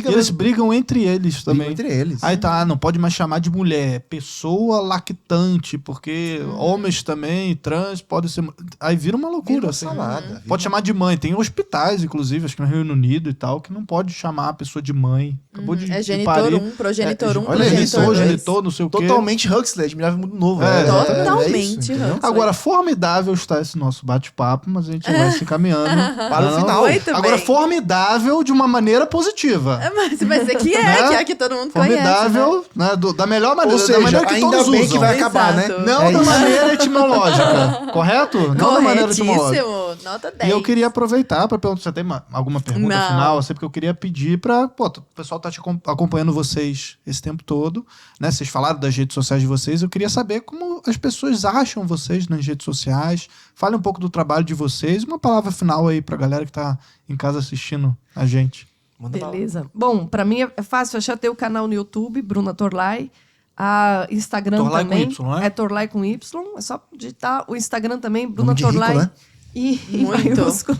Eles brigam entre eles também. Brigam entre eles. Aí tá, não pode mais chamar de mulher, pessoa lactante, porque homens também, trans, pode ser... Aí vira uma loucura. Vira uma assim. salada, Pode chamar de mãe. Tem hospitais, inclusive, acho que no Reino Unido e tal, que não pode chamar a pessoa de mãe. Acabou de genitor parir. 1, progenitor 1, olha progenitor isso, 2. genitor, não sei o quê. Totalmente Huxley, Admirável Mundo Novo. Totalmente Huxley. Agora, formidável está esse nosso bate-papo, mas a gente vai se encaminhando Para o final. Muito Agora, bem. formidável de uma maneira positiva. Mas é que Né? que é que todo mundo conhece, Formidável, né? Da melhor maneira, Ou seja, da maneira que ainda todos bem usam. que vai acabar, né? Exato. Não da maneira etimológica, correto? Não da maneira etimológica. Corretíssimo. Nota 10. E eu queria aproveitar aproveitar para perguntar, você tem alguma pergunta Não. final? Assim, porque eu queria pedir para... Pô, o pessoal tá acompanhando vocês esse tempo todo, né? Vocês falaram das redes sociais de vocês. Eu queria saber como as pessoas acham vocês nas redes sociais. Fale um pouco do trabalho de vocês. Uma palavra final aí pra galera que tá em casa assistindo a gente. Manda bala. Beleza. Bom, pra mim é fácil. Eu já tenho o canal no YouTube, Bruna Torlai. A Instagram Torlai com também. Y, né? É Torlai com Y. É só digitar o Instagram também, Bruna Nome de rico, Torlai. né? E Muito. maiúsculo.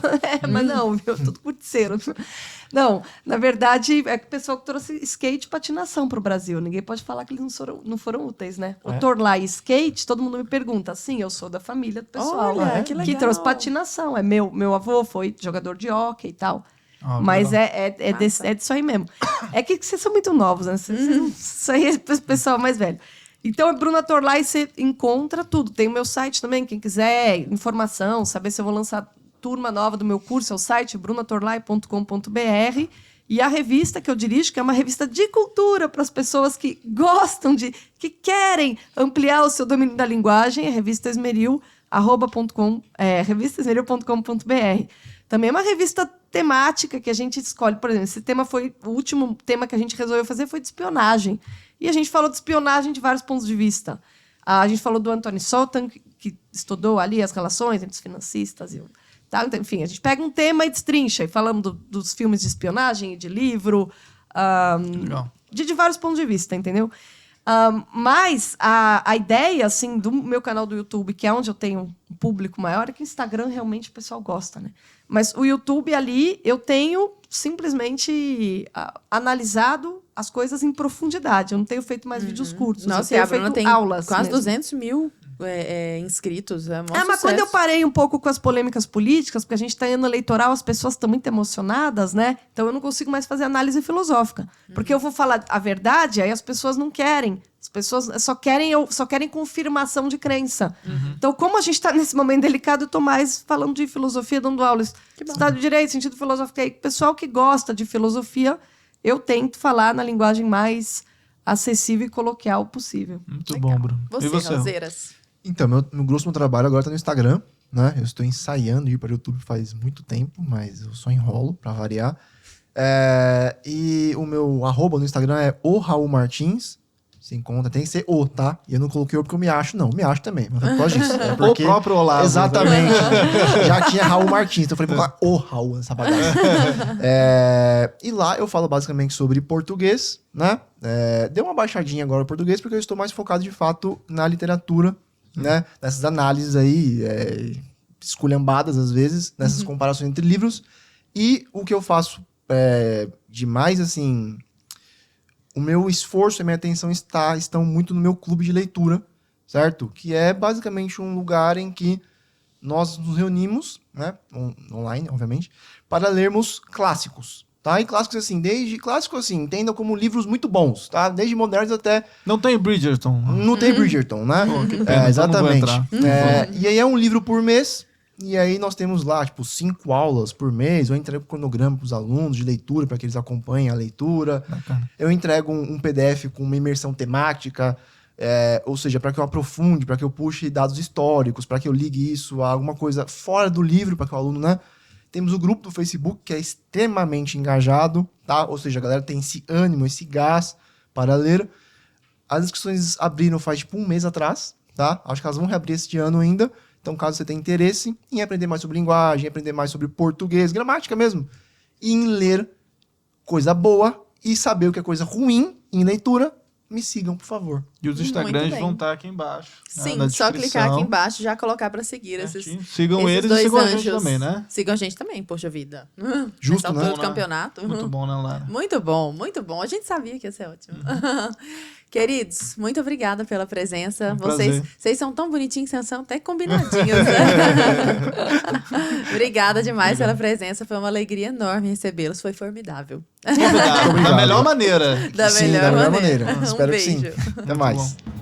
Mas não, viu? Tudo curticeiro. Não, na verdade, é o pessoal que trouxe skate e patinação pro Brasil. Ninguém pode falar que eles não foram úteis, né? O Torlai Skate, todo mundo me pergunta. Sim, eu sou da família do pessoal. Olha, né? que legal. trouxe patinação. É meu avô foi jogador de hóquei e tal. Ah, Mas legal. é disso aí mesmo. É que vocês são muito novos, né? Isso aí é pro pessoal mais velho. Então, a Bruna Torlai, você encontra tudo. Tem o meu site também, quem quiser informação, saber se eu vou lançar turma nova do meu curso, é o site brunatorlai.com.br. E a revista que eu dirijo, que é uma revista de cultura para as pessoas que gostam que querem ampliar o seu domínio da linguagem, é a revista Esmeril, revistaesmeril.com.br. Também é uma revista temática que a gente escolhe. Por exemplo, o último tema que a gente resolveu fazer foi de espionagem. E a gente falou de espionagem de vários pontos de vista. A gente falou do Anthony Souttar, que estudou ali as relações entre os financistas e tá? Então, enfim, a gente pega um tema e destrincha. E falamos dos filmes de espionagem e de livro, Legal. de vários pontos de vista, entendeu? Mas a ideia, assim, do meu canal do YouTube, que é onde eu tenho um público maior, é que o Instagram realmente o pessoal gosta, né? Mas o YouTube ali, eu tenho simplesmente analisado as coisas em profundidade. Eu não tenho feito mais vídeos curtos. Nossa, eu e a tenho Bruna feito tem aulas quase mesmo. 200 mil inscritos. É, Mas quando eu parei um pouco com as polêmicas políticas, porque a gente está em ano eleitoral, as pessoas estão muito emocionadas, né? Então eu não consigo mais fazer análise filosófica. Porque eu vou falar a verdade, aí as pessoas não querem. As pessoas só querem confirmação de crença. Então, como a gente está nesse momento delicado, eu estou mais falando de filosofia, dando aulas. Estado de Direito, sentido filosófico. Aí, pessoal que gosta de filosofia, eu tento falar na linguagem mais acessível e coloquial possível. Muito bom, Bruno. Você, E você? Roseiras. Então, meu grosso do meu trabalho agora tá no Instagram, né? Eu estou ensaiando ir para o YouTube faz muito tempo, mas eu só enrolo, para variar. E o meu @ no Instagram é o Raul Martins. Se encontra, tem que ser o, tá? E eu não coloquei o porque eu me acho, não. Me acho também, mas por causa disso. É porque... O próprio Olavo. Exatamente. Já tinha Raul Martins, então eu falei, vou colocar o Raul nessa bagaça. E lá eu falo basicamente sobre português, né? Dei uma baixadinha agora no português porque eu estou mais focado, de fato, na literatura, né? Nessas análises aí, esculhambadas às vezes, nessas comparações entre livros. E o que eu faço de mais, assim... O meu esforço e a minha atenção estão muito no meu clube de leitura, certo? Que é basicamente um lugar em que nós nos reunimos, né? Online, obviamente, para lermos clássicos, tá? E clássicos assim, entendam como livros muito bons, tá? Desde modernos até... Não tem Bridgerton. Não tem Bridgerton, né? Pô, que pena, Exatamente. então não vou entrar. E aí é um livro por mês. E aí nós temos lá, 5 aulas por mês. Eu entrego um cronograma para os alunos de leitura, para que eles acompanhem a leitura. Bacana. Eu entrego um PDF com uma imersão temática, ou seja, para que eu aprofunde, para que eu puxe dados históricos, para que eu ligue isso a alguma coisa fora do livro, para que o aluno, né? Temos o grupo do Facebook, que é extremamente engajado, tá? Ou seja, a galera tem esse ânimo, esse gás para ler. As inscrições abriram faz um mês atrás, tá? Acho que elas vão reabrir este ano ainda. Então, caso você tenha interesse em aprender mais sobre linguagem, aprender mais sobre português, gramática mesmo, e em ler coisa boa e saber o que é coisa ruim em leitura, me sigam, por favor. E os Muito Instagrams bem. vão estar aqui embaixo. né, Sim, na só descrição. clicar aqui embaixo e já colocar pra seguir esses Sigam esses eles e dois sigam a anjos. gente também, né? Sigam a gente também, poxa vida. Justo, Nessa altura né? do campeonato. Muito bom, né, Lara? Muito bom, muito bom. A gente sabia que ia ser ótimo. Queridos, muito obrigada pela presença. Um prazer. Vocês são tão bonitinhos, vocês são até combinadinhos, né? Obrigada demais pela presença. Foi uma alegria enorme recebê-los. Foi formidável. Da melhor maneira. Da Sim, melhor da melhor maneira. maneira. Espero que sim. beijo. Até mais. bom.